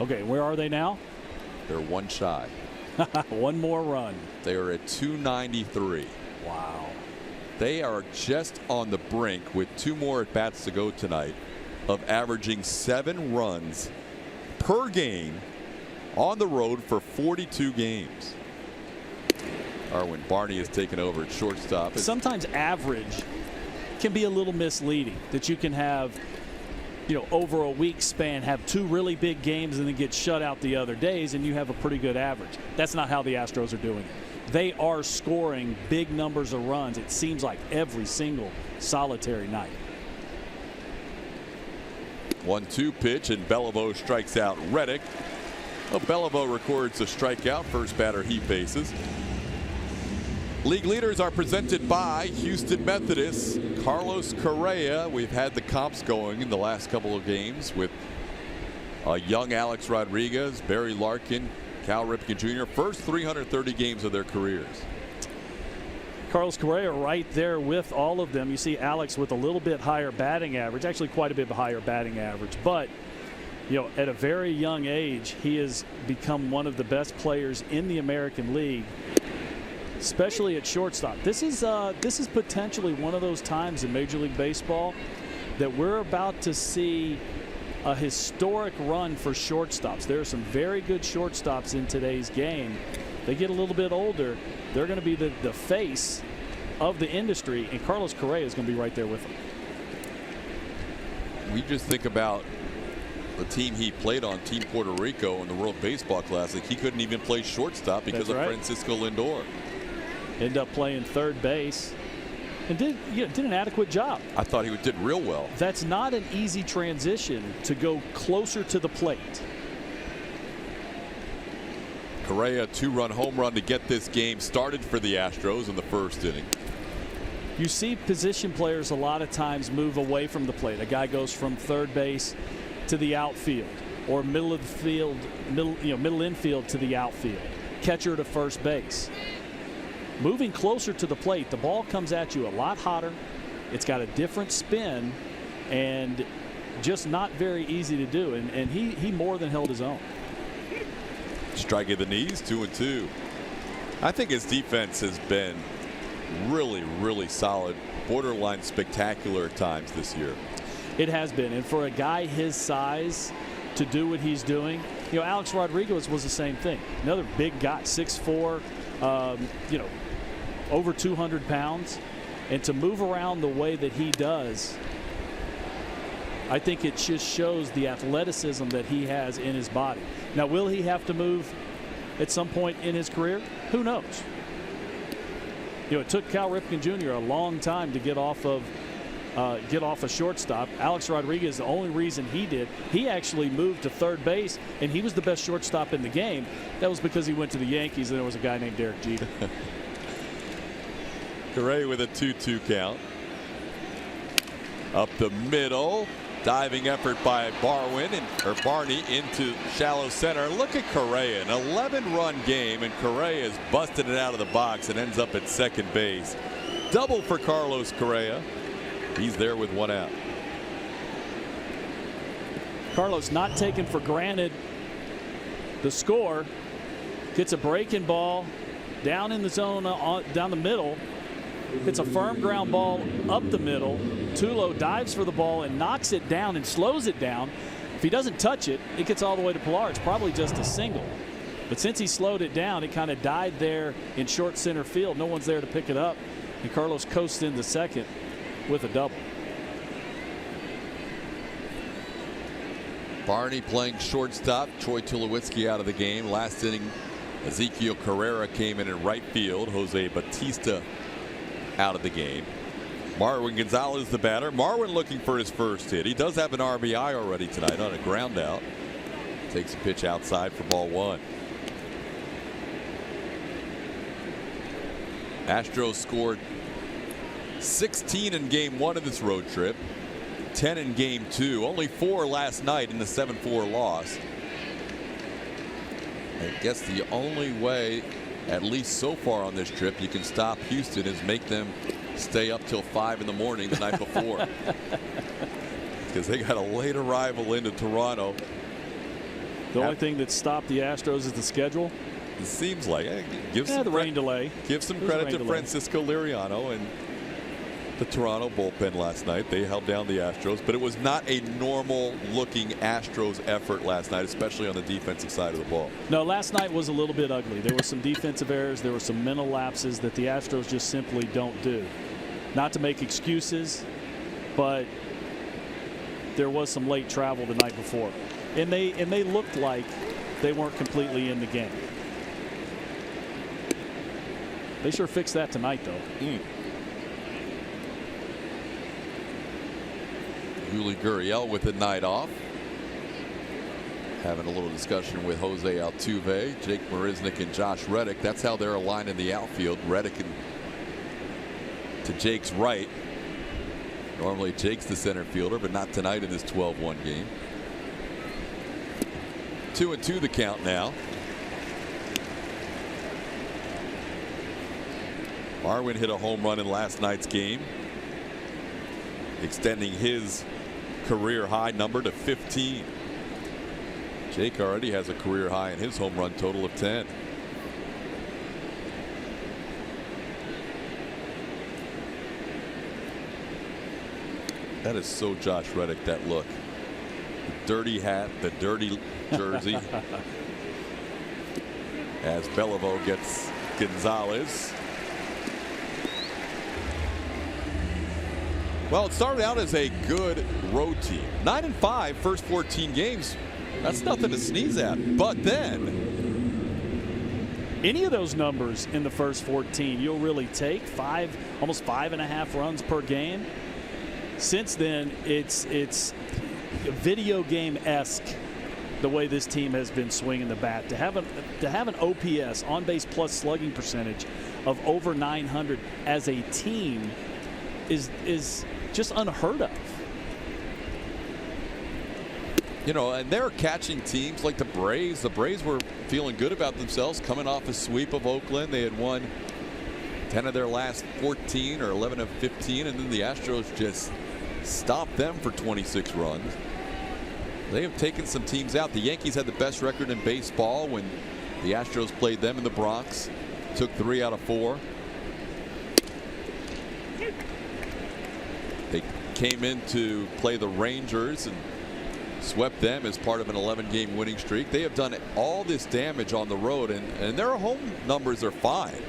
Okay, where are they now? They're one shy. One more run. They are at 293. Wow. They are just on the brink, with 2 more at bats to go tonight, of averaging 7 runs per game on the road for 42 games. When Barney has taken over at shortstop. Sometimes average can be a little misleading, that you can have, over a week span, have 2 really big games and then get shut out the other days and you have a pretty good average. That's not how the Astros are doing it. They are scoring big numbers of runs, it seems like, every single solitary night. 1-2 pitch, and Beliveau strikes out Reddick. Beliveau records a strikeout. First batter he faces. League leaders are presented by Houston Methodist. Carlos Kareah. We've had the comps going in the last couple of games with young Alex Rodriguez, Barry Larkin, Cal Ripken Jr. First 330 games of their careers. Carlos Correa right there with all of them. You see Alex with a little bit higher batting average, actually quite a bit higher batting average, but at a very young age he has become one of the best players in the American League, especially at shortstop. This is potentially one of those times in Major League Baseball that we're about to see a historic run for shortstops. There are some very good shortstops in today's game. They get a little bit older, they're going to be the face of the industry, and Carlos Correa is going to be right there with them. We just think about the team he played on, Team Puerto Rico, in the World Baseball Classic. He couldn't even play shortstop because of Francisco Lindor. Ended up playing third base and did an adequate job. I thought he did real well. That's not an easy transition to go closer to the plate. Correa, 2-run home run to get this game started for the Astros in the first inning. You see position players a lot of times move away from the plate. A guy goes from third base to the outfield, or middle of the field, middle infield to the outfield, catcher to first base. Moving closer to the plate, the ball comes at you a lot hotter. It's got a different spin and just not very easy to do. And he more than held his own. Strike at the knees, 2-2. I think his defense has been really, really solid, borderline spectacular at times this year. It has been, and for a guy his size to do what he's doing, Alex Rodriguez was the same thing. Another big guy, 6'4", over 200 pounds, and to move around the way that he does, I think it just shows the athleticism that he has in his body. Now, will he have to move at some point in his career? Who knows? It took Cal Ripken Jr. a long time to get off a shortstop. Alex Rodriguez, the only reason he did, he actually moved to third base, and he was the best shortstop in the game. That was because he went to the Yankees, and there was a guy named Derek Jeter. Kareah with a 2-2 count. Up the middle. Diving effort by Barney into shallow center. Look at Kareah, an 11-run game, and Kareah has busted it out of the box and ends up at second base. Double for Carlos Correa. He's there with 1 out. Carlos not taken for granted the score. Gets a breaking ball down in the zone, down the middle. It's a firm ground ball up the middle. Tulo dives for the ball and knocks it down and slows it down. If he doesn't touch it, it gets all the way to Pilar. It's probably just a single. But since he slowed it down, it kind of died there in short center field. No one's there to pick it up. And Carlos coasts into second with a double. Barney playing shortstop. Troy Tulowitzki out of the game. Last inning, Ezequiel Carrera came in right field. Jose Batista out of the game. Marwin Gonzalez the batter. Marwin looking for his first hit. He does have an RBI already tonight on a ground out. Takes a pitch outside for ball 1. Astros scored 16 in game 1 of this road trip, 10 in game 2, only 4 last night in the 7-4 loss. I guess the only way, at least so far on this trip, you can stop Houston is make them stay up till 5 in the morning the night before. because they got a late arrival into Toronto. The only thing that stopped the Astros is the schedule. It seems like the rain delay. Give some credit to Francisco Liriano and the Toronto bullpen last night. They held down the Astros, but it was not a normal looking Astros effort last night, especially on the defensive side of the ball. No, last night was a little bit ugly. There were some defensive errors. There were some mental lapses that the Astros just simply don't do. Not to make excuses, but there was some late travel the night before. And they looked like they weren't completely in the game. They sure fixed that tonight, though. Yuli Gurriel with the night off. Having a little discussion with Jose Altuve, Jake Marisnick, and Josh Reddick. That's how they're aligned in the outfield. Reddick to Jake's right. Normally Jake's the center fielder, but not tonight in this 12-1 game. 2-2 the count now. Marwin hit a home run in last night's game, extending his career high number to 15. Jake already has a career high in his home run total of 10. That is so Josh Reddick, that look. The dirty hat, the dirty jersey. As Beliveau gets Gonzalez. Well, it started out as a good road team. 9-5 first 14 games. That's nothing to sneeze at. But then any of those numbers in the first 14 you'll really take. Almost 5.5 runs per game. Since then it's video game-esque the way this team has been swinging the bat. To have an OPS, on base plus slugging percentage, of over 900 as a team is just unheard of. You know, and they're catching teams like the Braves. The Braves were feeling good about themselves coming off a sweep of Oakland. They had won 10 of their last 14 or 11 of 15, and then the Astros just stopped them for 26 runs. They have taken some teams out. The Yankees had the best record in baseball when the Astros played them in the Bronx. Took 3 out of 4. They came in to play the Rangers and swept them as part of an 11-game winning streak. They have done all this damage on the road, and their home numbers are fine.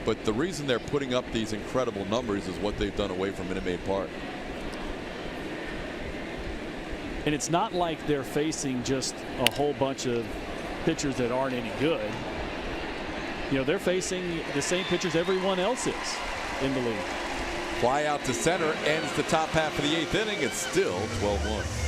But the reason they're putting up these incredible numbers is what they've done away from Minute Maid Park. And it's not like they're facing just a whole bunch of pitchers that aren't any good. You know, they're facing the same pitchers everyone else is in the league. Fly out to center, ends the top half of the 8th inning. It's still 12-1.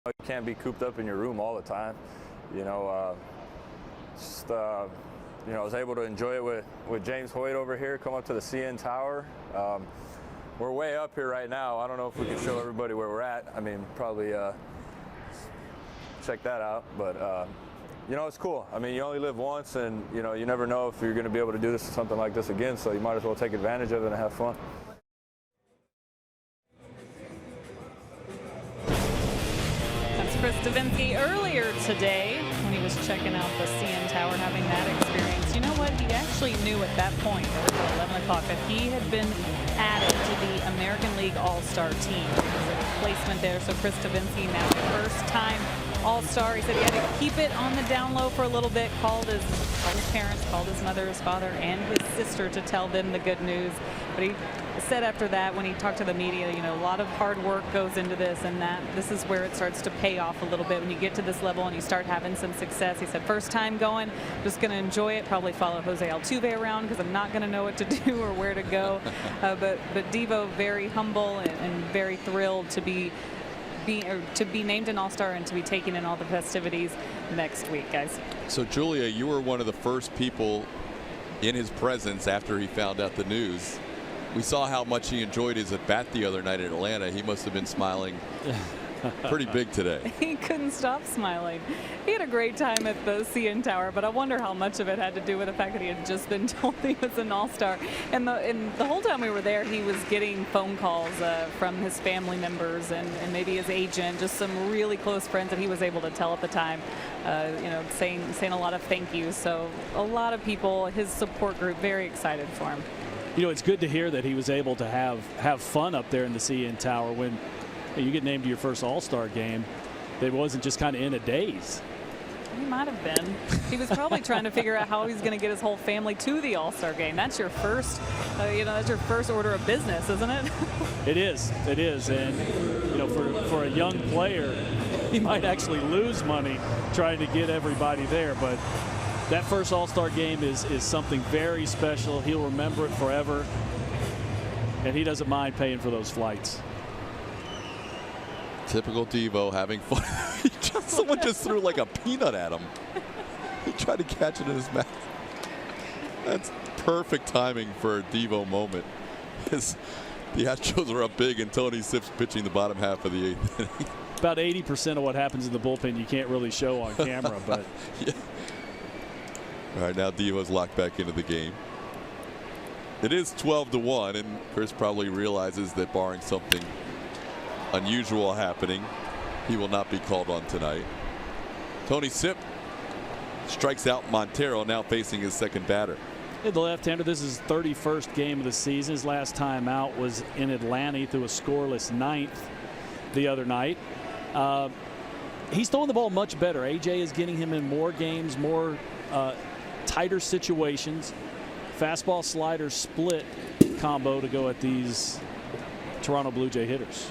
You can't be cooped up in your room all the time. You know, just you know, I was able to enjoy it with James Hoyt over here, come up to the CN Tower. We're way up here right now. I don't know if we can show everybody where we're at. I mean, probably check that out. But, you know, it's cool. I mean, you only live once, and, you know, you never know if you're going to be able to do something like this again, so you might as well take advantage of it and have fun. That's Chris Davinsky earlier today when he was checking out the CN Tower, having that experience. You know what? He actually knew at that point, at 11 o'clock, that he had been added to the American League All-Star team. There was a placement there, so Chris Davinsky now first-time All-Star. He said he had to keep it on the down low for a little bit, called his parents, called his mother, his father, and his sister to tell them the good news. But he said after that, when he talked to the media, you know, a lot of hard work goes into this, and that this is where it starts to pay off a little bit when you get to this level and you start having some success. He said, first time going, just going to enjoy it, probably follow Jose Altuve around because I'm not going to know what to do or where to go. But Devo, very humble and very thrilled to be named an All-Star and to be taking in all the festivities next week, guys. So, Julia, you were one of the first people in his presence after he found out the news. We saw how much he enjoyed his at-bat the other night in Atlanta. He must have been smiling pretty big today. He couldn't stop smiling. He had a great time at the CN Tower, but I wonder how much of it had to do with the fact that he had just been told he was an All-Star. And the whole time we were there, he was getting phone calls from his family members and maybe his agent, just some really close friends that he was able to tell at the time, you know, saying a lot of thank yous. So a lot of people, his support group, very excited for him. You know, it's good to hear that he was able to have fun up there in the CN Tower. When you get named to your first All-Star game, it wasn't just kind of in a daze. He might have been. He was probably trying to figure out how he's going to get his whole family to the All-Star game. That's your first, you know, that's your first order of business, isn't it? It is. It is. And, you know, for a young player, he might actually lose money trying to get everybody there. But that first All-Star game is something very special. He'll remember it forever. And he doesn't mind paying for those flights. Typical Devo having fun. Someone just threw like a peanut at him. He tried to catch it in his mouth. That's perfect timing for a Devo moment. The Astros are up big and Tony Sipp's pitching the bottom half of the 8th inning. About 80% of what happens in the bullpen you can't really show on camera. But yeah. All right, now Devo's locked back into the game. It is 12-1, and Chris probably realizes that barring something unusual happening, he will not be called on tonight. Tony Sipp strikes out Montero, now facing his second batter. The left-hander, this is his 31st game of the season. His last time out was in Atlanta. He threw a scoreless 9th the other night. He's throwing the ball much better. AJ is getting him in more games, more tighter situations. Fastball slider split combo to go at these Toronto Blue Jay hitters.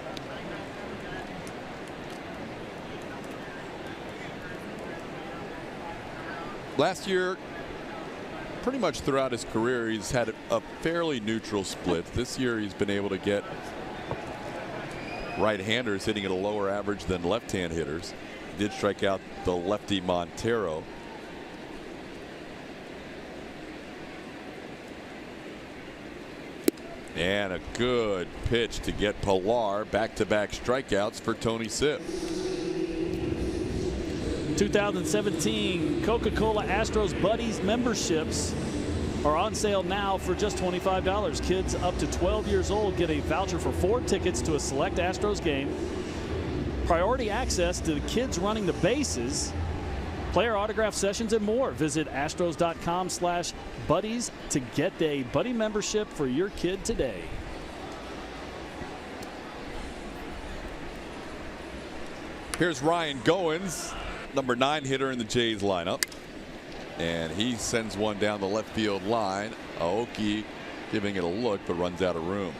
Last year, pretty much throughout his career, he's had a fairly neutral split. This year he's been able to get right-handers hitting at a lower average than left-hand hitters. He did strike out the lefty Montero. And a good pitch to get Pilar. Back-to-back strikeouts for Tony Sipp. 2017 Coca-Cola Astros Buddies memberships are on sale now for just $25. Kids up to 12 years old get a voucher for 4 tickets to a select Astros game, priority access to the kids running the bases, player autograph sessions, and more. Visit astros.com/buddies to get a buddy membership for your kid today. Here's Ryan Goins, number 9 hitter in the Jays lineup, and he sends one down the left field line. Aoki giving it a look, but runs out of room.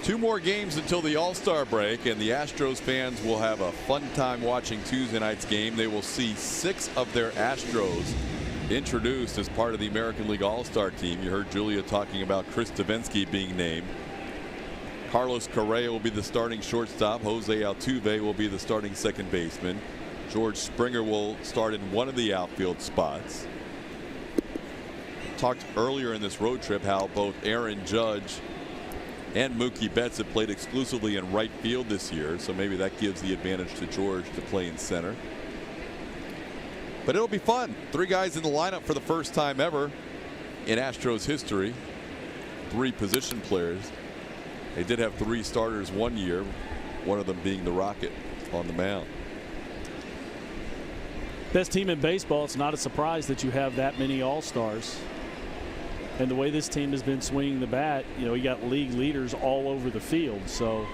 2 more games until the All-Star break, and the Astros fans will have a fun time watching Tuesday night's game. They will see 6 of their Astros introduced as part of the American League All-Star team. You heard Julia talking about Chris Davinsky being named. Carlos Kareah will be the starting shortstop. Jose Altuve will be the starting second baseman. George Springer will start in one of the outfield spots. Talked earlier in this road trip how both Aaron Judge and Mookie Betts have played exclusively in right field this year, so maybe that gives the advantage to George to play in center. But it'll be fun. 3 guys in the lineup for the first time ever in Astros history. 3 position players. They did have 3 starters one year, one of them being the Rocket on the mound. Best team in baseball. It's not a surprise that you have that many all-stars. And the way this team has been swinging the bat, you know, you got league leaders all over the field. So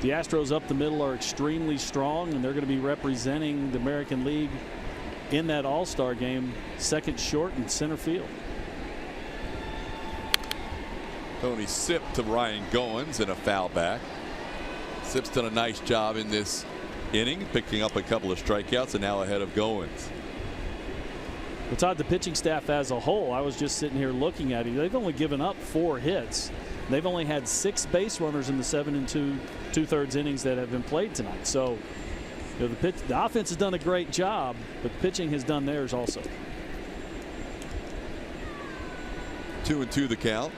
the Astros up the middle are extremely strong, and they're going to be representing the American League in that all-star game, second short in center field. Tony Sipp to Ryan Goins in a foul back. Sipp's done a nice job in this inning, picking up a couple of strikeouts, and now ahead of Goins. Well, Todd, the pitching staff as a whole, I was just sitting here looking at it. They've only given up 4 hits. They've only had 6 base runners in the 7 2/3 innings that have been played tonight. So, you know, the offense has done a great job, but the pitching has done theirs also. 2-2 the count.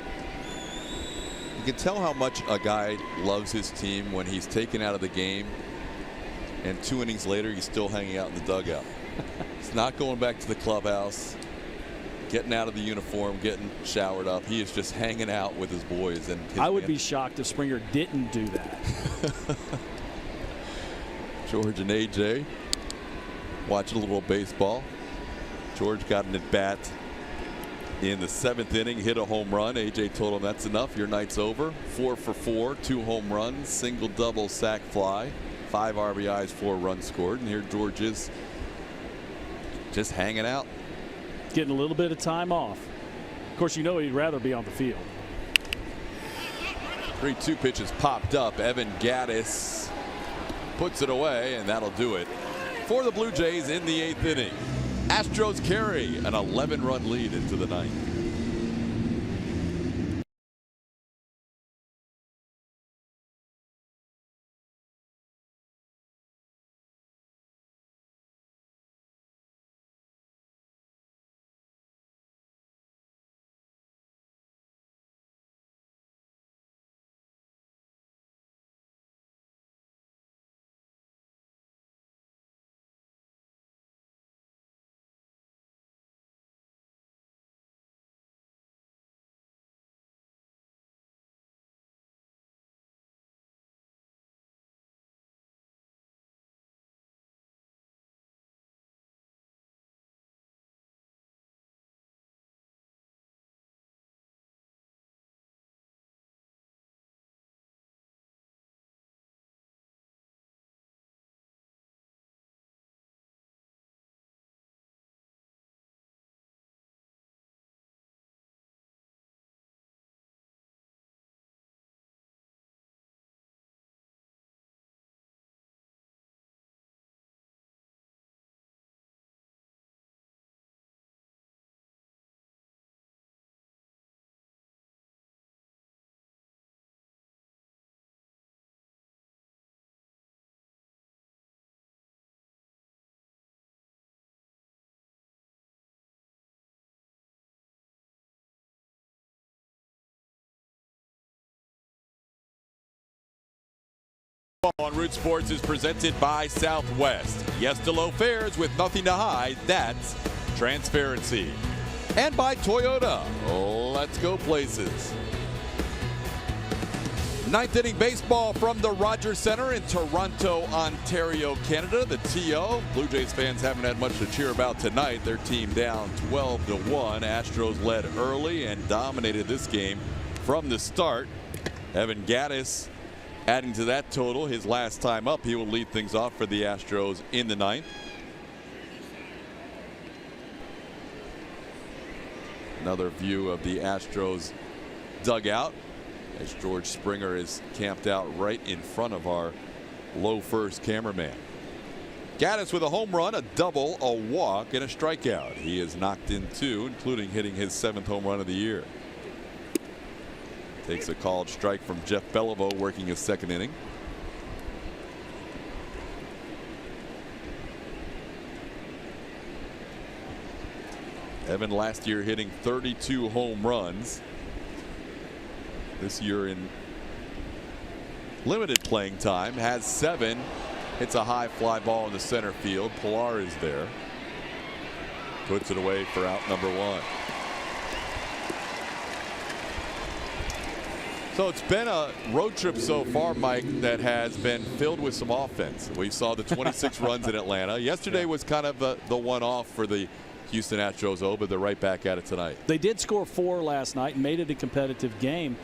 You can tell how much a guy loves his team when he's taken out of the game and 2 innings later he's still hanging out in the dugout. He's not going back to the clubhouse, getting out of the uniform, getting showered up. He is just hanging out with his boys. And I would be shocked if Springer didn't do that. George and AJ watching a little baseball. George got an at bat in the 7th inning, hit a home run. AJ told him that's enough, your night's over. 4 for 4, 2 home runs, single, double, sac, fly, 5 RBIs, 4 runs scored. And here George is just hanging out, getting a little bit of time off. Of course, you know he'd rather be on the field. 3-2 pitches popped up. Evan Gattis puts it away, and that'll do it for the Blue Jays in the 8th inning. Astros carry an 11-run lead into the 9th. On Root Sports is presented by Southwest. Yes to low fares with nothing to hide. That's transparency. And by Toyota. Let's go places. 9th inning baseball from the Rogers Center in Toronto, Ontario, Canada. The TO. Blue Jays fans haven't had much to cheer about tonight. Their team down 12-1. Astros led early and dominated this game from the start. Evan Gattis adding to that total his last time up. He will lead things off for the Astros in the 9th. Another view of the Astros dugout as George Springer is camped out right in front of our low first cameraman. Gattis with a home run, a double, a walk, and a strikeout. He has knocked in 2, including hitting his 7th home run of the year. Takes a called strike from Jeff Beliveau, working his 2nd inning. Evan last year hitting 32 home runs. This year in limited playing time has 7. Hits a high fly ball in the center field. Pilar is there. Puts it away for out number 1. So it's been a road trip so far, Mike, that has been filled with some offense. We saw the 26 runs in Atlanta. Yesterday was kind of the one-off for the Houston Astros, but they're right back at it tonight. They did score 4 last night and made it a competitive game,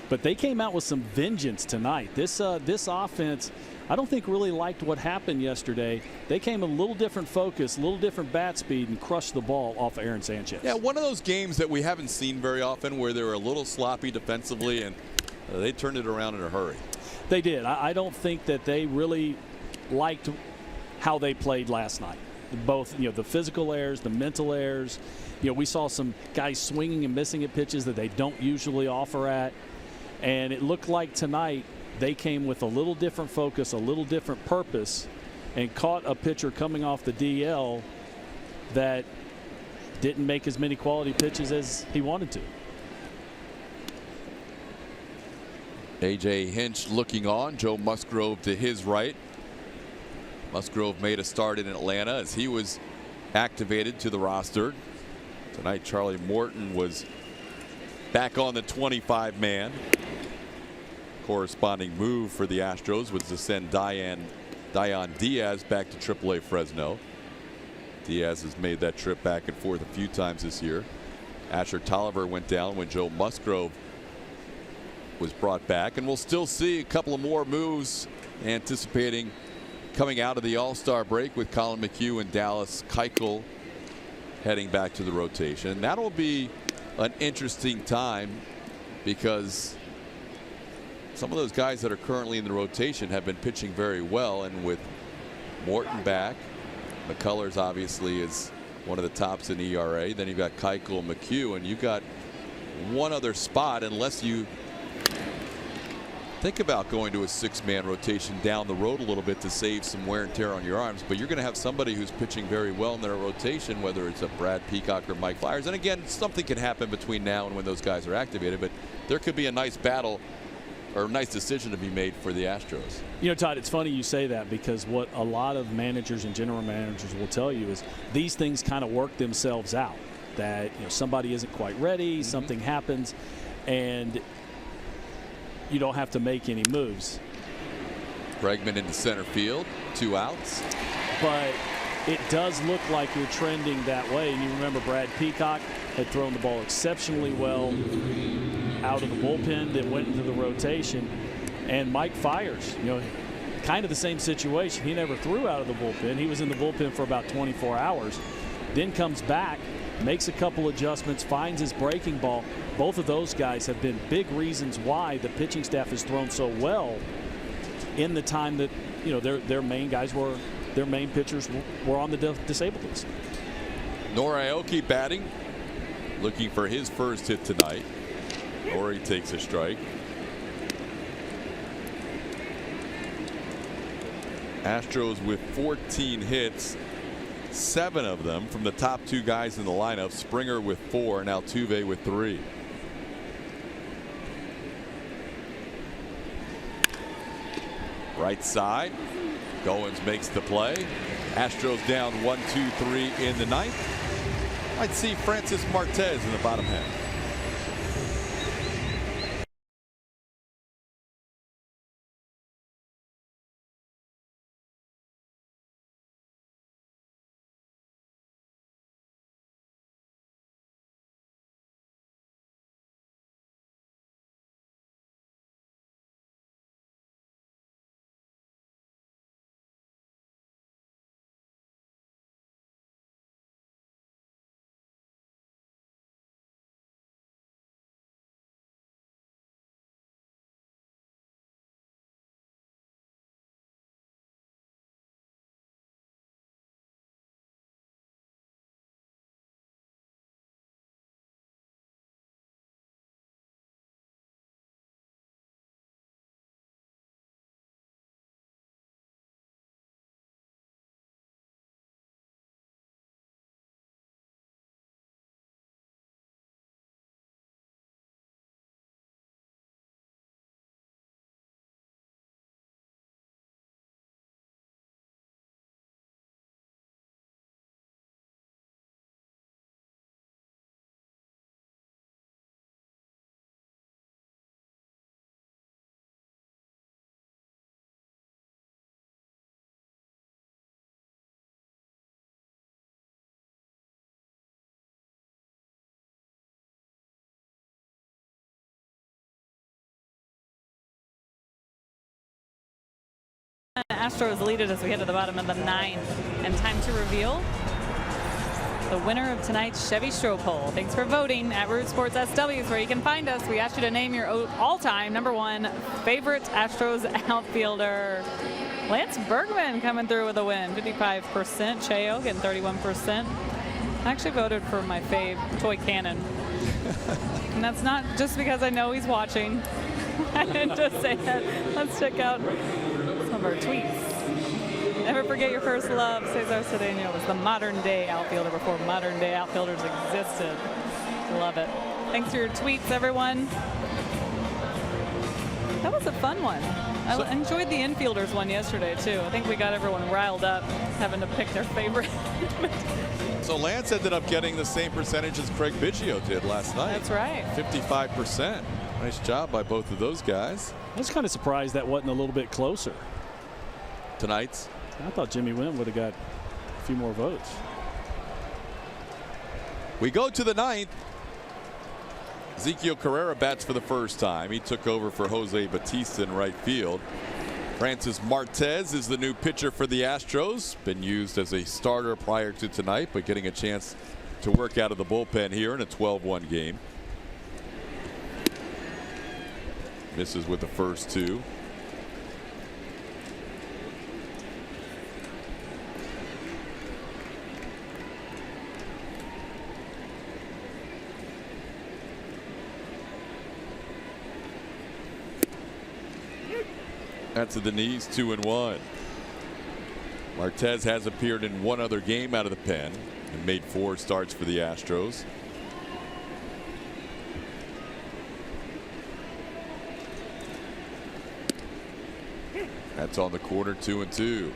but they came out with some vengeance tonight. This offense, I don't think really liked what happened yesterday. They came a little different focus, a little different bat speed, and crushed the ball off of Aaron Sanchez. Yeah, one of those games that we haven't seen very often where they were a little sloppy defensively, and they turned it around in a hurry. They did. I don't think that they really liked how they played last night. Both, the physical errors, the mental errors. We saw some guys swinging and missing at pitches that they don't usually offer at. And it looked like tonight they came with a little different focus, a little different purpose, and caught a pitcher coming off the DL that didn't make as many quality pitches as he wanted to. A.J. Hinch looking on. Joe Musgrove to his right. Musgrove made a start in Atlanta as he was activated to the roster. Tonight, Charlie Morton was back on the 25-man. Corresponding move for the Astros was to send Dion Diaz back to AAA Fresno. Diaz has made that trip back and forth a few times this year. Asher Tolliver went down when Joe Musgrove was brought back, and we'll still see a couple of more moves anticipating coming out of the All-Star break with Colin McHugh and Dallas Keuchel heading back to the rotation. That'll be an interesting time because some of those guys that are currently in the rotation have been pitching very well, and with Morton back, McCullers obviously is one of the tops in ERA. Then you've got Keuchel and McHugh, and you've got one other spot, unless you think about going to a 6-man rotation down the road a little bit to save some wear and tear on your arms, but you're going to have somebody who's pitching very well in their rotation, whether it's a Brad Peacock or Mike Fiers. And again, something can happen between now and when those guys are activated, but there could be a nice battle or a nice decision to be made for the Astros. Todd, it's funny you say that, because what a lot of managers and general managers will tell you is these things kind of work themselves out, that somebody isn't quite ready, something happens, and you don't have to make any moves. Bregman into center field, 2 outs. But it does look like you're trending that way. And you remember Brad Peacock had thrown the ball exceptionally well out of the bullpen, then went into the rotation. And Mike Fiers, kind of the same situation. He never threw out of the bullpen. He was in the bullpen for about 24 hours. Then comes back, makes a couple adjustments, finds his breaking ball. Both of those guys have been big reasons why the pitching staff has thrown so well in the time that their main guys were, their main pitchers were on the disabled list. Nori batting, looking for his first hit tonight. Nori takes a strike. Astros with 14 hits. 7 of them from the top 2 guys in the lineup. Springer with 4, and Altuve with 3. Right side. Goins makes the play. Astros down 1-2-3 in the 9th. I'd see Francis Martez in the bottom half. The Astros lead it as we head to the bottom of the 9th. And time to reveal the winner of tonight's Chevy Stroh poll. Thanks for voting at Root Sports SW is where you can find us. We asked you to name your all-time #1 favorite Astros outfielder. Lance Bergman coming through with a win, 55%. Cheo getting 31%. I actually voted for my fave, Toy Cannon. And that's not just because I know he's watching. I didn't just say that. Let's check out some of our tweets. Never forget your first love. Cesar Cedeno was the modern-day outfielder before modern-day outfielders existed. Love it. Thanks for your tweets, everyone. That was a fun one. I enjoyed the infielders one yesterday, too. I think we got everyone riled up having to pick their favorite. So Lance ended up getting the same percentage as Craig Biggio did last night. That's right. 55%. Nice job by both of those guys. I was kind of surprised that wasn't a little bit closer. Tonight's. I thought Jimmy Wynn would have got a few more votes. We go to the 9th. Ezequiel Kareah bats for the first time. He took over for Jose Bautista in right field. Francis Martez is the new pitcher for the Astros. Been used as a starter prior to tonight, but getting a chance to work out of the bullpen here in a 12-1 game. Misses with the first 2. That's to the knees, 2-1. Martez has appeared in one other game out of the pen and made 4 starts for the Astros. That's on the corner, 2-2.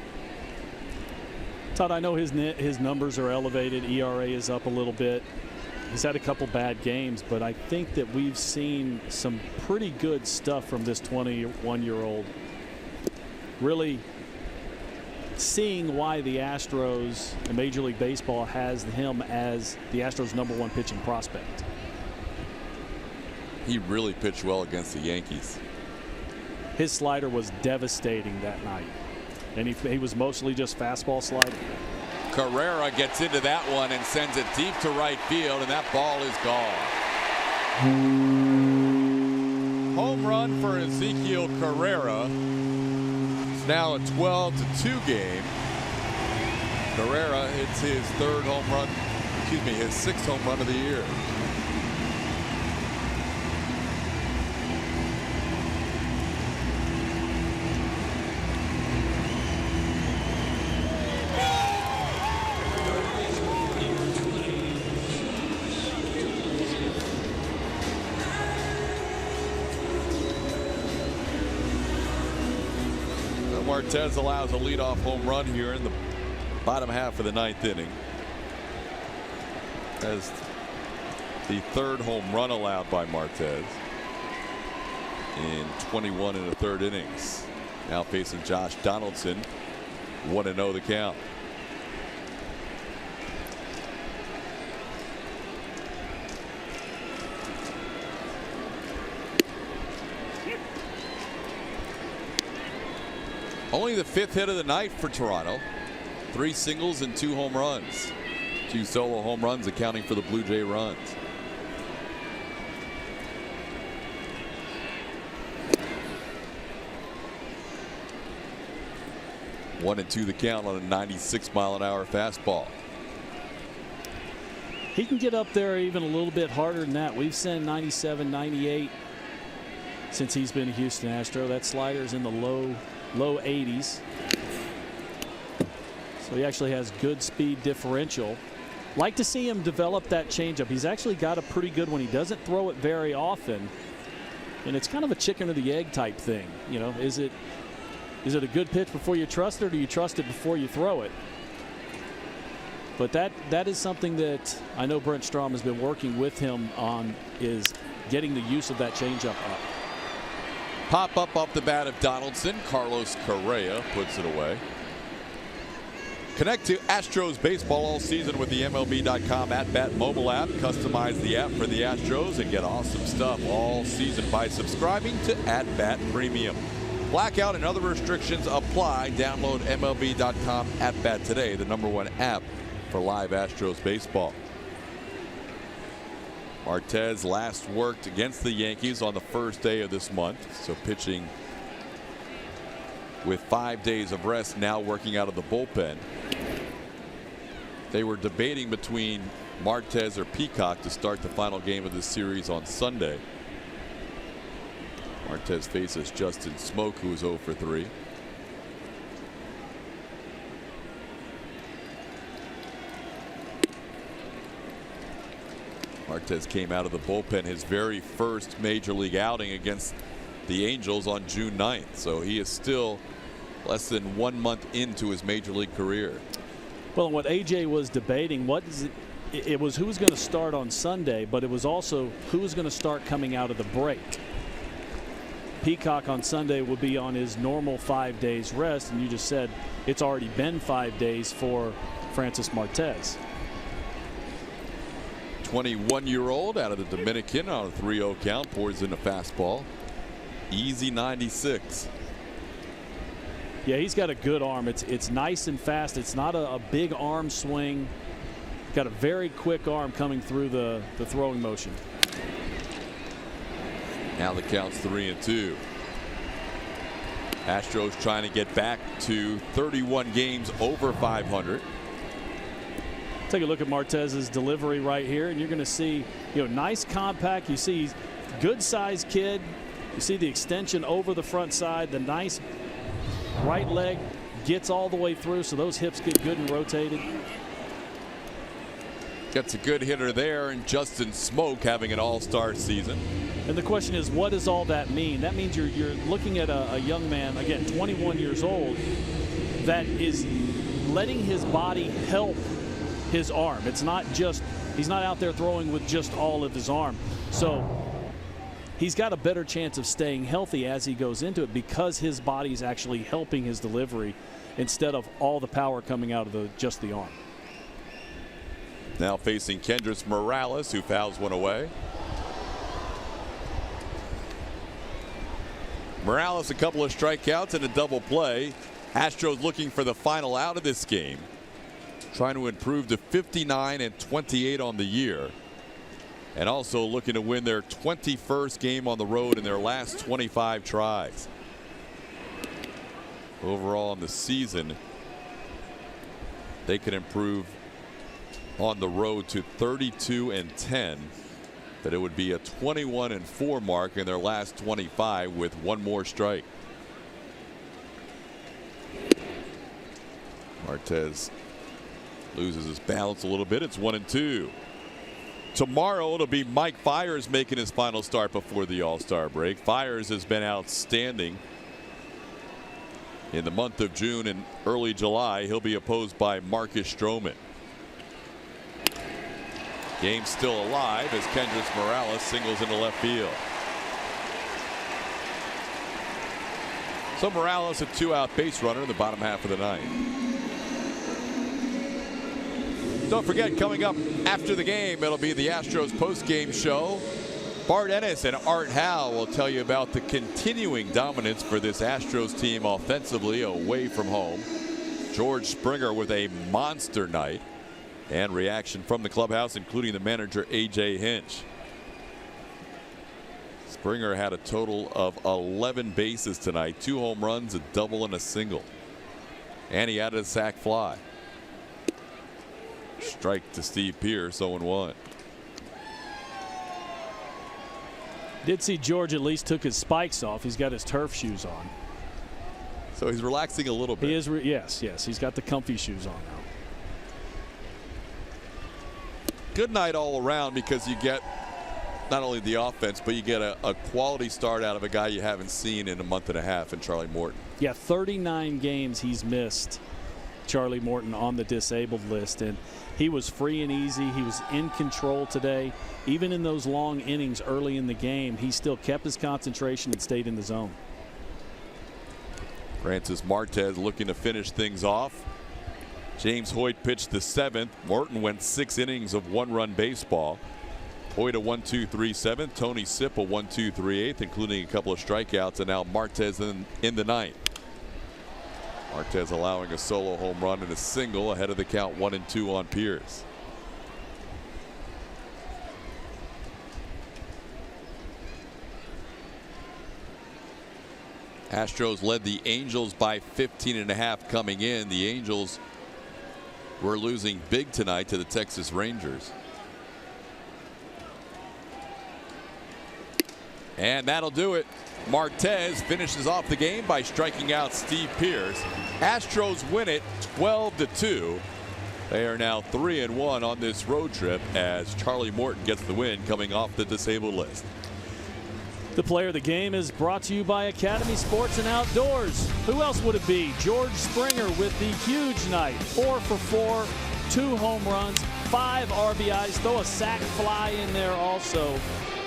Todd, I know his numbers are elevated. ERA is up a little bit. He's had a couple bad games, but I think that we've seen some pretty good stuff from this 21-year-old. Really seeing why the Astros and Major League Baseball has him as the Astros' #1 pitching prospect. He really pitched well against the Yankees. His slider was devastating that night, and he was mostly just fastball slider. Carrera gets into that one and sends it deep to right field, and that ball is gone. Home run for Ezequiel Carrera. It's now a 12-2 game. Carrera hits his his 6th home run of the year. Martez allows a leadoff home run here in the bottom half of the 9th inning. As the 3rd home run allowed by Martez in 21 1/3 innings. Now facing Josh Donaldson. 1-0 the count. Only the 5th hit of the night for Toronto. 3 singles and 2 home runs. 2 solo home runs accounting for the Blue Jay runs. One and 2 the count on a 96-mile-an-hour fastball. He can get up there even a little bit harder than that. We've seen 97, 98 since he's been a Houston Astro. That slider's in the low 80s. So he actually has good speed differential. Like to see him develop that changeup. He's actually got a pretty good one. He doesn't throw it very often, and it's kind of a chicken or the egg type thing. You know, is it a good pitch before you trust it, or do you trust it before you throw it? But that is something that I know Brent Strom has been working with him on, is getting the use of that changeup up. Pop up off the bat of Donaldson. Carlos Correa puts it away. Connect to Astros baseball all season with the MLB.com at-bat mobile app. Customize the app for the Astros and get awesome stuff all season by subscribing to at-bat Premium. Blackout and other restrictions apply. Download MLB.com at bat today, the #1 app for live Astros baseball. Martez last worked against the Yankees on the first day of this month, so pitching with 5 days of rest, now working out of the bullpen. They were debating between Martez or Peacock to start the final game of this series on Sunday. Martez faces Justin Smoak, who is 0 for 3. Martez came out of the bullpen his very first major league outing against the Angels on June 9th. So he is still less than 1 month into his major league career. Well, what AJ was debating, it was who was going to start on Sunday, but it was also who was going to start coming out of the break. Peacock on Sunday would be on his normal 5 days rest, and you just said it's already been 5 days for Francis Martez. 21-year-old out of the Dominican on a 3-0 count, pours in a fastball. Easy 96. Yeah, he's got a good arm. It's nice and fast. It's not a big arm swing. Got a very quick arm coming through the throwing motion. Now the count's 3-2. Astros trying to get back to 31 games over 500. Take a look at Martez's delivery right here, and you're going to see, nice compact. You see good sized kid. You see the extension over the front side, the nice right leg gets all the way through, so those hips get good and rotated. Gets a good hitter there, and Justin Smoak having an all-star season. And the question is, what does all that mean? That means you're looking at a young man, again, 21 years old, that is letting his body help his arm. It's not just, he's not out there throwing with just all of his arm. So he's got a better chance of staying healthy as he goes into it because his body is actually helping his delivery instead of all the power coming out of just the arm. Now facing Kendrys Morales, who fouls one away. Morales a couple of strikeouts and a double play. Astros looking for the final out of this game, trying to improve to 59-28 on the year, and also looking to win their 21st game on the road in their last 25 tries. Overall in the season, they can improve on the road to 32-10. That it would be a 21-4 mark in their last 25 with one more strike. Martez loses his balance a little bit. It's 1-2. Tomorrow it'll be Mike Fiers making his final start before the All-Star break. Fiers has been outstanding in the month of June and early July. He'll be opposed by Marcus Stroman. Game still alive as Kendrys Morales singles into left field. So Morales a 2-out base runner in the bottom half of the ninth. Don't forget, coming up after the game, it'll be the Astros post-game show. Bart Ennis and Art Howe will tell you about the continuing dominance for this Astros team offensively away from home. George Springer with a monster night. And reaction from the clubhouse, including the manager A.J. Hinch. Springer had a total of 11 bases tonight, 2 home runs, a double and a single. And he added a sac fly. Strike to Steve Pearce, 0-1. Did see George at least took his spikes off. He's got his turf shoes on. So he's relaxing a little bit. He is, yes. He's got the comfy shoes on now. Good night all around because you get not only the offense, but you get a quality start out of a guy you haven't seen in a month and a half in Charlie Morton. Yeah, 39 games he's missed, Charlie Morton, on the disabled list, and he was free and easy. He was in control today. Even in those long innings early in the game, he still kept his concentration and stayed in the zone. Francis Martez looking to finish things off. James Hoyt pitched the 7th. Morton went 6 innings of 1-run baseball. Hoyt a 1-2-3 7th. Tony Sipp a 1-2-3 8th, including a couple of strikeouts, and now Martez in the ninth. Martez allowing a solo home run and a single ahead of the count 1-2 on Pierce. Astros led the Angels by 15.5 coming in. The Angels were losing big tonight to the Texas Rangers. And that'll do it. Martez finishes off the game by striking out Steve Pierce. Astros win it 12-2. They are now 3-1 on this road trip as Charlie Morton gets the win coming off the disabled list. The player of the game is brought to you by Academy Sports and Outdoors. Who else would it be? George Springer with the huge night. 4 for 4, 2 home runs, 5 RBIs, throw a sac fly in there also.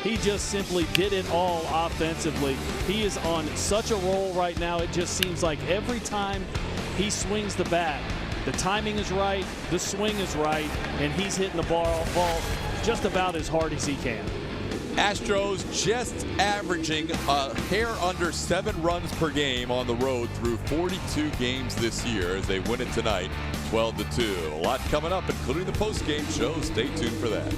He just simply did it all offensively. He is on such a roll right now. It just seems like every time he swings the bat, the timing is right, the swing is right, and he's hitting the ball just about as hard as he can. Astros just averaging a hair under 7 runs per game on the road through 42 games this year as they win it tonight 12-2. A lot coming up, including the post-game show. Stay tuned for that.